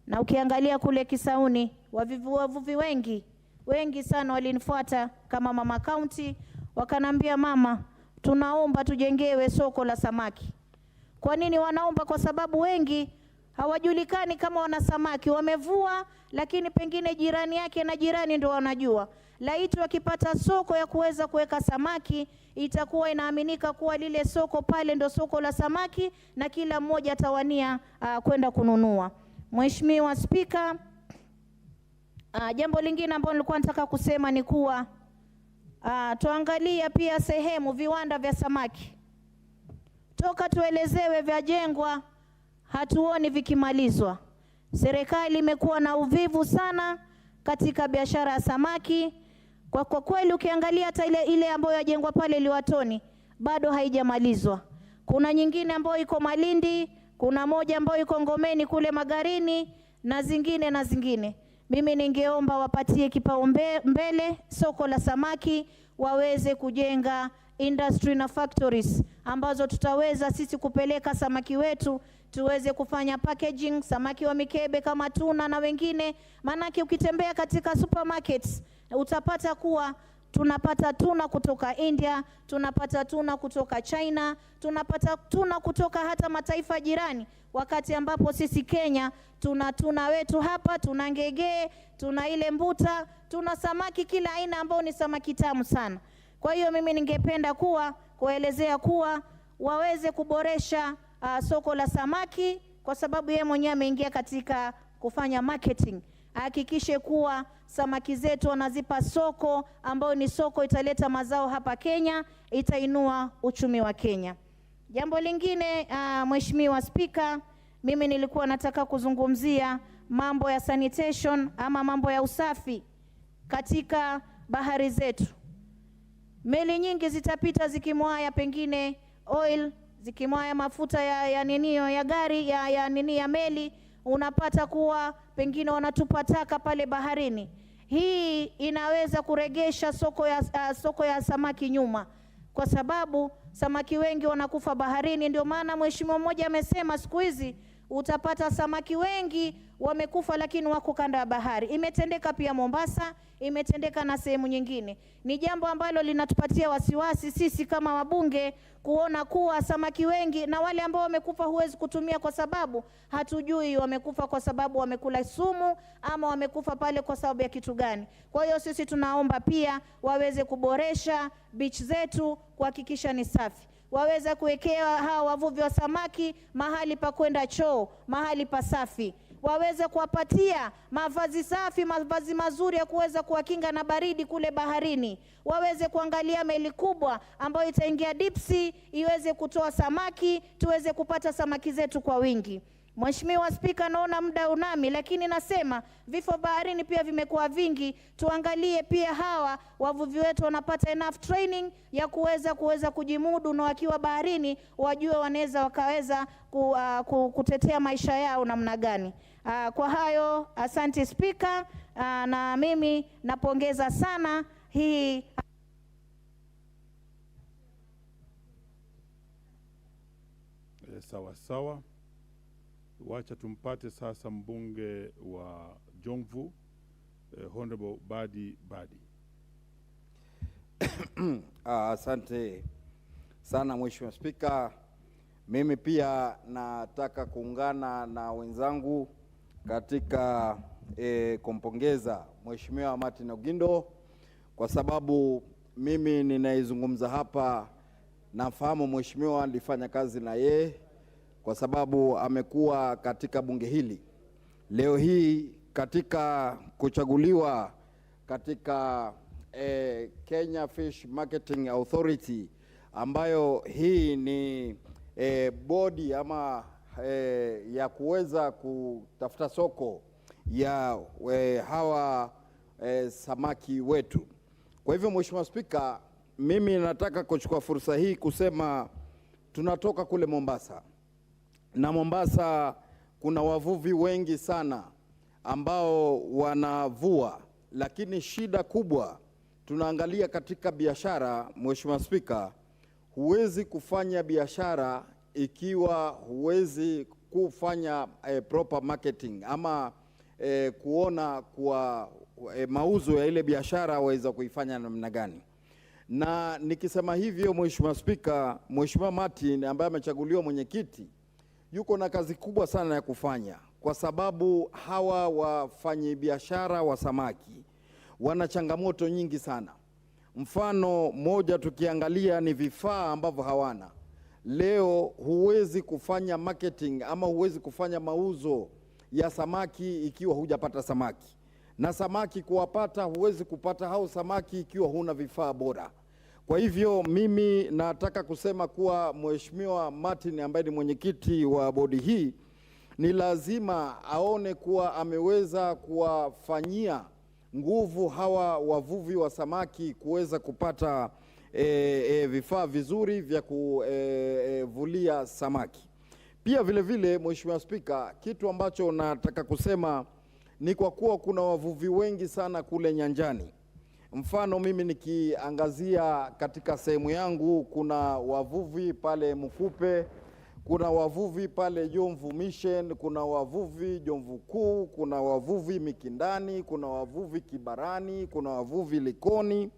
[SPEAKER 9] Na ukiangalia kule Kisauni, wavuvi wengi sana walinifuata kama mama county, wakanambia mama, tunaomba tujengewe soko la samaki. Kwa nini wanaomba? Kwa sababu wengi hawajulikani kama wana samaki, wamevua lakini pengine jirani yake na jirani ndio wanajua. Laiti wakipata soko ya kuweza kuweka samaki, itakuwa inaaminika kuwa lile soko pale ndio soko la samaki, na kila mmoja atawania kwenda kununua. Mheshimiwa Spika, jambo lingine ambalo nilikuwa nataka kusema ni kuwa tuangalia pia sehemu viwanda vya samaki. Toka tuelezewe vyajengwa, hatuoni vikimalizwa. Serikali imekuwa na uvivu sana katika biashara ya samaki. Kwa kweli ukiangalia hata ile ambayo yajengwa pale Liwatoni bado haijamalizwa. Kuna nyingine ambayo iko Malindi, kuna moja ambayo iko Ngomeni kule Magarini na zingine. Mimi ningeomba wapatie kipaumbele soko la samaki, waweze kujenga industry na factories ambazo tutaweza sisi kupeleka samaki wetu, tuweze kufanya packaging, samaki wa mikebe kama tuna na wengine. Manake ukitembea katika supermarkets utapata kuwa tunapata tuna kutoka India, tunapata tuna kutoka China, tunapata tuna kutoka hata mataifa jirani, wakati ambapo sisi Kenya tuna wetu hapa, tuna ngege, tuna ile mbuta, tuna samaki kila aina ambao ni samaki tamu sana. Kwa hiyo mimi ningependa kuelezea kuwa waweze kuboresha soko la samaki, kwa sababu yeye mwenyewe ameingia katika kufanya marketing. Hakikishe kuwa samaki zetu wanazipa soko ambao ni soko italeta mazao hapa Kenya, itainua uchumi wa Kenya. Jambo lingine, Mheshimiwa Spika, mimi nilikuwa nataka kuzungumzia mambo ya sanitation ama mambo ya usafi katika bahari zetu. Meli nyingi zitapita zikimwaya pengine oil, zikimwaya mafuta ya gari ya meli, unapata kuwa pengine wanatupa taka pale baharini. Hii inaweza kuregesha soko ya samaki nyuma, kwa sababu samaki wengi wanakufa baharini. Ndio maana mheshimiwa mmoja amesema siku hizi utapata samaki wengi wamekufa lakini wako kanda ya bahari. Imetendeka pia Mombasa, imetendeka na sehemu nyingine. Ni jambo ambalo linatupatia wasiwasi sisi kama wabunge kuona kuwa samaki wengi na wale ambao wamekufa huwezi kutumia, kwa sababu hatujui wamekufa kwa sababu wamekula sumu ama wamekufa pale kwa sababu ya kitu gani. Kwa hiyo sisi tunaomba pia waweze kuboresha beach zetu kuhakikisha ni safi. Waweza kuwekewa hawa wavuvi wa samaki mahali pa kwenda choo, mahali pasafi. Waweze kuwapatia mavazi safi, mavazi mazuri ya kuweza kuwakinga na baridi kule baharini. Waweze kuangalia meli kubwa ambayo itaingia deep sea iweze kutoa samaki, tuweze kupata samaki zetu kwa wingi. Mheshimiwa Spika, naona muda unami, lakini nasema vifo baharini pia vimekuwa vingi. Tuangalie pia hawa wavuvi wetu wanapata enough training ya kuweza kujimudu, na wakiwa baharini wajue wakaweza kutetea maisha yao namna gani. Kwa hayo, asante Spika, na mimi napongeza sana hii.
[SPEAKER 7] Sawa. Wacha tumpate sasa mbunge wa Jomvu, Honorable Badi.
[SPEAKER 1] Asante sana Mheshimiwa Spika. Mimi pia nataka kuungana na wenzangu katika kumpongeza Mheshimiwa Martin Ogindo, kwa sababu mimi ninaizungumza hapa nafahamu Mheshimiwa alifanya kazi na yeye, kwa sababu amekuwa katika bunge hili. Leo hii katika kuchaguliwa katika Kenya Fish Marketing Authority, ambayo hii ni bodi ama ya kuweza kutafuta soko ya hawa samaki wetu. Kwa hivyo Mheshimiwa Spika, mimi nataka kuchukua fursa hii kusema tunatoka kule Mombasa, na Mombasa kuna wavuvi wengi sana ambao wanavua, lakini shida kubwa tunaangalia katika biashara. Mheshimiwa Spika, huwezi kufanya biashara ikiwa huwezi kufanya proper marketing ama kuona kwa mauzo ya ile biashara waweza kuifanya namna gani. Na nikisema hivyo Mheshimiwa Spika, Mheshimiwa Martin ambaye amechaguliwa mwenyekiti yuko na kazi kubwa sana ya kufanya, kwa sababu hawa wafanyi biashara wa samaki wana changamoto nyingi sana. Mfano moja tukiangalia ni vifaa ambavyo hawana. Leo huwezi kufanya marketing ama huwezi kufanya mauzo ya samaki ikiwa hujapata samaki, na samaki kuwapata, huwezi kupata hao samaki ikiwa huna vifaa bora. Kwa hivyo mimi nataka kusema kuwa Mheshimiwa Martin ambaye ni mwenyekiti wa bodi hii ni lazima aone kuwa ameweza kuwafanyia nguvu hawa wavuvi wa samaki kuweza kupata vifaa vizuri vya kuvulia samaki. Pia vile vile, Mheshimiwa Spika, kitu ambacho nataka kusema ni kwa kuwa kuna wavuvi wengi sana kule nyanjani. Mfano mimi nikiangazia katika sehemu yangu, kuna wavuvi pale Mkupe, kuna wavuvi pale Jomvu Mission, kuna wavuvi Jomvu Kuu, kuna wavuvi Mikindani, kuna wavuvi Kibarani, kuna wavuvi Likoni.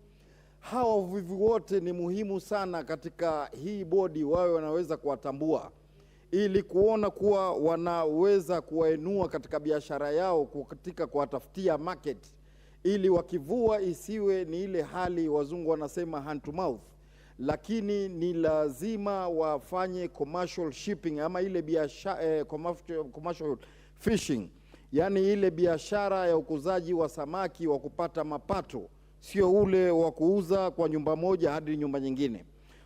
[SPEAKER 1] Hawa wavuvi wote ni muhimu sana katika hii bodi, wawe wanaweza kuwatambua ili kuona kuwa wanaweza kuwainua katika biashara yao, katika kuwatafutia market, ili wakivua isiwe ni ile hali wazungu wanasema hand to mouth, lakini ni lazima wafanye commercial shipping ama ile biashara commercial fishing, yani ile biashara ya ukuzaji wa samaki wa kupata mapato, sio ule wa kuuza kwa nyumba moja hadi nyumba nyingine.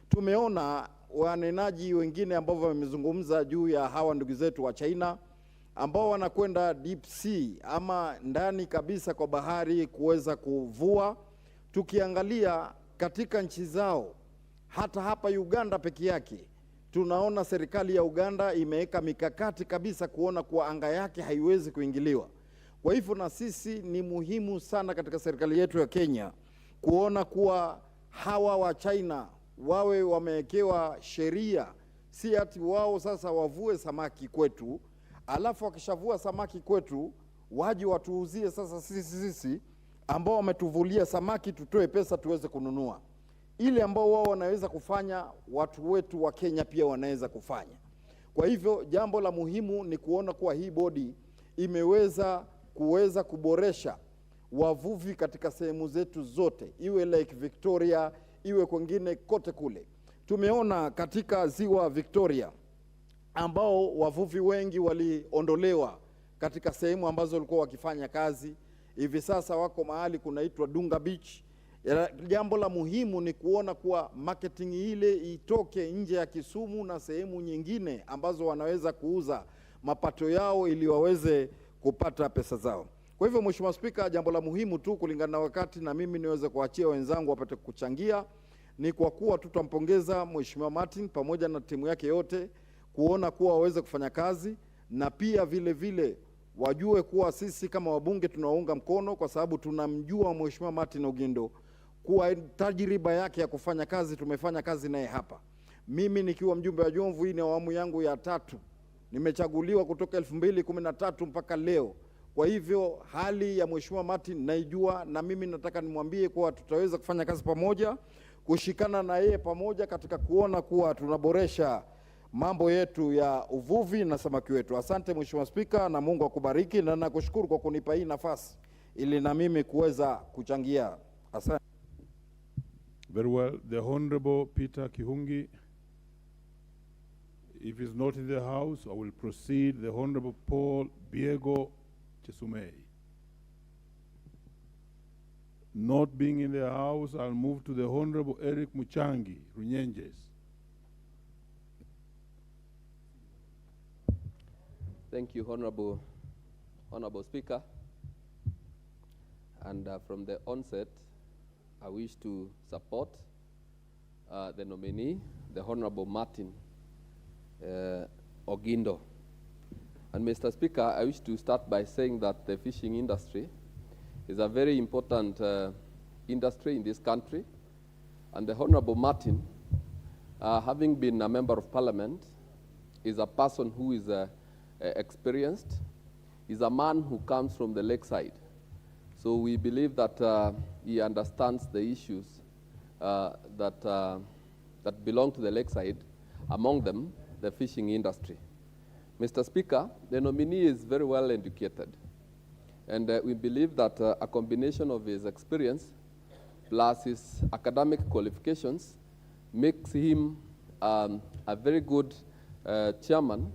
[SPEAKER 1] Tumeona wanenaji wengine ambao wamezungumza juu ya hawa ndugu zetu wa China ambao wanakwenda deep sea ama ndani kabisa kwa bahari kuweza kuvua. Tukiangalia katika nchi zao, hata hapa Uganda peke yake, tunaona serikali ya Uganda imeweka mikakati kabisa kuona kuwa anga yake haiwezi kuingiliwa. Kwa hivyo na sisi ni muhimu sana katika serikali yetu ya Kenya kuona kuwa hawa wa China wawe wamewekewa sheria, si ati wao sasa wavue samaki kwetu, alafu wakishavua samaki kwetu waje watuuzie sasa sisi ambao wametuvulia samaki tutoe pesa tuweze kununua. Ile ambao wao wanaweza kufanya, watu wetu wa Kenya pia wanaweza kufanya. Kwa hivyo jambo la muhimu ni kuona kuwa hii bodi imeweza kuboresha wavuvi katika sehemu zetu zote, iwe Lake Victoria, iwe kwingine kote kule. Tumeona katika ziwa Victoria ambao wavuvi wengi waliondolewa katika sehemu ambazo walikuwa wakifanya kazi, hivi sasa wako mahali kunaitwa Dunga Beach. Jambo la muhimu ni kuona kuwa marketing ile itoke nje ya Kisumu na sehemu nyingine ambazo wanaweza kuuza mapato yao ili waweze kupata pesa zao. Kwa hivyo Mheshimiwa Spika, jambo la muhimu tu kulingana na wakati na mimi niweze kuachia wenzangu wapate kuchangia, ni kwa kuwa tutampongeza Mheshimiwa Martin pamoja na timu yake yote kuona kuwa waweze kufanya kazi, na pia vile vile wajue kuwa sisi kama wabunge tunaunga mkono, kwa sababu tunamjua Mheshimiwa Martin Ogindo kuwa tajriba yake ya kufanya kazi, tumefanya kazi naye hapa. Mimi nikiwa mjumbe wa Jomvu, hii ni awamu yangu ya 3. Nimechaguliwa kutoka 2013 mpaka leo. Kwa hivyo hali ya Mheshimiwa Martin naijua, na mimi nataka nimwambie kuwa tutaweza kufanya kazi pamoja, kushikana na yeye pamoja katika kuona kuwa tunaboresha mambo yetu ya uvuvi na samaki wetu. Asante Mheshimiwa Spika, na Mungu akubariki, na nakushukuru kwa kunipa hii nafasi ili na mimi kuweza kuchangia. Asante.
[SPEAKER 7] Very well. The Honorable Peter Kihungi, if he's not in the house, I will proceed. The Honorable Paul Biego Chesumei. Not being in the house, I'll move to the Honorable Eric Muchangi, Runyenjes.
[SPEAKER 11] Thank you, Honorable Speaker. And from the onset, I wish to support the nominee, the Honorable Martin Ogindo. And Mr. Speaker, I wish to start by saying that the fishing industry is a very important industry in this country. And the Honorable Martin, having been a member of Parliament, is a person who is experienced. He's a man who comes from the lakeside. So we believe that he understands the issues that belong to the lakeside, among them the fishing industry. Mr. Speaker, the nominee is very well educated, and we believe that a combination of his experience plus his academic qualifications makes him a very good chairman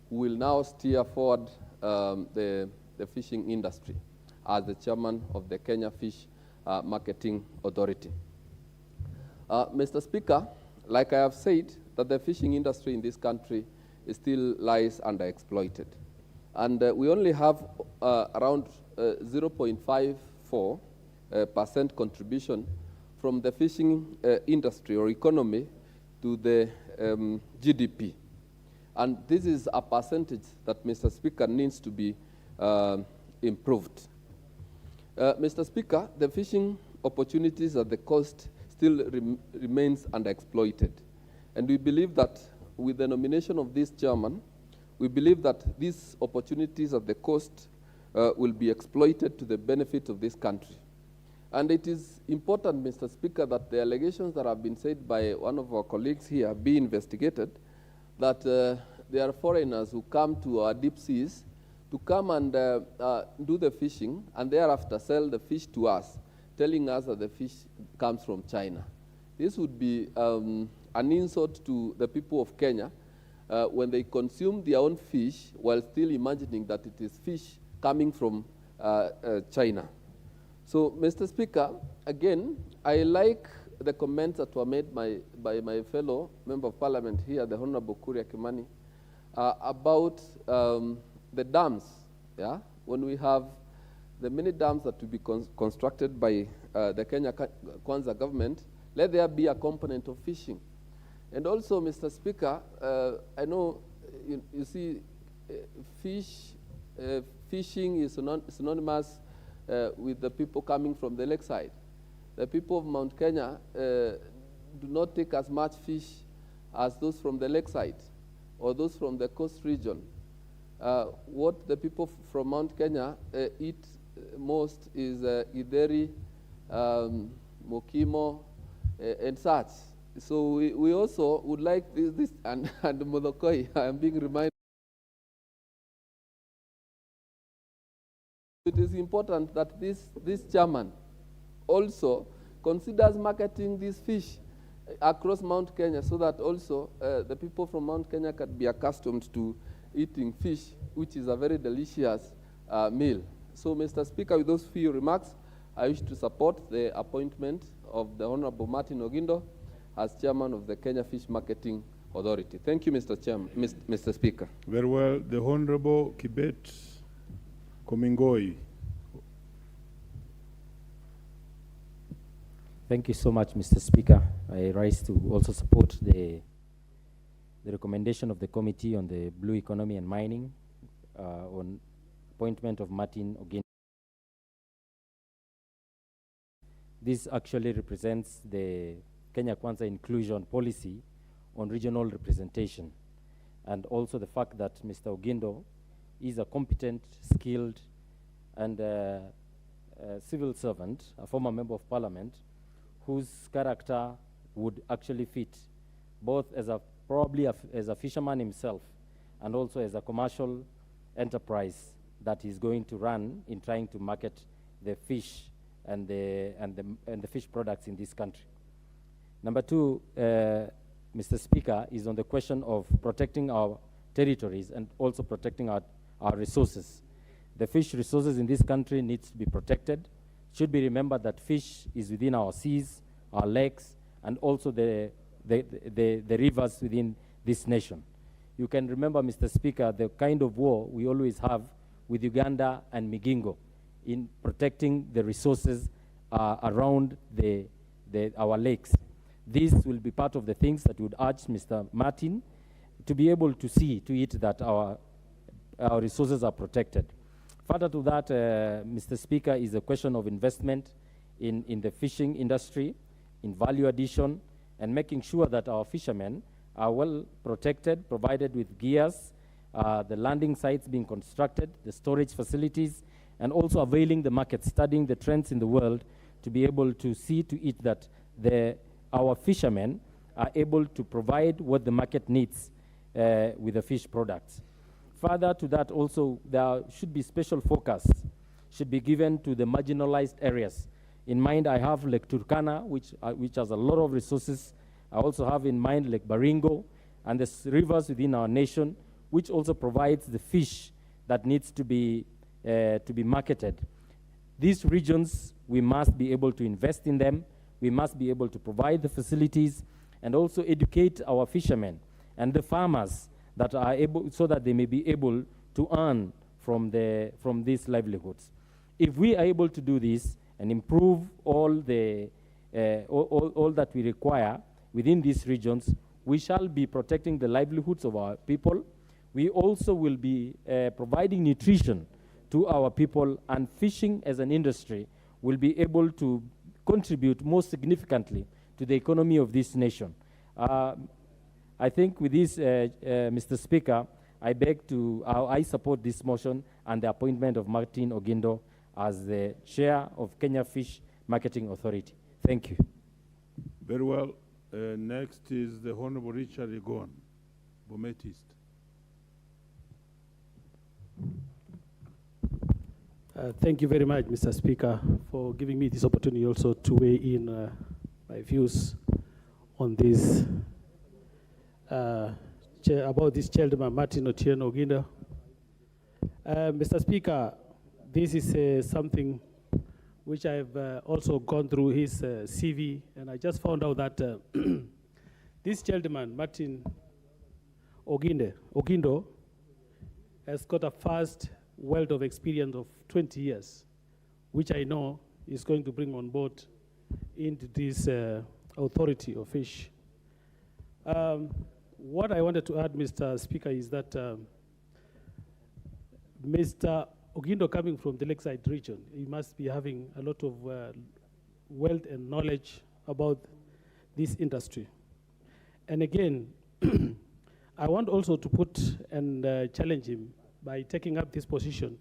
[SPEAKER 11] who will now steer forward the fishing industry as the chairman of the Kenya Fish Marketing Authority. Mr. Speaker, like I have said, that the fishing industry in this country still lies underexploited. And we only have around 0.54% contribution from the fishing industry or economy to the GDP. And this is a percentage that, Mr. Speaker, needs to be improved. Mr. Speaker, the fishing opportunities at the coast still remains underexploited. And we believe that with the nomination of this chairman, we believe that these opportunities at the coast will be exploited to the benefit of this country. And it is important, Mr. Speaker, that the allegations that have been said by one of our colleagues here be investigated, that there are foreigners who come to our deep seas to come and do the fishing and thereafter sell the fish to us, telling us that the fish comes from China. This would be an insult to the people of Kenya when they consume their own fish while still imagining that it is fish coming from China. So, Mr. Speaker, again, I like the comments that were made by my fellow Member of Parliament here, the Honorable Kuria Kimani, about the dams. Yeah? When we have the many dams that will be constructed by the Kenya Kwanza government, let there be a component of fishing. And also, Mr. Speaker, I know, you see, fishing is synonymous with the people coming from the lakeside. The people of Mount Kenya do not take as much fish as those from the lakeside or those from the coast region. What the people from Mount Kenya eat most is ideri, mokimo, and such. So we also would like this and modokoi. I am being reminded. It is important that this chairman also considers marketing these fish across Mount Kenya so that also the people from Mount Kenya can be accustomed to eating fish, which is a very delicious meal. So, Mr. Speaker, with those few remarks, I wish to support the appointment of the Honorable Martin Ogindo as chairman of the Kenya Fish Marketing Authority. Thank you, Mr. Chairman, Mr. Speaker.
[SPEAKER 7] Very well. The Honorable Kibet Komingoi.
[SPEAKER 12] Thank you so much, Mr. Speaker. I rise to also support the recommendation of the Committee on the Blue Economy and Mining on appointment of Martin Ogindo. This actually represents the Kenya Kwanza inclusion policy on regional representation, and also the fact that Mr. Ogindo is a competent, skilled, and civil servant, a former member of parliament, whose character would actually fit both as probably as a fisherman himself and also as a commercial enterprise that he's going to run in trying to market the fish and the fish products in this country. Number two, Mr. Speaker, is on the question of protecting our territories and also protecting our resources. The fish resources in this country needs to be protected. It should be remembered that fish is within our seas, our lakes, and also the rivers within this nation. You can remember, Mr. Speaker, the kind of war we always have with Uganda and Migingo in protecting the resources around our lakes. This will be part of the things that would urge Mr. Martin to be able to see to it that our resources are protected. Further to that, Mr. Speaker, is a question of investment in the fishing industry, in value addition, and making sure that our fishermen are well protected, provided with gears, the landing sites being constructed, the storage facilities, and also availing the market, studying the trends in the world to be able to see to it that our fishermen are able to provide what the market needs with the fish products. Further to that also, there should be special focus, should be given to the marginalized areas. In mind, I have Lake Turkana, which has a lot of resources. I also have in mind Lake Baringo and the rivers within our nation, which also provides the fish that needs to be marketed. These regions, we must be able to invest in them. We must be able to provide the facilities and also educate our fishermen and the farmers that are able, so that they may be able to earn from these livelihoods. If we are able to do this and improve all that we require within these regions, we shall be protecting the livelihoods of our people. We also will be providing nutrition to our people, and fishing as an industry will be able to contribute most significantly to the economy of this nation. I think with this, Mr. Speaker, I support this motion and the appointment of Martin Ogindo as the chair of Kenya Fish Marketing Authority. Thank you.
[SPEAKER 7] Very well. Next is the Honorable Richard Egon, Bomet East.
[SPEAKER 2] Thank you very much, Mr. Speaker, for giving me this opportunity also to weigh in my views on this, about this gentleman, Martin Otieno Ogindo. Mr. Speaker, this is something which I've also gone through his CV, and I just found out that this gentleman, Martin Ogindo, has got a vast wealth of experience of 20 years, which I know is going to bring on board into this authority of fish. What I wanted to add, Mr. Speaker, is that Mr. Ogindo, coming from the Lakeside region, he must be having a lot of wealth and knowledge about this industry. And again, I want also to put and challenge him by taking up this position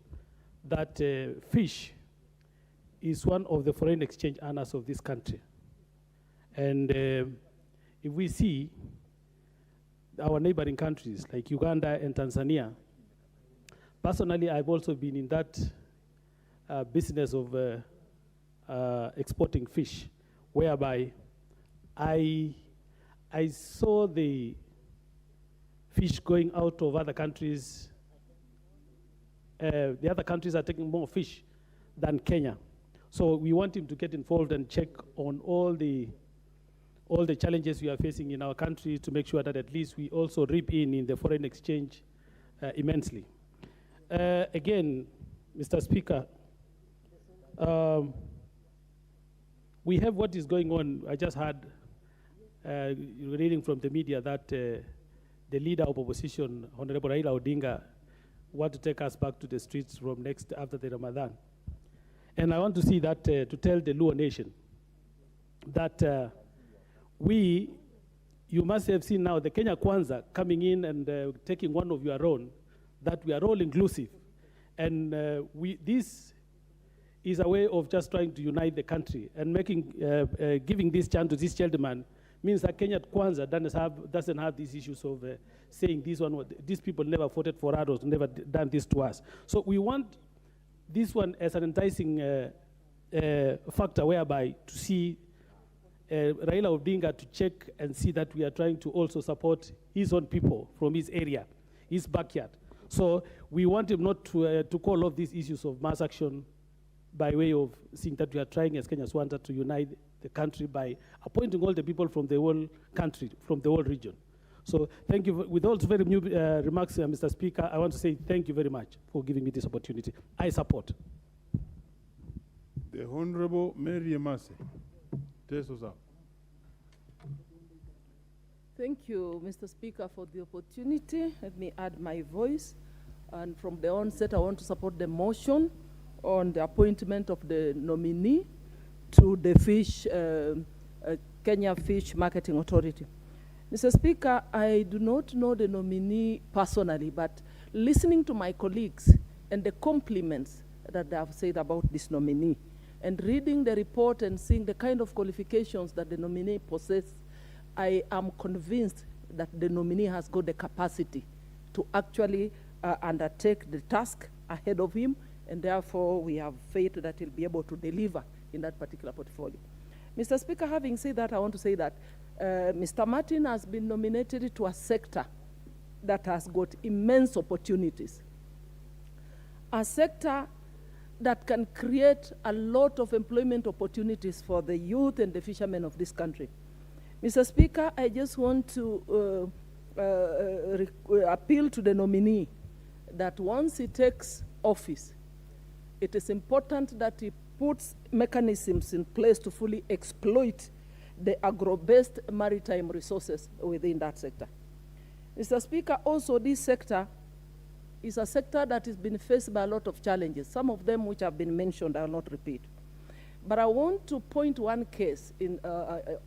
[SPEAKER 2] that fish is one of the foreign exchange earners of this country. And if we see our neighboring countries like Uganda and Tanzania, personally, I've also been in that business of exporting fish, whereby I saw the fish going out of other countries. The other countries are taking more fish than Kenya. So we want him to get involved and check on all the challenges we are facing in our country to make sure that at least we also reap in the foreign exchange immensely. Again, Mr. Speaker, we have what is going on. I just heard, reading from the media, that the leader of opposition, Honorable Raila Odinga, want to take us back to the streets from after the Ramadan. And I want to see that, to tell the Luo nation that you must have seen now the Kenya Kwanza coming in and taking one of your own, that we are all inclusive. And this is a way of just trying to unite the country, and giving this chance to this gentleman means that Kenya Kwanza doesn't have these issues of saying these people never voted for us or never done this to us. So we want this one as an enticing factor, whereby to see Raila Odinga to check and see that we are trying to also support his own people from his area, his backyard. So we want him not to call off these issues of mass action by way of seeing that we are trying as Kenyans wanted to unite the country by appointing all the people from the whole country, from the whole region. So thank you. With all very new remarks, Mr. Speaker, I want to say thank you very much for giving me this opportunity. I support.
[SPEAKER 7] The Honorable Mary Emase. Test us up.
[SPEAKER 22] Thank you, Mr. Speaker, for the opportunity. Let me add my voice. And from the onset, I want to support the motion on the appointment of the nominee to the Kenya Fish Marketing Authority. Mr. Speaker, I do not know the nominee personally, but listening to my colleagues and the compliments that they have said about this nominee, and reading the report and seeing the kind of qualifications that the nominee possesses, I am convinced that the nominee has got the capacity to actually undertake the task ahead of him, and therefore we have faith that he'll be able to deliver in that particular portfolio. Mr. Speaker, having said that, I want to say that Mr. Martin has been nominated to a sector that has got immense opportunities. a sector that can create a lot of employment opportunities for the youth and the fishermen of this country. Mr. Speaker, I just want to appeal to the nominee that once he takes office, it is important that he puts mechanisms in place to fully exploit the agro-based maritime resources within that sector. Mr. Speaker, also this sector is a sector that has been faced by a lot of challenges, some of them which have been mentioned, I will not repeat. But I want to point one case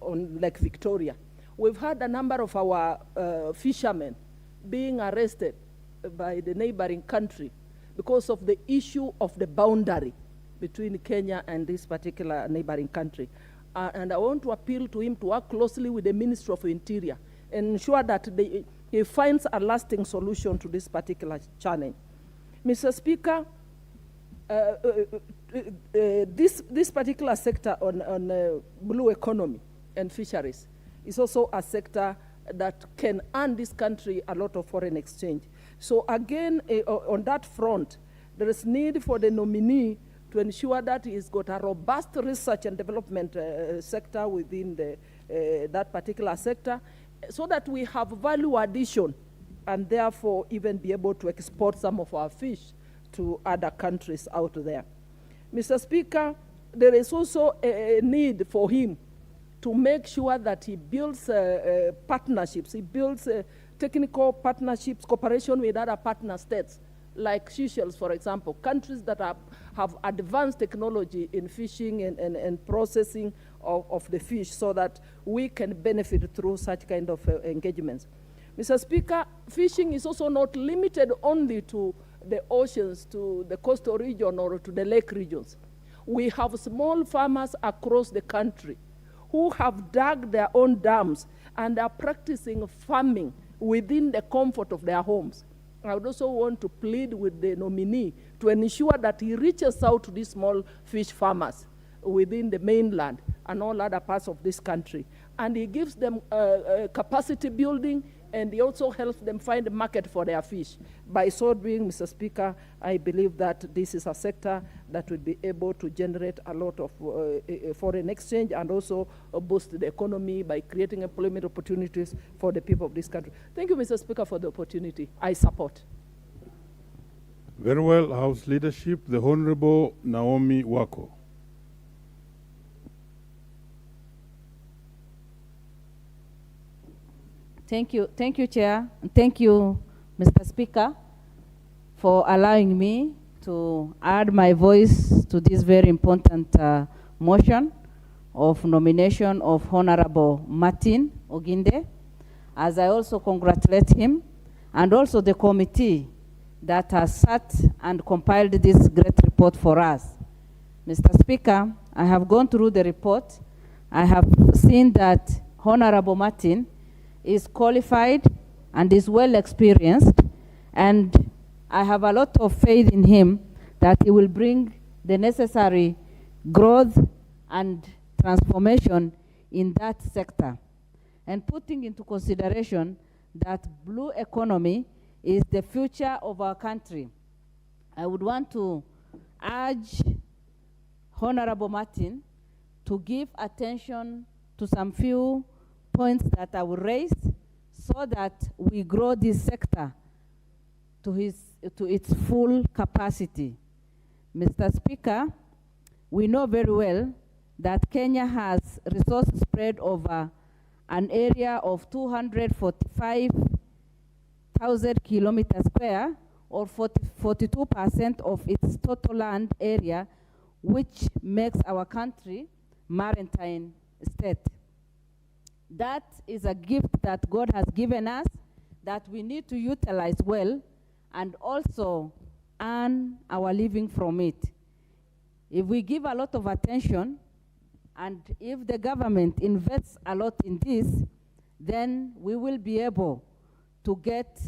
[SPEAKER 22] on Lake Victoria. We've had a number of our fishermen being arrested by the neighboring country because of the issue of the boundary between Kenya and this particular neighboring country. And I want to appeal to him to work closely with the Ministry of Interior and ensure that he finds a lasting solution to this particular challenge. Mr. Speaker, this particular sector on blue economy and fisheries is also a sector that can earn this country a lot of foreign exchange. So again, on that front, there is need for the nominee to ensure that he's got a robust research and development sector within that particular sector, so that we have value addition and therefore even be able to export some of our fish to other countries out there. Mr. Speaker, there is also a need for him to make sure that he builds partnerships, he builds technical partnerships, cooperation with other partner states, like Seychelles, for example, countries that have advanced technology in fishing and processing of the fish, so that we can benefit through such kind of engagements. Mr. Speaker, fishing is also not limited only to the oceans, to the coastal region or to the lake regions. We have small farmers across the country who have dug their own dams and are practicing farming within the comfort of their homes. I would also want to plead with the nominee to ensure that he reaches out to these small fish farmers within the mainland and all other parts of this country. And he gives them capacity building, and he also helps them find a market for their fish. By so doing, Mr. Speaker, I believe that this is a sector that will be able to generate a lot of foreign exchange and also boost the economy by creating employment opportunities for the people of this country. Thank you, Mr. Speaker, for the opportunity. I support.
[SPEAKER 7] Very well, House Leadership. The Honorable Naomi Wako.
[SPEAKER 5] Thank you, Chair. And thank you, Mr. Speaker, for allowing me to add my voice to this very important motion of nomination of Honorable Martin Oginde, as I also congratulate him and also the committee that has sat and compiled this great report for us. Mr. Speaker, I have gone through the report. I have seen that Honorable Martin is qualified and is well experienced, and I have a lot of faith in him that he will bring the necessary growth and transformation in that sector. And putting into consideration that blue economy is the future of our country, I would want to urge Honorable Martin to give attention to some few points that I will raise so that we grow this sector to its full capacity. Mr. Speaker, we know very well that Kenya has resources spread over an area of 245,000 kilometers square, or 42% of its total land area, which makes our country maritime state. That is a gift that God has given us that we need to utilize well and also earn our living from it. If we give a lot of attention and if the government invests a lot in this, then we will be able to get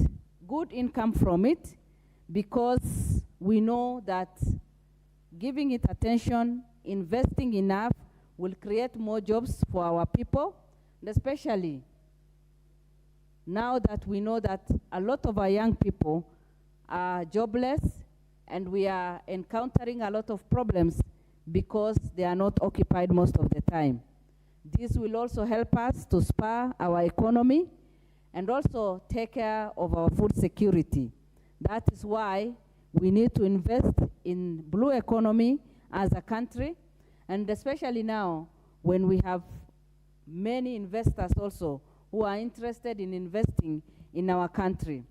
[SPEAKER 5] good income from it, because we know that giving it attention, investing enough, will create more jobs for our people. Especially now that we know that a lot of our young people are jobless, and we are encountering a lot of problems because they are not occupied most of the time. This will also help us to spur our economy and also take care of our food security. That is why we need to invest in blue economy as a country, and especially now when we have many investors also who are interested in investing in our country.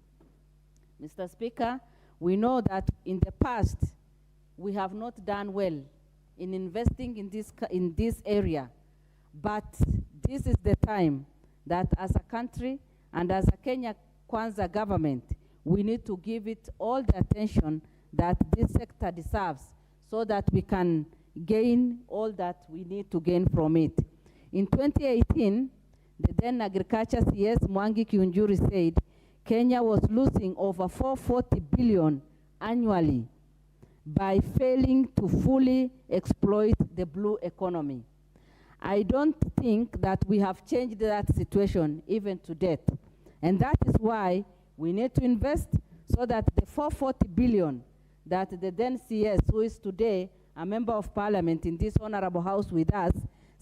[SPEAKER 5] Mr. Speaker, we know that in the past we have not done well in investing in this area, but this is the time that as a country and as a Kenya Kwanza government, we need to give it all the attention that this sector deserves so that we can gain all that we need to gain from it. In 2018, the then Agriculture CS Mwangi Kiunjuri said Kenya was losing over 440 billion annually by failing to fully exploit the blue economy. I don't think that we have changed that situation even to date. And that is why we need to invest so that the 440 billion that the then CS, who is today a member of parliament in this honorable house with us,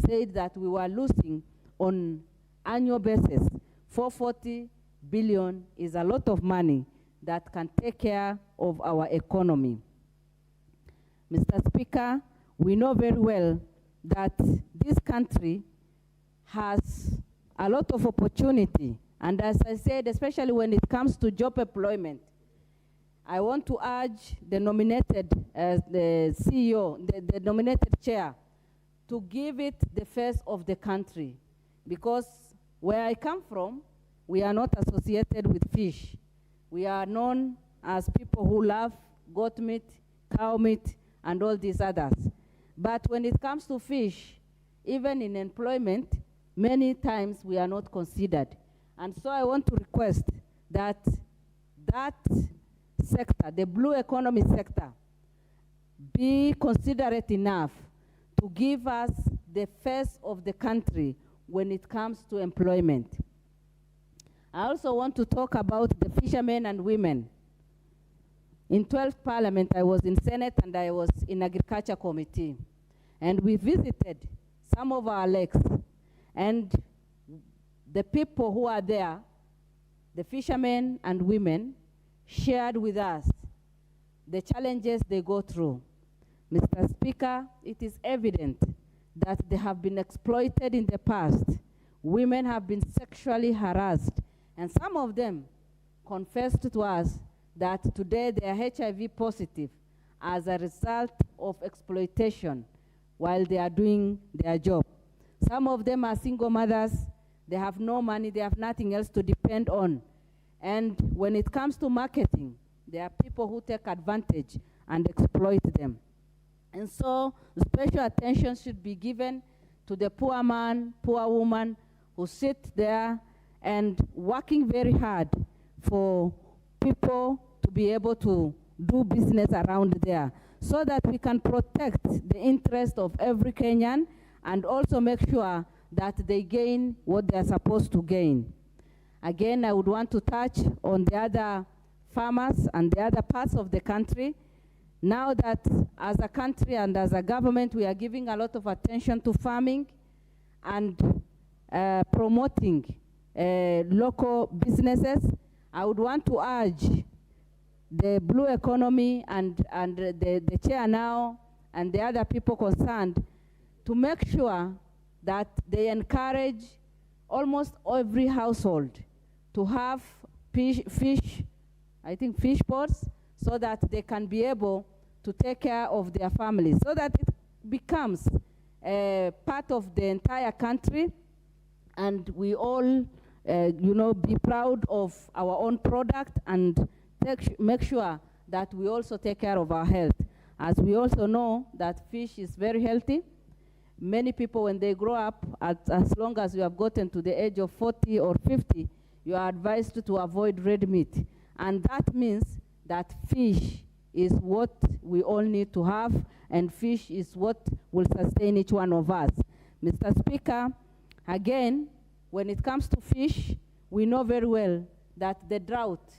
[SPEAKER 5] said that we were losing on annual basis. 440 billion is a lot of money that can take care of our economy. Mr. Speaker, we know very well that this country has a lot of opportunity. And as I said, especially when it comes to job employment, I want to urge the nominated the CEO, the nominated chair, to give it the face of the country. Because where I come from, we are not associated with fish. We are known as people who love goat meat, cow meat, and all these others. But when it comes to fish, even in employment, many times we are not considered. And so I want to request that that sector, the blue economy sector, be considerate enough to give us the face of the country when it comes to employment. I also want to talk about the fishermen and women. In 12th Parliament, I was in Senate and I was in Agriculture Committee. And we visited some of our lakes. And the people who are there, the fishermen and women, shared with us the challenges they go through. Mr. Speaker, it is evident that they have been exploited in the past. Women have been sexually harassed, and some of them confessed to us that today they are HIV positive as a result of exploitation while they are doing their job. Some of them are single mothers, they have no money, they have nothing else to depend on. And when it comes to marketing, there are people who take advantage and exploit them. And so special attention should be given to the poor man, poor woman who sit there and working very hard for people to be able to do business around there so that we can protect the interest of every Kenyan and also make sure that they gain what they are supposed to gain. Again, I would want to touch on the other farmers and the other parts of the country. Now that as a country and as a government, we are giving a lot of attention to farming and promoting local businesses, I would want to urge the blue economy and the chair now and the other people concerned to make sure that they encourage almost every household to have fish pots, so that they can be able to take care of their families, so that it becomes part of the entire country, and we all, be proud of our own product and make sure that we also take care of our health. As we also know that fish is very healthy. Many people, when they grow up, as long as you have gotten to the age of 40 or 50, you are advised to avoid red meat. And that means that fish is what we all need to have, and fish is what will sustain each one of us. Mr. Speaker, again, when it comes to fish, we know very well that the drought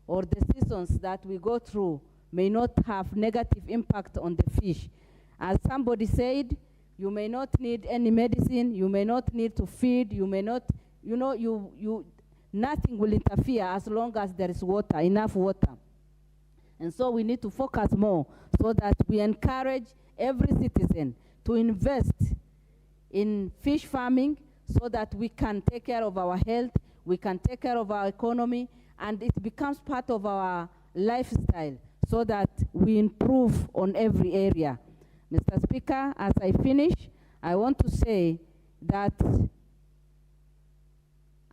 [SPEAKER 5] or the seasons that we go through may not have negative impact on the fish. As somebody said, you may not need any medicine, you may not need to feed, you may not, nothing will interfere as long as there is water, enough water. And so we need to focus more so that we encourage every citizen to invest in fish farming so that we can take care of our health, we can take care of our economy, and it becomes part of our lifestyle so that we improve on every area. Mr. Speaker, as I finish, I want to say that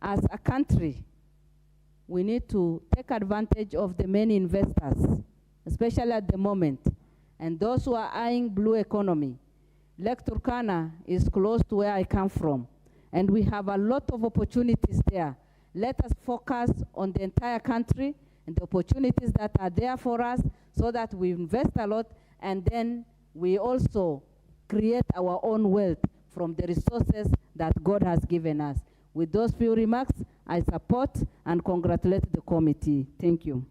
[SPEAKER 5] as a country, we need to take advantage of the many investors, especially at the moment, and those who are eyeing blue economy. Lake Turkana is close to where I come from, and we have a lot of opportunities there. Let us focus on the entire country and the opportunities that are there for us so that we invest a lot, and then we also create our own wealth from the resources that God has given us. With those few remarks, I support and congratulate the committee. Thank you.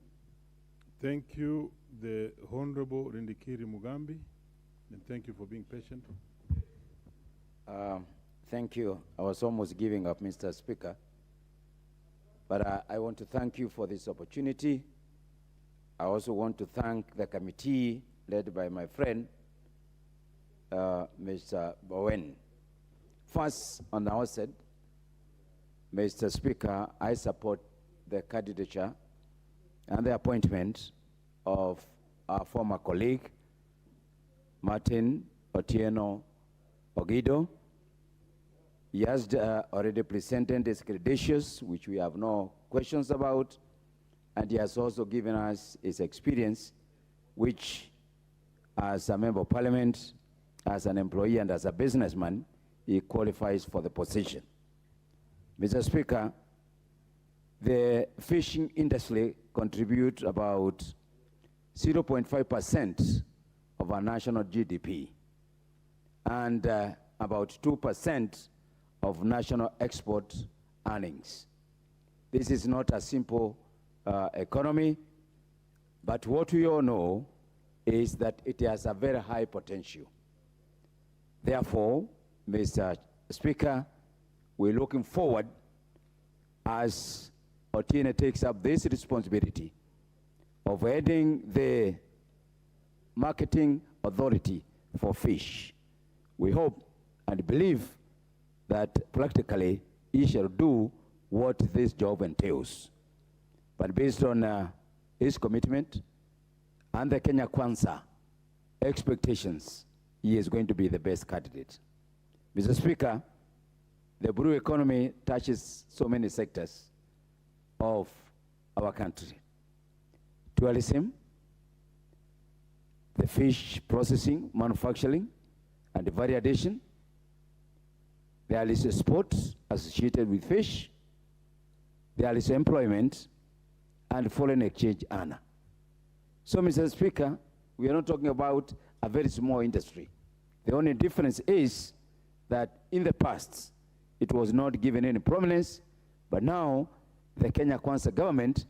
[SPEAKER 7] Thank you, the Honorable Rindikiri Mugambi, and thank you for being patient.
[SPEAKER 10] Thank you. I was almost giving up, Mr. Speaker. But I want to thank you for this opportunity. I also want to thank the committee led by my friend, Mr. Bowen. First, on the outset, Mr. Speaker, I support the candidature and the appointment of our former colleague, Martin Otieno Ogido. He has already presented his credentials, which we have no questions about, and he has also given us his experience, which as a member of parliament, as an employee, and as a businessman, he qualifies for the position. Mr. Speaker, the fishing industry contributes about 0.5% of our national GDP and about 2% of national export earnings. This is not a simple economy, but what we all know is that it has a very high potential. Therefore, Mr. Speaker, we're looking forward as Otieno takes up this responsibility of heading the marketing authority for fish. We hope and believe that practically he shall do what this job entails. But based on his commitment and the Kenya Kwanza expectations, he is going to be the best candidate. Mr. Speaker, the blue economy touches so many sectors of our country. Tourism, the fish processing, manufacturing, and the value addition. There is sports associated with fish. There is employment and foreign exchange earner. So, Mr. Speaker, we are not talking about a very small industry. The only difference is that in the past, it was not given any prominence, but now the Kenya Kwanza government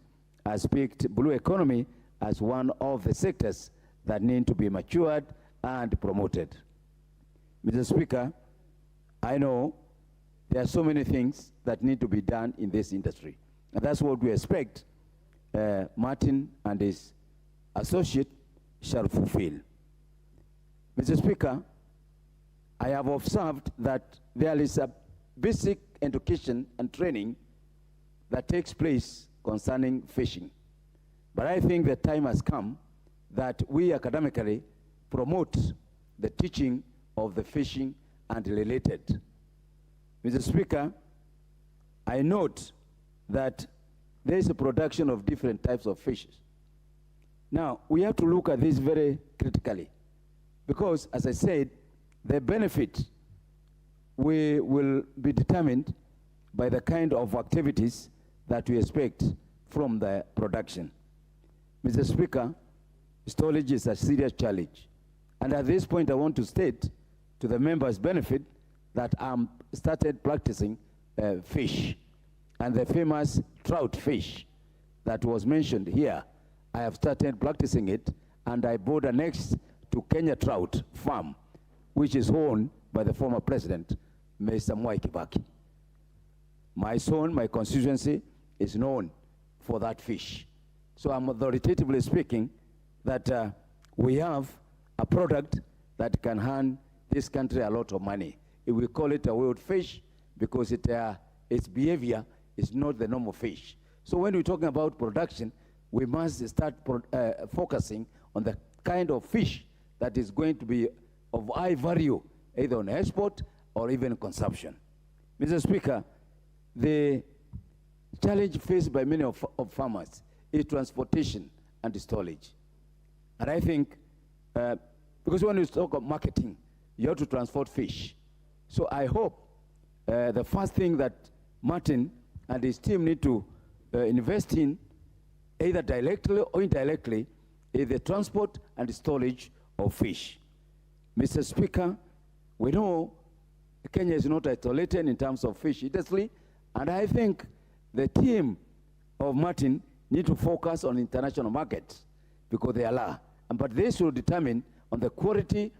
[SPEAKER 10] has picked blue economy as one of the sectors that need to be matured and promoted. Mr. Speaker, I know there are so many things that need to be done in this industry, and that's what we expect Martin and his associate shall fulfill. Mr. Speaker, I have observed that there is a basic education and training that takes place concerning fishing. But I think the time has come that we academically promote the teaching of the fishing and related. Mr. Speaker, I note that there is a production of different types of fishes. Now, we have to look at this very critically because, as I said, the benefit will be determined by the kind of activities that we expect from the production. Mr. Speaker, storage is a serious challenge. And at this point, I want to state to the members' benefit that I'm started practicing fish. And the famous trout fish that was mentioned here, I have started practicing it, and I border next to Kenya Trout Farm, which is owned by the former president, Mr. Mwai Kibaki. My zone, my constituency, is known for that fish. So I'm authoritatively speaking that we have a product that can earn this country a lot of money. We call it a wild fish because its behavior is not the normal fish. So when we're talking about production, we must start focusing on the kind of fish that is going to be of high value, either on export or even consumption. Mr. Speaker, the challenge faced by many of farmers is transportation and storage. And I think, because when you talk of marketing, you have to transport fish. So I hope the first thing that Martin and his team need to invest in, either directly or indirectly, is the transport and storage of fish. Mr. Speaker, we know Kenya is not isolated in terms of fish industry, and I think the team of Martin need to focus on international markets because they are but they should determine on the quality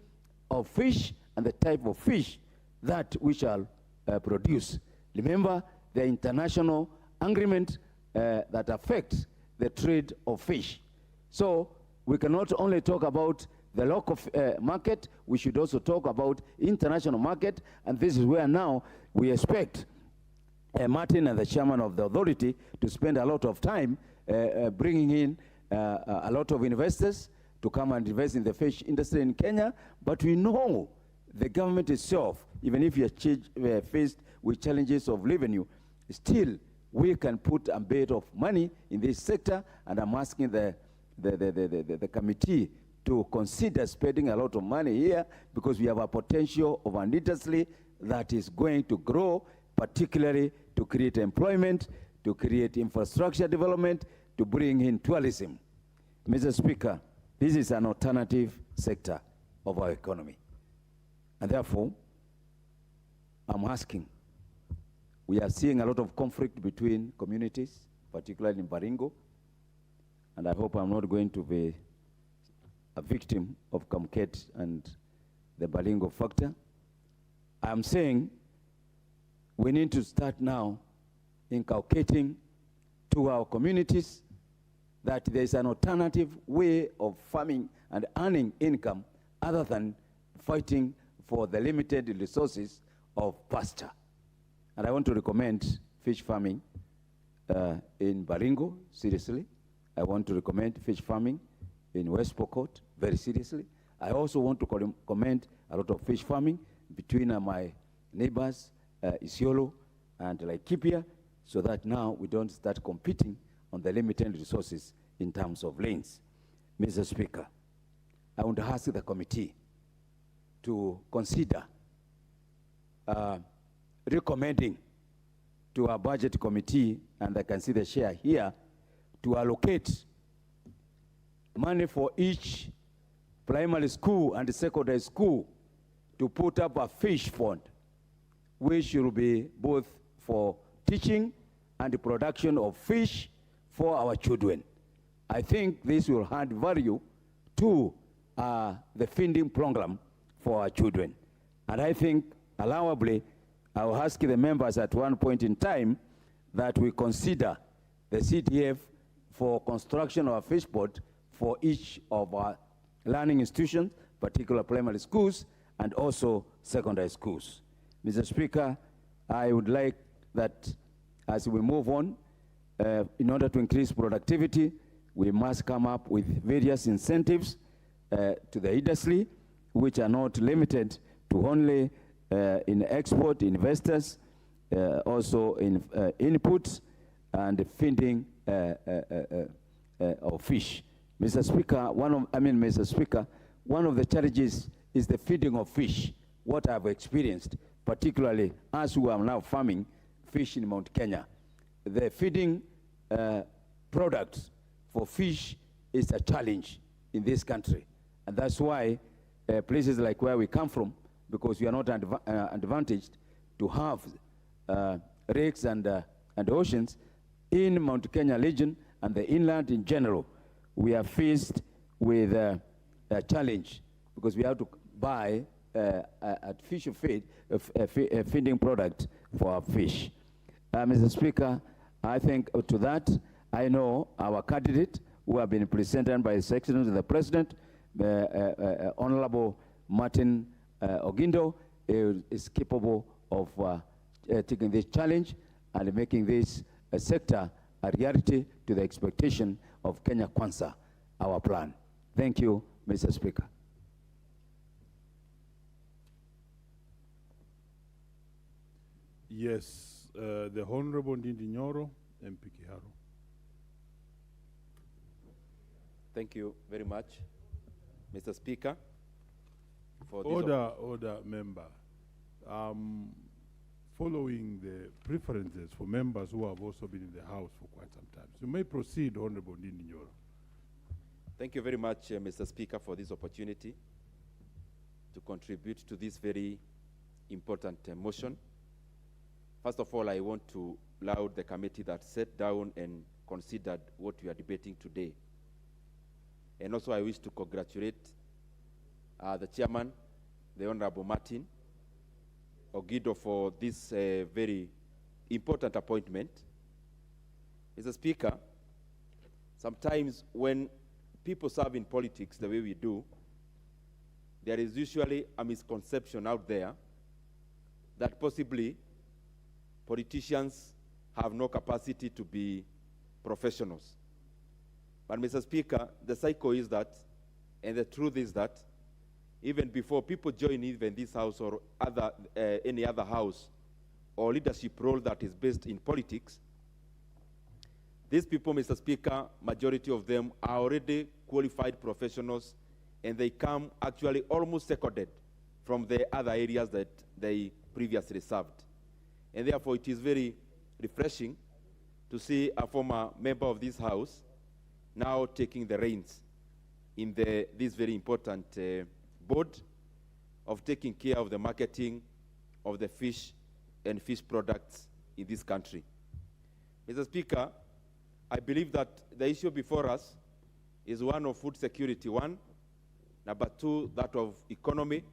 [SPEAKER 10] of fish and the type of fish that we shall produce. Remember, the international agreement that affects the trade of fish. So we cannot only talk about the local market, we should also talk about international market, and this is where now we expect Martin and the chairman of the authority to spend a lot of time bringing in a lot of investors to come and invest in the fish industry in Kenya. But we know the government itself, even if we are faced with challenges of revenue, still we can put a bit of money in this sector, and I'm asking the committee to consider spending a lot of money here because we have a potential of an industry that is going to grow, particularly to create employment, to create infrastructure development, to bring in tourism. Mr. Speaker, this is an alternative sector of our economy. And therefore, I'm asking, we are seeing a lot of conflict between communities, particularly in Baringo, and I hope I'm not going to be a victim of Kamket and the Baringo factor. I'm saying we need to start now inculcating to our communities that there is an alternative way of farming and earning income other than fighting for the limited resources of pasture. And I want to recommend fish farming in Baringo, seriously. I want to recommend fish farming in West Pokot, very seriously. I also want to recommend a lot of fish farming between my neighbors, Isiolo and Laikipia, so that now we don't start competing on the limited resources in terms of lanes. Mr. Speaker, I want to ask the committee to consider recommending to our budget committee, and I can see the share here, to allocate money for each primary school and secondary school to put up a fish fund, which will be both for teaching and the production of fish for our children. I think this will add value to the feeding program for our children. And I think, allowably, I will ask the members at one point in time that we consider the CDF for construction of a fish pond for each of our learning institutions, particular primary schools, and also secondary schools. Mr. Speaker, I would like that as we move on, in order to increase productivity, we must come up with various incentives to the industry, which are not limited to only in export investors, also in inputs and feeding of fish. Mr. Speaker, one of the challenges is the feeding of fish. What I've experienced, particularly as who are now farming fish in Mount Kenya, the feeding products for fish is a challenge in this country. And that's why places like where we come from, because we are not advantaged to have lakes and oceans in Mount Kenya region and the inland in general, we are faced with a challenge because we have to buy artificial feed, feeding product for our fish. Mr. Speaker, I think to that, I know our candidate who have been presented by His Excellency the President, Honorable Martin Ogindo, is capable of taking this challenge and making this sector a reality to the expectation of Kenya Kwanza, our plan. Thank you, Mr. Speaker.
[SPEAKER 7] Yes, the Honorable Ndindi Nyoro, MP Kiharu.
[SPEAKER 14] Thank you very much, Mr. Speaker. For this
[SPEAKER 7] Order, member. Following the preferences for members who have also been in the House for quite some time. So you may proceed, Honorable Ndindi Nyoro.
[SPEAKER 14] Thank you very much, Mr. Speaker, for this opportunity to contribute to this very important motion. First of all, I want to laud the committee that sat down and considered what we are debating today. And also I wish to congratulate the chairman, the Honorable Martin Ogindo, for this very important appointment. Mr. Speaker, sometimes when people serve in politics the way we do, there is usually a misconception out there that possibly politicians have no capacity to be professionals. But Mr. Speaker, the cycle is that, and the truth is that, even before people join even this house or any other house or leadership role that is based in politics, these people, Mr. Speaker, majority of them are already qualified professionals, and they come actually almost seconded from the other areas that they previously served. And therefore, it is very refreshing to see a former member of this house now taking the reins in this very important board of taking care of the marketing of the fish and fish products in this country. Mr. Speaker, I believe that the issue before us is one of food security, one, number two, that of economy,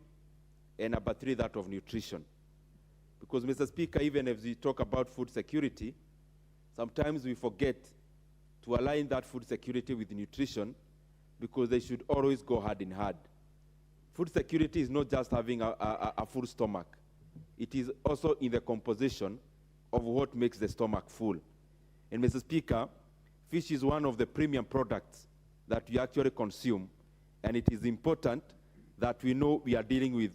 [SPEAKER 14] and number three, that of nutrition. Because, Mr. Speaker, even as we talk about food security, sometimes we forget to align that food security with nutrition because they should always go hand in hand. Food security is not just having a full stomach. It is also in the composition of what makes the stomach full. And, Mr. Speaker, fish is one of the premium products that we actually consume, and it is important that we know we are dealing with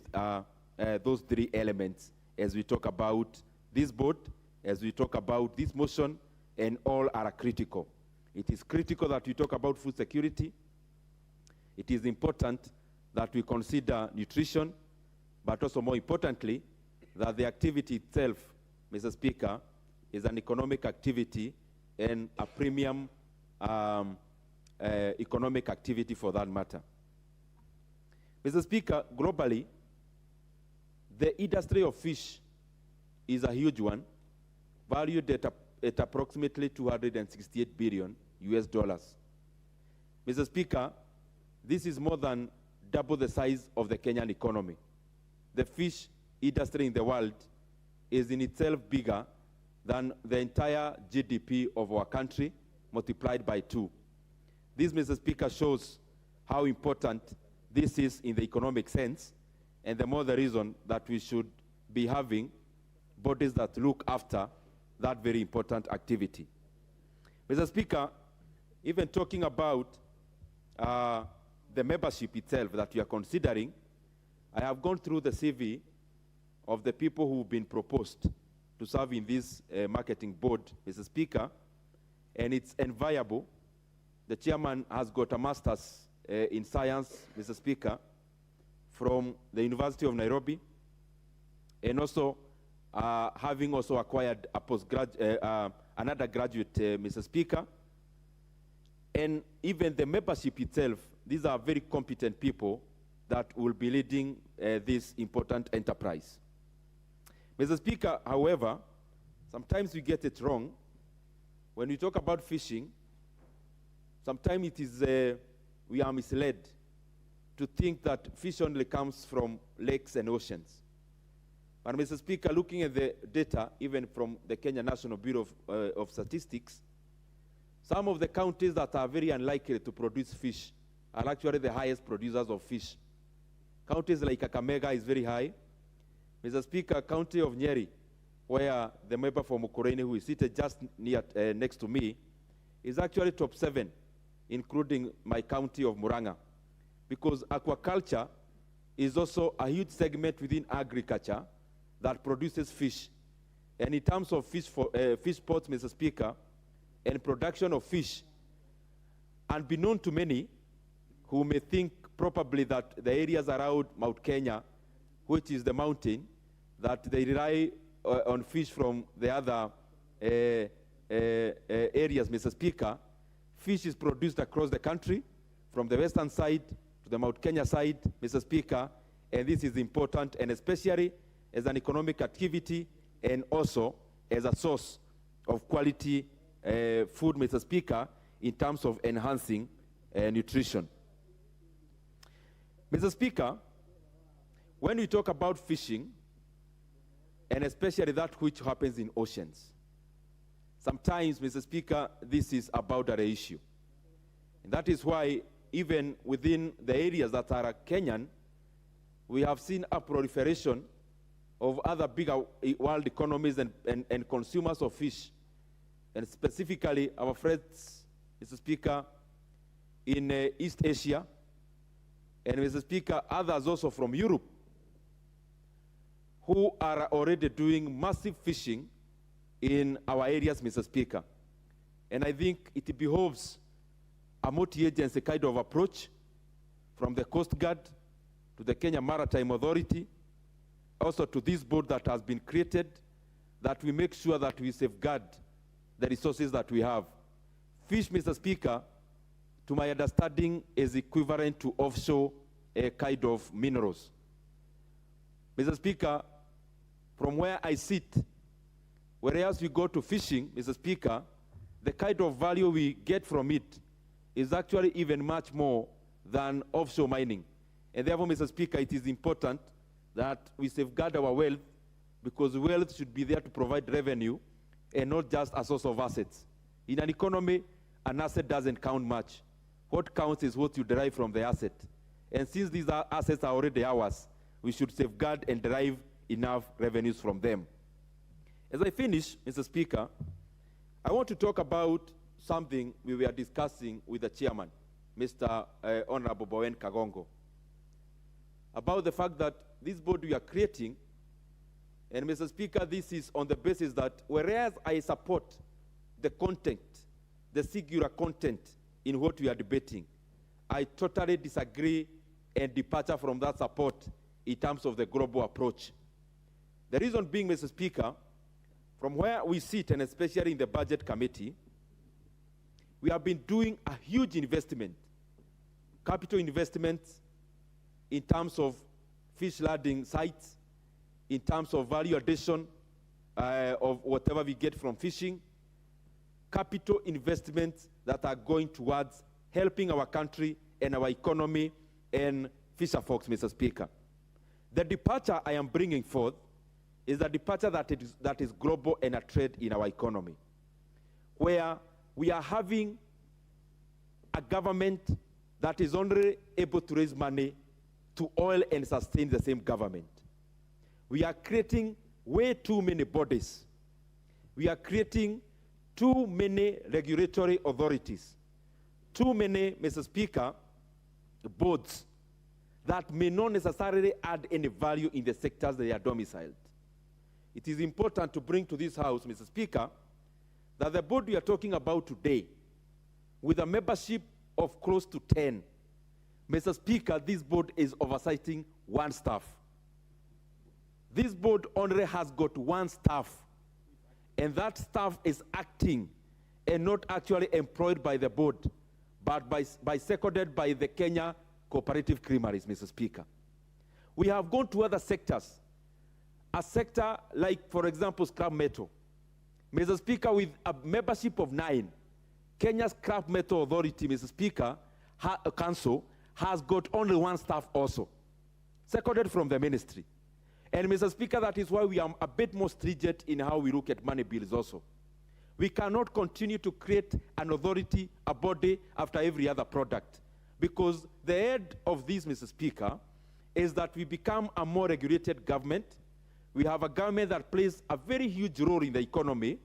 [SPEAKER 14] those three elements as we talk about this board, as we talk about this motion, and all are critical. It is critical that we talk about food security. It is important that we consider nutrition, but also more importantly, that the activity itself, Mr. Speaker, is an economic activity and a premium economic activity for that matter. Mr. Speaker, globally, the industry of fish is a huge one, valued at approximately $268 billion US. Mr. Speaker, this is more than double the size of the Kenyan economy. The fish industry in the world is in itself bigger than the entire GDP of our country multiplied by 2. This, Mr. Speaker, shows how important this is in the economic sense, and the more the reason that we should be having bodies that look after that very important activity. Mr. Speaker, even talking about the membership itself that we are considering, I have gone through the CV of the people who have been proposed to serve in this marketing board, Mr. Speaker, and it's enviable. The chairman has got a master's in science, Mr. Speaker, from the University of Nairobi, and also having also acquired a an undergraduate, Mr. Speaker. And even the membership itself, these are very competent people that will be leading this important enterprise. Mr. Speaker, however, sometimes we get it wrong. When we talk about fishing, sometimes it is, we are misled to think that fish only comes from lakes and oceans. But Mr. Speaker, looking at the data, even from the Kenya National Bureau of Statistics, some of the counties that are very unlikely to produce fish are actually the highest producers of fish. Counties like Kakamega is very high. Mr. Speaker, county of Nyeri, where the member for Mukureni, who is seated just next to me, is actually top 7, including my county of Muranga, because aquaculture is also a huge segment within agriculture that produces fish. And in terms of fish pots, Mr. Speaker, and production of fish, unbeknown to many who may think probably that the areas around Mount Kenya, which is the mountain, that they rely on fish from the other areas, Mr. Speaker, fish is produced across the country, from the western side to the Mount Kenya side, Mr. Speaker, and this is important, and especially as an economic activity and also as a source of quality food, Mr. Speaker, in terms of enhancing nutrition. Mr. Speaker, when we talk about fishing, and especially that which happens in oceans, sometimes, Mr. Speaker, this is a boundary issue. And that is why even within the areas that are Kenyan, we have seen a proliferation of other bigger world economies and consumers of fish, and specifically our friends, Mr. Speaker, in East Asia, and Mr. Speaker, others also from Europe, who are already doing massive fishing in our areas, Mr. Speaker. And I think it behoves a multi-agency kind of approach from the Coast Guard to the Kenya Maritime Authority, also to this board that has been created, that we make sure that we safeguard the resources that we have. Fish, Mr. Speaker, to my understanding, is equivalent to offshore kind of minerals. Mr. Speaker, from where I sit, whereas we go to fishing, Mr. Speaker, the kind of value we get from it is actually even much more than offshore mining. And therefore, Mr. Speaker, it is important that we safeguard our wealth, because wealth should be there to provide revenue and not just a source of assets. In an economy, an asset doesn't count much. What counts is what you derive from the asset. And since these assets are already ours, we should safeguard and derive enough revenues from them. As I finish, Mr. Speaker, I want to talk about something we were discussing with the chairman, Mr. Honorable Bowen Kagongo, about the fact that this board we are creating, and Mr. Speaker, this is on the basis that whereas I support the content, the singular content in what we are debating, I totally disagree and departure from that support in terms of the global approach. The reason being, Mr. Speaker, from where we sit, and especially in the Budget Committee, we have been doing a huge investment, capital investments, in terms of fish landing sites, in terms of value addition of whatever we get from fishing, capital investments that are going towards helping our country and our economy and fisher folks, Mr. Speaker. The departure I am bringing forth is a departure that is global and a trend in our economy, where we are having a government that is only able to raise money to oil and sustain the same government. We are creating way too many bodies. We are creating too many regulatory authorities, too many, Mr. Speaker, boards that may not necessarily add any value in the sectors they are domiciled. It is important to bring to this House, Mr. Speaker, that the board we are talking about today, with a membership of close to 10, Mr. Speaker, this board is oversighting one staff. This board only has got one staff, and that staff is acting and not actually employed by the board, but by seconded by the Kenya Cooperative Creameries, Mr. Speaker. We have gone to other sectors. A sector like, for example, scrap metal. Mr. Speaker, with a membership of 9, Kenya's Scrap Metal Authority, Mr. Speaker, council has got only one staff also, seconded from the ministry. And Mr. Speaker, that is why we are a bit more stringent in how we look at money bills also. We cannot continue to create an authority, a body, after every other product. Because the head of this, Mr. Speaker, is that we become a more regulated government. We have a government that plays a very huge role in the economy.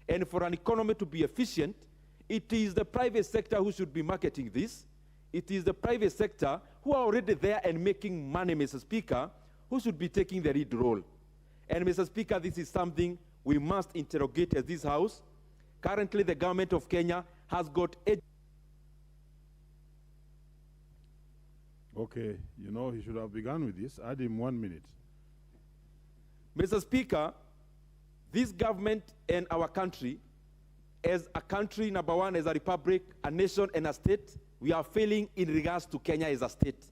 [SPEAKER 14] And for an economy to be efficient, it is the private sector who should be marketing this. It is the private sector who are already there and making money, Mr. Speaker, who should be taking the lead role. And Mr. Speaker, this is something we must interrogate as this House. Currently, the government of Kenya has got
[SPEAKER 7] Okay, you know, he should have begun with this. Add him 1 minute.
[SPEAKER 14] Mr. Speaker, this government and our country, as a country, number one, as a republic, a nation, and a state, we are failing in regards to Kenya as a state,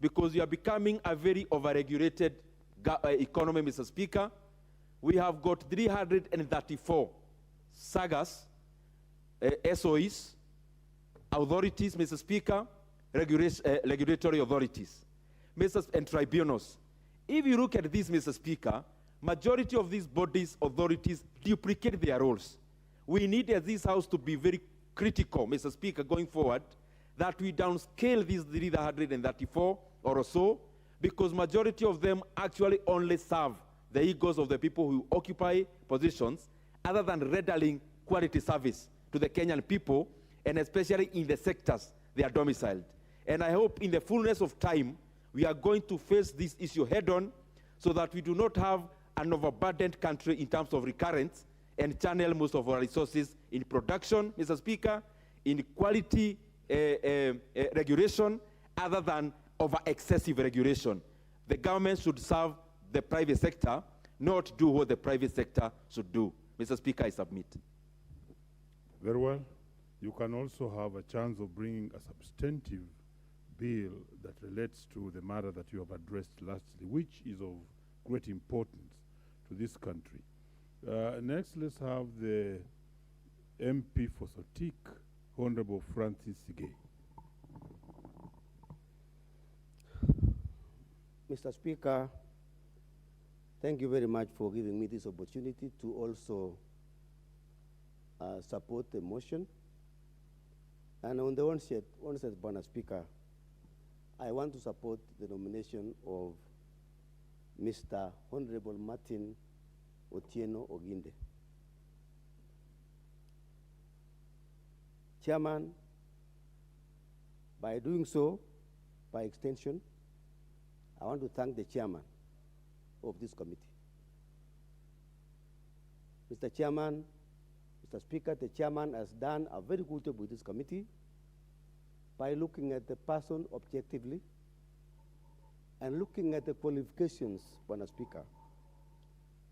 [SPEAKER 14] because we are becoming a very overregulated economy, Mr. Speaker. We have got 334 sagas, SOEs, authorities, Mr. Speaker, regulatory authorities, and tribunals. If you look at this, Mr. Speaker, majority of these bodies, authorities, duplicate their roles. We need as this House to be very critical, Mr. Speaker, going forward, that we downscale these 334 or so, because majority of them actually only serve the egos of the people who occupy positions, other than rendering quality service to the Kenyan people, and especially in the sectors they are domiciled. And I hope in the fullness of time, we are going to face this issue head-on, so that we do not have an overburdened country in terms of recurrence, and channel most of our resources in production, Mr. Speaker, in quality regulation, other than over excessive regulation. The government should serve the private sector, not do what the private sector should do. Mr. Speaker, I submit.
[SPEAKER 7] Very well. You can also have a chance of bringing a substantive bill that relates to the matter that you have addressed lastly, which is of great importance to this country. Next, let's have the MP for Sotik, Honorable Francis Sige.
[SPEAKER 8] Mr. Speaker, thank you very much for giving me this opportunity to also support the motion. And on the onset, Mr. Speaker, I want to support the nomination of Mr. Honorable Martin Otieno Oginde. Chairman, by doing so, by extension, I want to thank the chairman of this committee. Mr. Chairman, Mr. Speaker, the chairman has done a very good job with this committee by looking at the person objectively and looking at the qualifications, Mr. Speaker.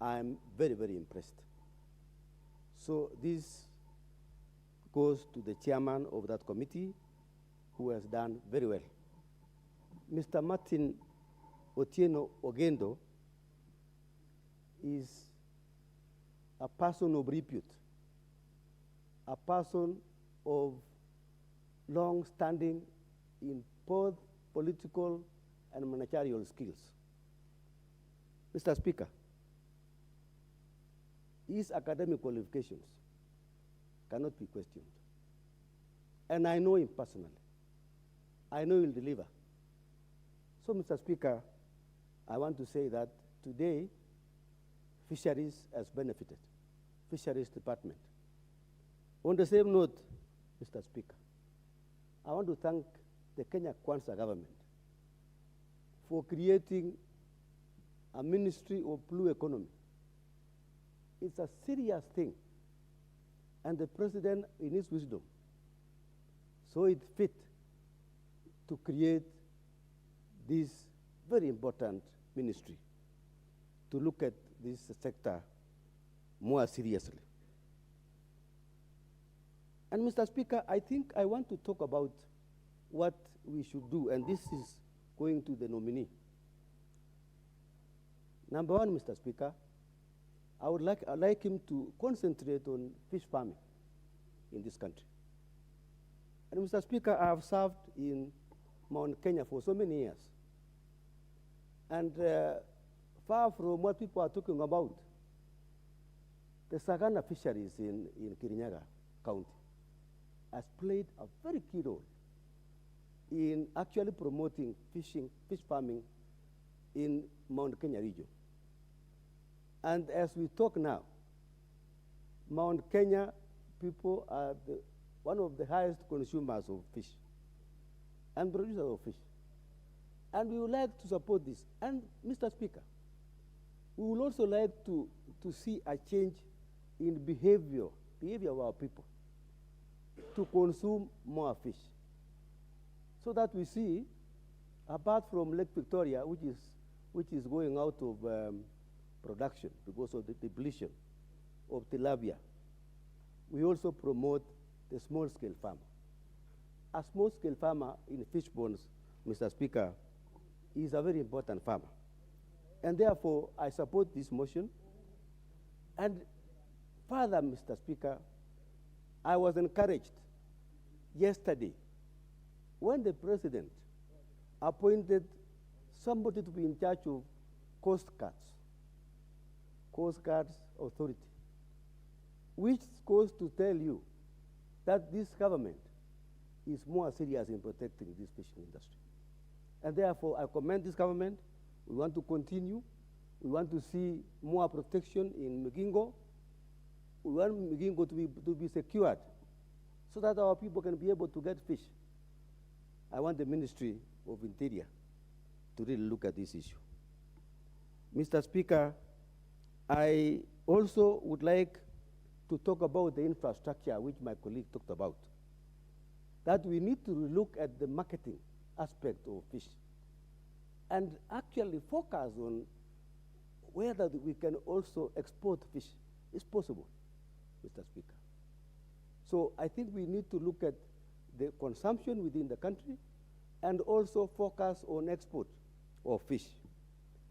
[SPEAKER 8] I'm very, very impressed. So this goes to the chairman of that committee, who has done very well. Mr. Martin Otieno Ogendo is a person of repute, a person of long standing in both political and managerial skills. Mr. Speaker, his academic qualifications cannot be questioned. And I know him personally. I know he'll deliver. So, Mr. Speaker, I want to say that today, fisheries has benefited, fisheries department. On the same note, Mr. Speaker, I want to thank the Kenya Kwanza government for creating a Ministry of Blue Economy. It's a serious thing. And the president, in his wisdom, saw it fit to create this very important ministry to look at this sector more seriously. And Mr. Speaker, I think I want to talk about what we should do, and this is going to the nominee. Number one, Mr. Speaker, I'd like him to concentrate on fish farming in this country. And Mr. Speaker, I have served in Mount Kenya for so many years. And far from what people are talking about, the Sagana fisheries in Kirinyaga County has played a very key role in actually promoting fish farming in Mount Kenya region. And as we talk now, Mount Kenya people are one of the highest consumers of fish and producers of fish. And we would like to support this. And Mr. Speaker, we would also like to see a change in behavior of our people to consume more fish. So that we see, apart from Lake Victoria, which is going out of production because of the depletion of tilapia, we also promote the small-scale farmer. A small-scale farmer in fish ponds, Mr. Speaker, is a very important farmer. And therefore, I support this motion. And further, Mr. Speaker, I was encouraged yesterday when the President appointed somebody to be in charge of Coast Guards Authority, which goes to tell you that this government is more serious in protecting this fishing industry. And therefore, I commend this government. We want to continue. We want to see more protection in Migingo. We want Migingo to be secured so that our people can be able to get fish. I want the Ministry of Interior to really look at this issue. Mr. Speaker, I also would like to talk about the infrastructure which my colleague talked about, that we need to look at the marketing aspect of fish and actually focus on whether we can also export fish. It's possible, Mr. Speaker. So I think we need to look at the consumption within the country and also focus on export of fish.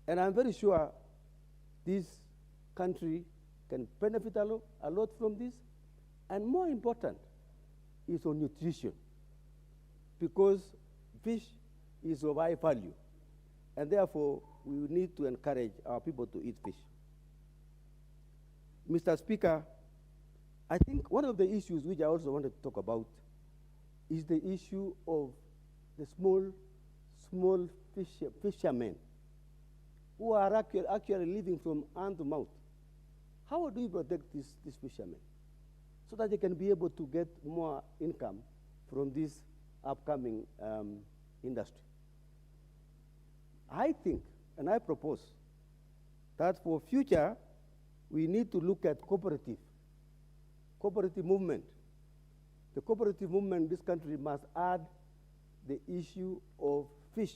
[SPEAKER 8] And I'm very sure this country can benefit a lot from this. And more important is on nutrition, because fish is of high value. And therefore, we need to encourage our people to eat fish. Mr. Speaker, I think one of the issues which I also wanted to talk about is the issue of the small fishermen who are actually living from hand to mouth. How do we protect these fishermen so that they can be able to get more income from this upcoming industry? I think, and I propose, that for future, we need to look at cooperative movement. The cooperative movement in this country must add the issue of fish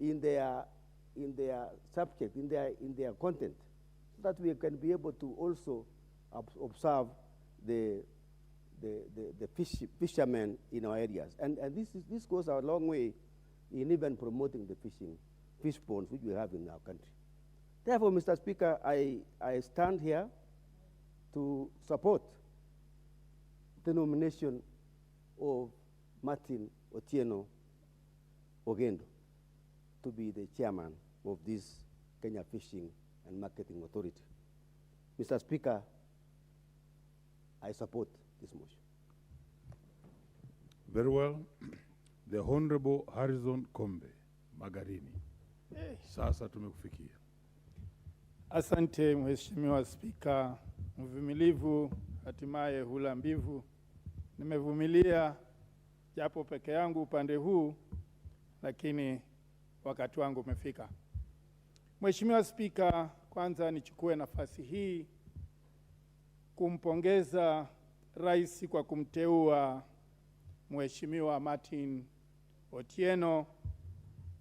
[SPEAKER 8] in their subject, in their content, so that we can be able to also observe the fishermen in our areas. And this goes a long way in even promoting the fish ponds which we have in our country. Therefore, Mr. Speaker, I stand here to support the nomination of Martin Otieno Ogendo to be the chairman of this Kenya Fishing and Marketing Authority. Mr. Speaker, I support this motion.
[SPEAKER 7] Very well. The Honorable Harrison Kombe, Magarini. Sasa tumekufikia.
[SPEAKER 15] Asante Mheshimiwa Spika, mvumilivu hatimaye hula mbivu. Nimevumilia japo peke yangu upande huu, lakini wakati wangu umefika. Mheshimiwa Spika, kwanza nichukue nafasi hii kumpongeza Rais kwa kumteua Mheshimiwa Martin Otieno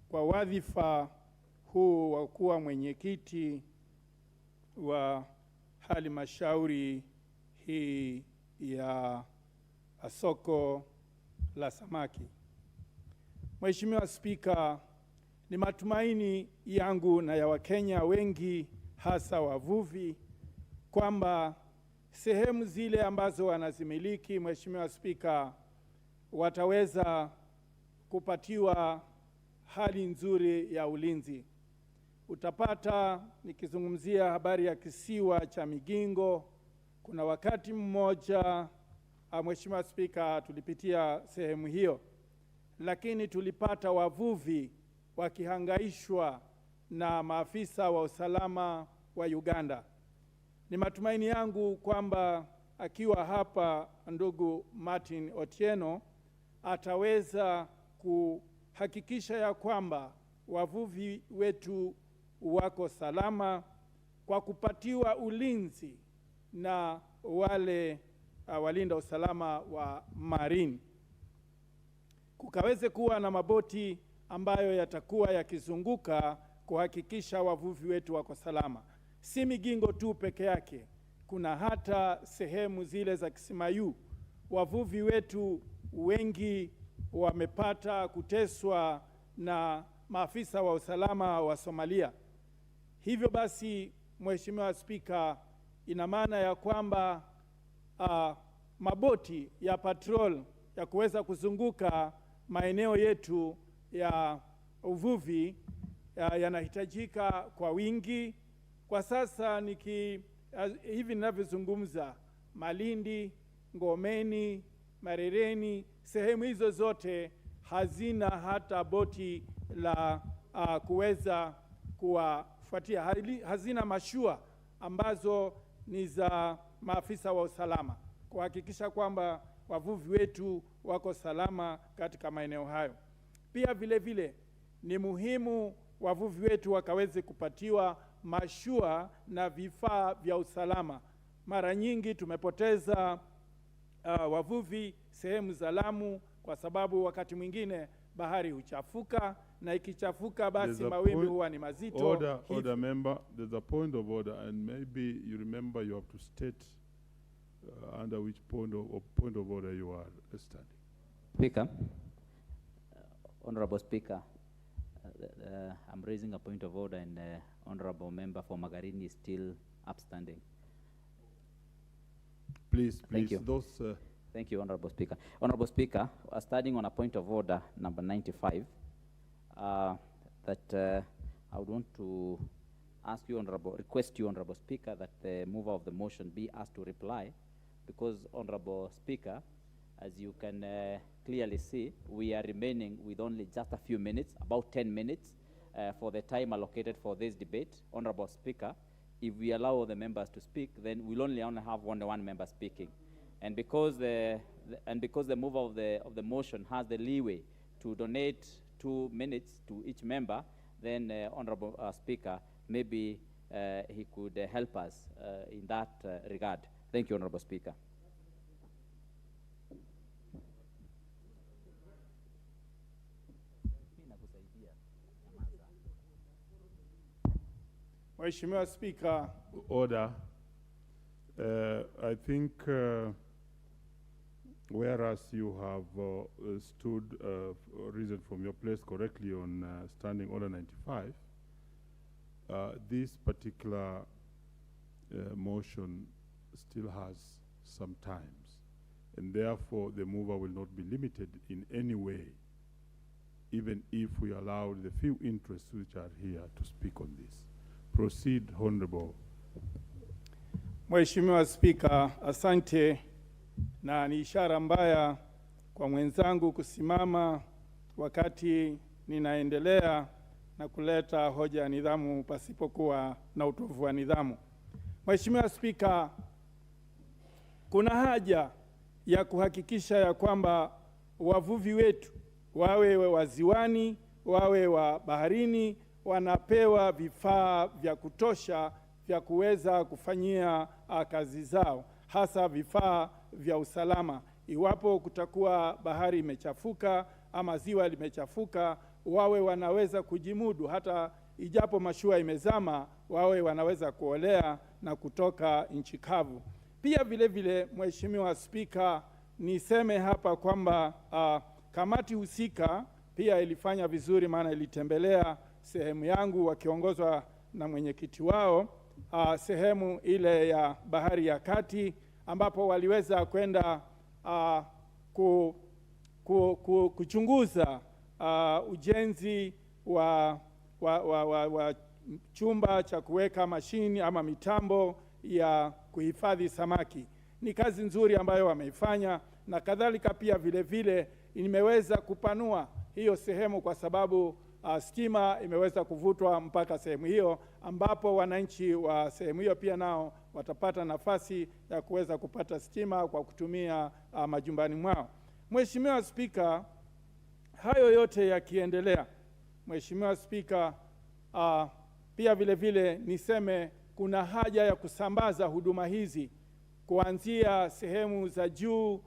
[SPEAKER 15] kwa wadhifa huu wa kuwa mwenyekiti wa halmashauri hii ya soko la samaki. Mheshimiwa Spika, ni matumaini yangu na ya Wakenya wengi hasa wavuvi kwamba sehemu zile ambazo wanazimiliki, Mheshimiwa Spika, wataweza kupatiwa hali nzuri ya ulinzi. Utapata nikizungumzia habari ya kisiwa cha Migingo, kuna wakati mmoja Mheshimiwa Spika, tulipitia sehemu hiyo, lakini tulipata wavuvi wakihangaishwa na maafisa wa usalama wa Uganda. Ni matumaini yangu kwamba akiwa hapa ndugu Martin Otieno ataweza kuhakikisha ya kwamba wavuvi wetu wako salama kwa kupatiwa ulinzi na wale walinda usalama wa Marine. Kukaweze kuwa na maboti ambayo yatakuwa yakizunguka kuhakikisha wavuvi wetu wako salama. Si Migingo tu peke yake, kuna hata sehemu zile za Kisimayu. Wavuvi wetu wengi wamepata kuteswa na maafisa wa usalama wa Somalia. Hivyo basi, Mheshimiwa Spika, ina maana ya kwamba maboti ya patrol ya kuweza kuzunguka maeneo yetu ya uvuvi yanahitajika kwa wingi. Kwa sasa hivi ninavyozungumza, Malindi, Ngomeni, Marereni, sehemu hizo zote hazina hata boti la kuweza kuwafuatia, hazina mashua ambazo ni za maafisa wa usalama kuhakikisha kwamba wavuvi wetu wako salama katika maeneo hayo. Pia vile vile ni muhimu wavuvi wetu wakaweze kupatiwa mashua na vifaa vya usalama. Mara nyingi tumepoteza wavuvi sehemu za Lamu kwa sababu wakati mwingine bahari huchafuka, na ikichafuka basi mawimbi huwa ni mazito.
[SPEAKER 7] Order member, there's a point of order, and maybe you remember you have to state under which point of order you are standing.
[SPEAKER 16] Speaker, Honorable Speaker, I'm raising a point of order, and Honorable Member for Magarini is still upstanding.
[SPEAKER 7] Please,
[SPEAKER 16] Thank you.
[SPEAKER 7] those...
[SPEAKER 16] Thank you, Honorable Speaker. Honorable Speaker, standing on a point of order number 95, that I would want to request you, Honorable Speaker, that the mover of the motion be asked to reply, because, Honorable Speaker, as you can clearly see, we are remaining with only just a few minutes, about 10 minutes, for the time allocated for this debate. Honorable Speaker, if we allow the members to speak, then we'll only have one member speaking. And because the mover of the motion has the leeway to donate 2 minutes to each member, then Honorable Speaker, maybe he could help us in that regard. Thank you, Honorable Speaker.
[SPEAKER 15] Mheshimiwa Speaker.
[SPEAKER 7] Order. I think whereas you have stood risen from your place correctly on standing order 95, this particular motion still has some times, and therefore the mover will not be limited in any way, even if we allow the few interests which are here to speak on this. Proceed, Honorable.
[SPEAKER 15] Mheshimiwa Spika, asante, na ni ishara mbaya kwa mwenzangu kusimama wakati ninaendelea na kuleta hoja ya nidhamu pasipokuwa na utovu wa nidhamu. Mheshimiwa Spika, kuna haja ya kuhakikisha ya kwamba wavuvi wetu wawe wa ziwani, wawe wa baharini, wanapewa vifaa vya kutosha vya kuweza kufanyia kazi zao, hasa vifaa vya usalama. Iwapo kutakuwa bahari imechafuka ama ziwa limechafuka, wawe wanaweza kujimudu, hata ijapo mashua imezama, wawe wanaweza kuolea na kutoka nchi kavu. Pia vile vile, Mheshimiwa Spika, niseme hapa kwamba kamati husika pia ilifanya vizuri, maana ilitembelea sehemu yangu wakiongozwa na mwenyekiti wao, sehemu ile ya bahari ya kati, ambapo waliweza kwenda kuchunguza ujenzi wa chumba cha kuweka mashini ama mitambo ya kuhifadhi samaki. Ni kazi nzuri ambayo wameifanya, na kadhalika pia vile vile imeweza kupanua hiyo sehemu kwa sababu stima imeweza kuvutwa mpaka sehemu hiyo, ambapo wananchi wa sehemu hiyo pia nao watapata nafasi ya kuweza kupata stima kwa kutumia majumbani mwao. Mheshimiwa Spika, hayo yote yakiendelea, Mheshimiwa Spika, pia vile vile niseme kuna haja ya kusambaza huduma hizi kuanzia sehemu za juu,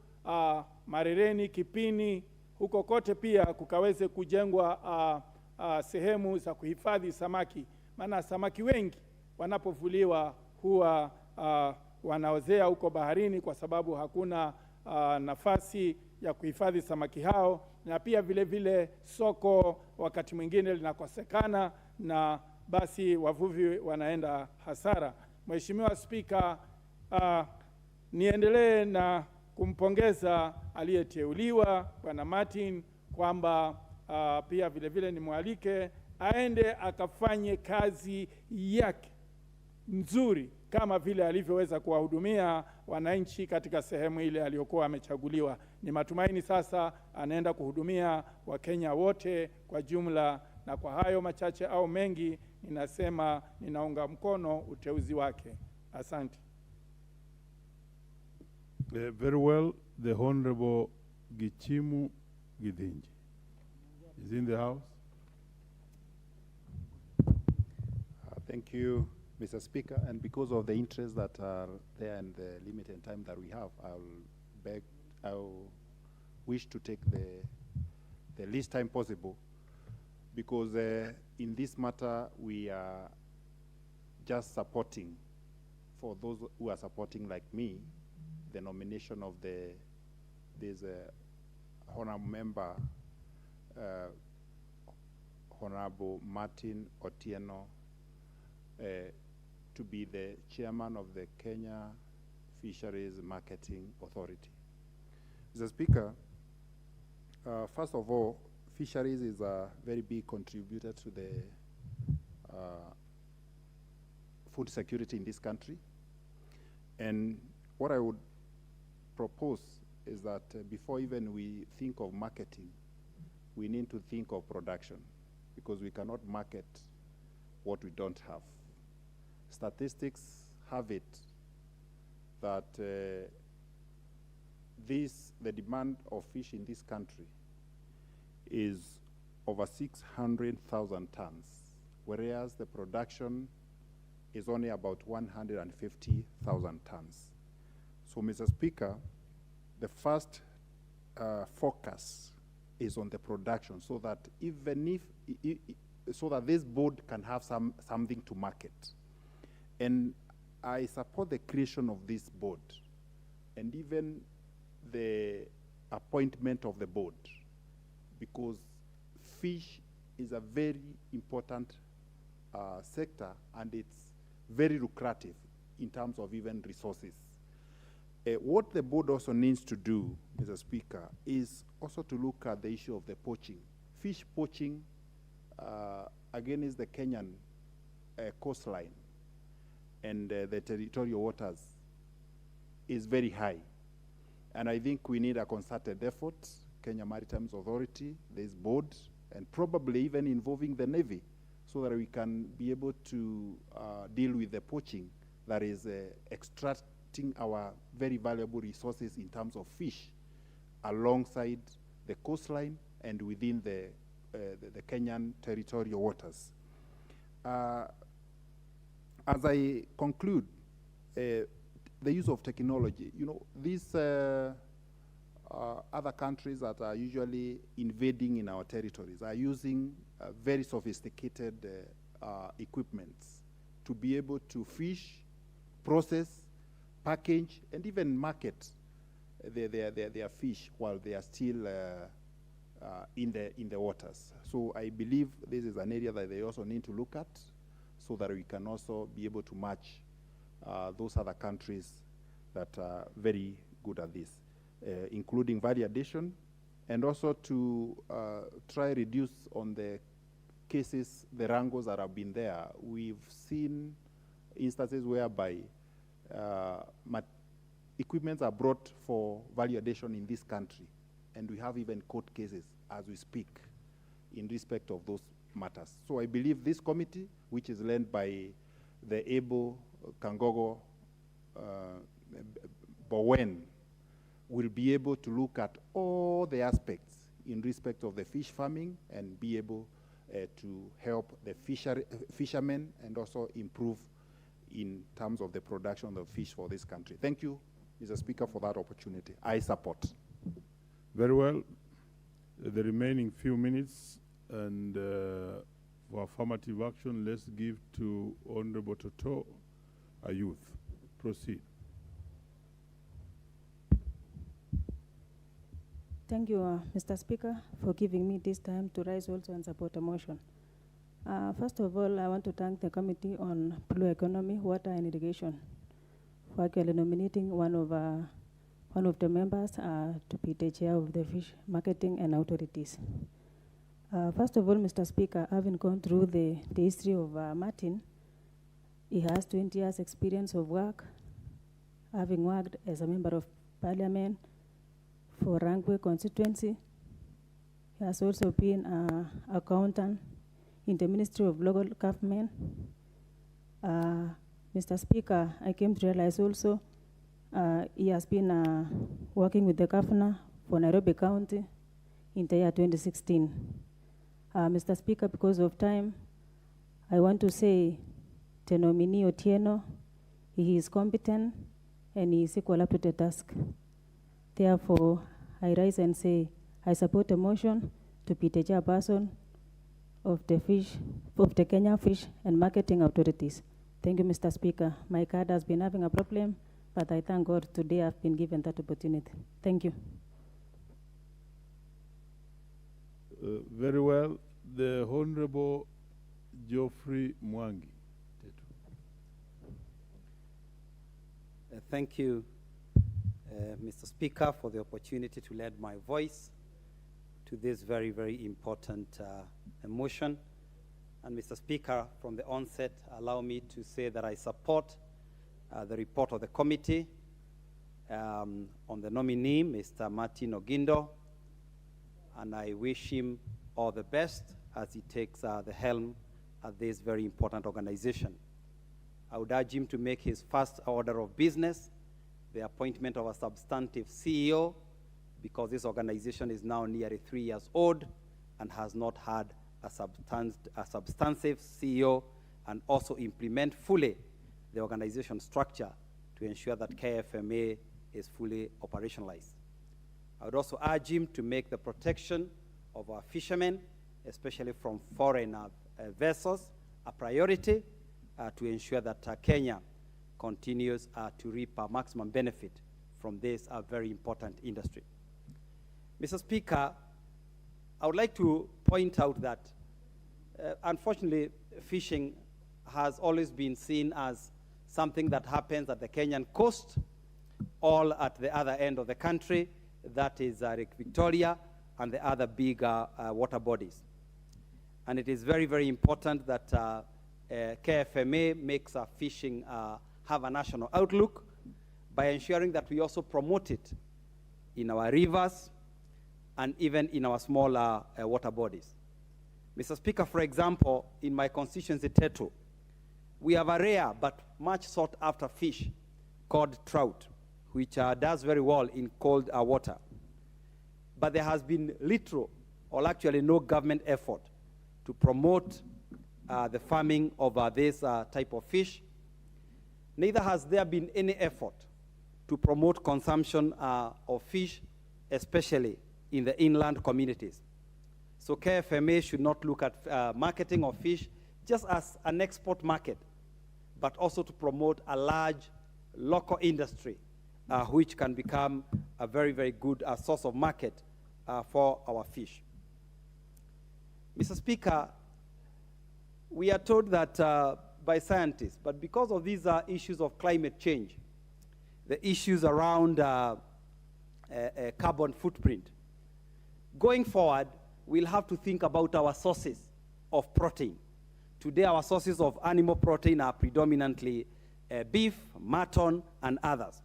[SPEAKER 15] Marereni, Kipini, huko kote pia kukaweze kujengwa sehemu za kuhifadhi samaki. Maana samaki wengi wanapovuliwa huwa wanaozea huko baharini kwa sababu hakuna nafasi ya kuhifadhi samaki hao, na pia vile vile soko wakati mwingine linakosekana, na basi wavuvi wanaenda hasara. Mheshimiwa Spika, niendelee na kumpongeza aliyeteuliwa Bwana Martin kwamba pia vile vile nimwalike aende akafanye kazi yake nzuri kama vile alivyoweza kuwahudumia wananchi katika sehemu ile aliyokuwa amechaguliwa. Ni matumaini sasa anaenda kuhudumia Wakenya wote kwa jumla, na kwa hayo machache au mengi ninasema ninaunga mkono uteuzi wake. Asante.
[SPEAKER 7] Very well, the Honorable Gichimu Githinji is in the house.
[SPEAKER 17] Thank you, Mr. Speaker, and because of the interests that are there and the limited time that we have, I'll wish to take the least time possible, because in this matter we are just supporting, for those who are supporting like me, the nomination of this honorable member, Honorable Martin Otieno, to be the chairman of the Kenya Fisheries Marketing Authority. Mr. Speaker, first of all, fisheries is a very big contributor to the food security in this country. And what I would propose is that before even we think of marketing, we need to think of production, because we cannot market what we don't have. Statistics have it that the demand of fish in this country is over 600,000 tons, whereas the production is only about 150,000 tons. So, Mr. Speaker, the first focus is on the production, so that even if so that this board can have something to market. And I support the creation of this board and even the appointment of the board, because fish is a very important sector, and it's very lucrative in terms of even resources. What the board also needs to do, Mr. Speaker, is also to look at the issue of the poaching. Fish poaching against the Kenyan coastline and the territorial waters is very high. And I think we need a concerted effort, Kenya Maritime Authority, this board, and probably even involving the Navy, so that we can be able to deal with the poaching that is extracting our very valuable resources in terms of fish alongside the coastline and within the Kenyan territorial waters. As I conclude, the use of technology, you know, these other countries that are usually invading in our territories are using very sophisticated equipments to be able to fish, process, package, and even market their fish while they are still in the waters. So I believe this is an area that they also need to look at, so that we can also be able to match those other countries that are very good at this, including value addition and also to try reduce on the cases, the wrangles that have been there. We've seen instances whereby equipments are brought for value addition in this country, and we have even court cases as we speak in respect of those matters. So I believe this committee, which is led by the able Kangogo Bowen, will be able to look at all the aspects in respect of the fish farming and be able to help the fishermen and also improve in terms of the production of fish for this country. Thank you, Mr. Speaker, for that opportunity. I support.
[SPEAKER 7] Very well. The remaining few minutes and for affirmative action, let's give to Honorable Toto, a youth. Proceed.
[SPEAKER 18] Thank you, Mr. Speaker, for giving me this time to rise also and support a motion. First of all, I want to thank the Committee on Blue Economy, Water and Irrigation for actually nominating one of the members to be the chair of the Fish Marketing and Authorities. First of all, Mr. Speaker, having gone through the history of Martin, he has 20 years experience of work, having worked as a member of Parliament for Rangwe constituency. He has also been an accountant in the Ministry of Local Government. Mr. Speaker, I came to realize also he has been working with the governor for Nairobi County in the year 2016. Mr. Speaker, because of time, I want to say the nominee Otieno, he is competent and he is equal up to the task. Therefore, I rise and say I support the motion to be the chairperson of the Kenya Fish and Marketing Authorities. Thank you, Mr. Speaker. My card has been having a problem, but I thank God today I've been given that opportunity. Thank you.
[SPEAKER 7] Very well. The Honorable Geoffrey Mwangi.
[SPEAKER 19] Thank you, Mr. Speaker, for the opportunity to lend my voice to this very, very important motion. And Mr. Speaker, from the onset, allow me to say that I support the report of the committee on the nominee, Mr. Martin Ogindo, and I wish him all the best as he takes the helm at this very important organization. I would urge him to make his first order of business the appointment of a substantive CEO, because this organization is now nearly 3 years old and has not had a substantive CEO, and also implement fully the organization structure to ensure that KFMA is fully operationalized. I would also urge him to make the protection of our fishermen, especially from foreign vessels, a priority to ensure that Kenya continues to reap a maximum benefit from this very important industry. Mr. Speaker, I would like to point out that unfortunately, fishing has always been seen as something that happens at the Kenyan coast, all at the other end of the country, that is Lake Victoria and the other big water bodies. And it is very, very important that KFMA makes fishing have a national outlook by ensuring that we also promote it in our rivers and even in our smaller water bodies. Mr. Speaker, for example, in my constituency, Tetu, we have a rare but much sought after fish called trout, which does very well in cold water. But there has been little or actually no government effort to promote the farming of this type of fish. Neither has there been any effort to promote consumption of fish, especially in the inland communities. So KFMA should not look at marketing of fish just as an export market, but also to promote a large local industry which can become a very, very good source of market for our fish. Mr. Speaker, we are told that by scientists, but because of these issues of climate change, the issues around carbon footprint, Going forward, we'll have to think about our sources of protein. Today, our sources of animal protein are predominantly beef, mutton, and others.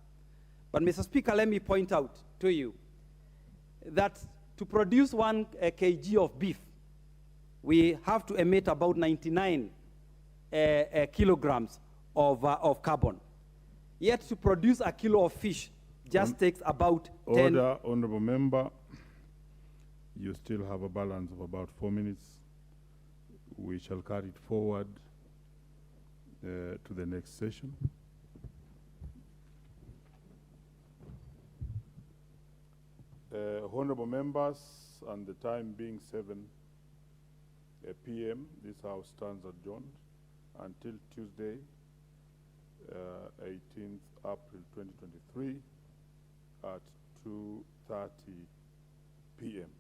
[SPEAKER 19] But Mr. Speaker, let me point out to you that to produce 1 kg of beef, we have to emit about 99 kilograms of carbon. Yet to produce a kilo of fish just takes about 10.
[SPEAKER 7] Order, honorable member. You still have a balance of about 4 minutes. We shall carry it forward to the next session. Honorable members, and the time being 7 p.m., this House stands adjourned until Tuesday, 18th April 2023 at 2:30 p.m.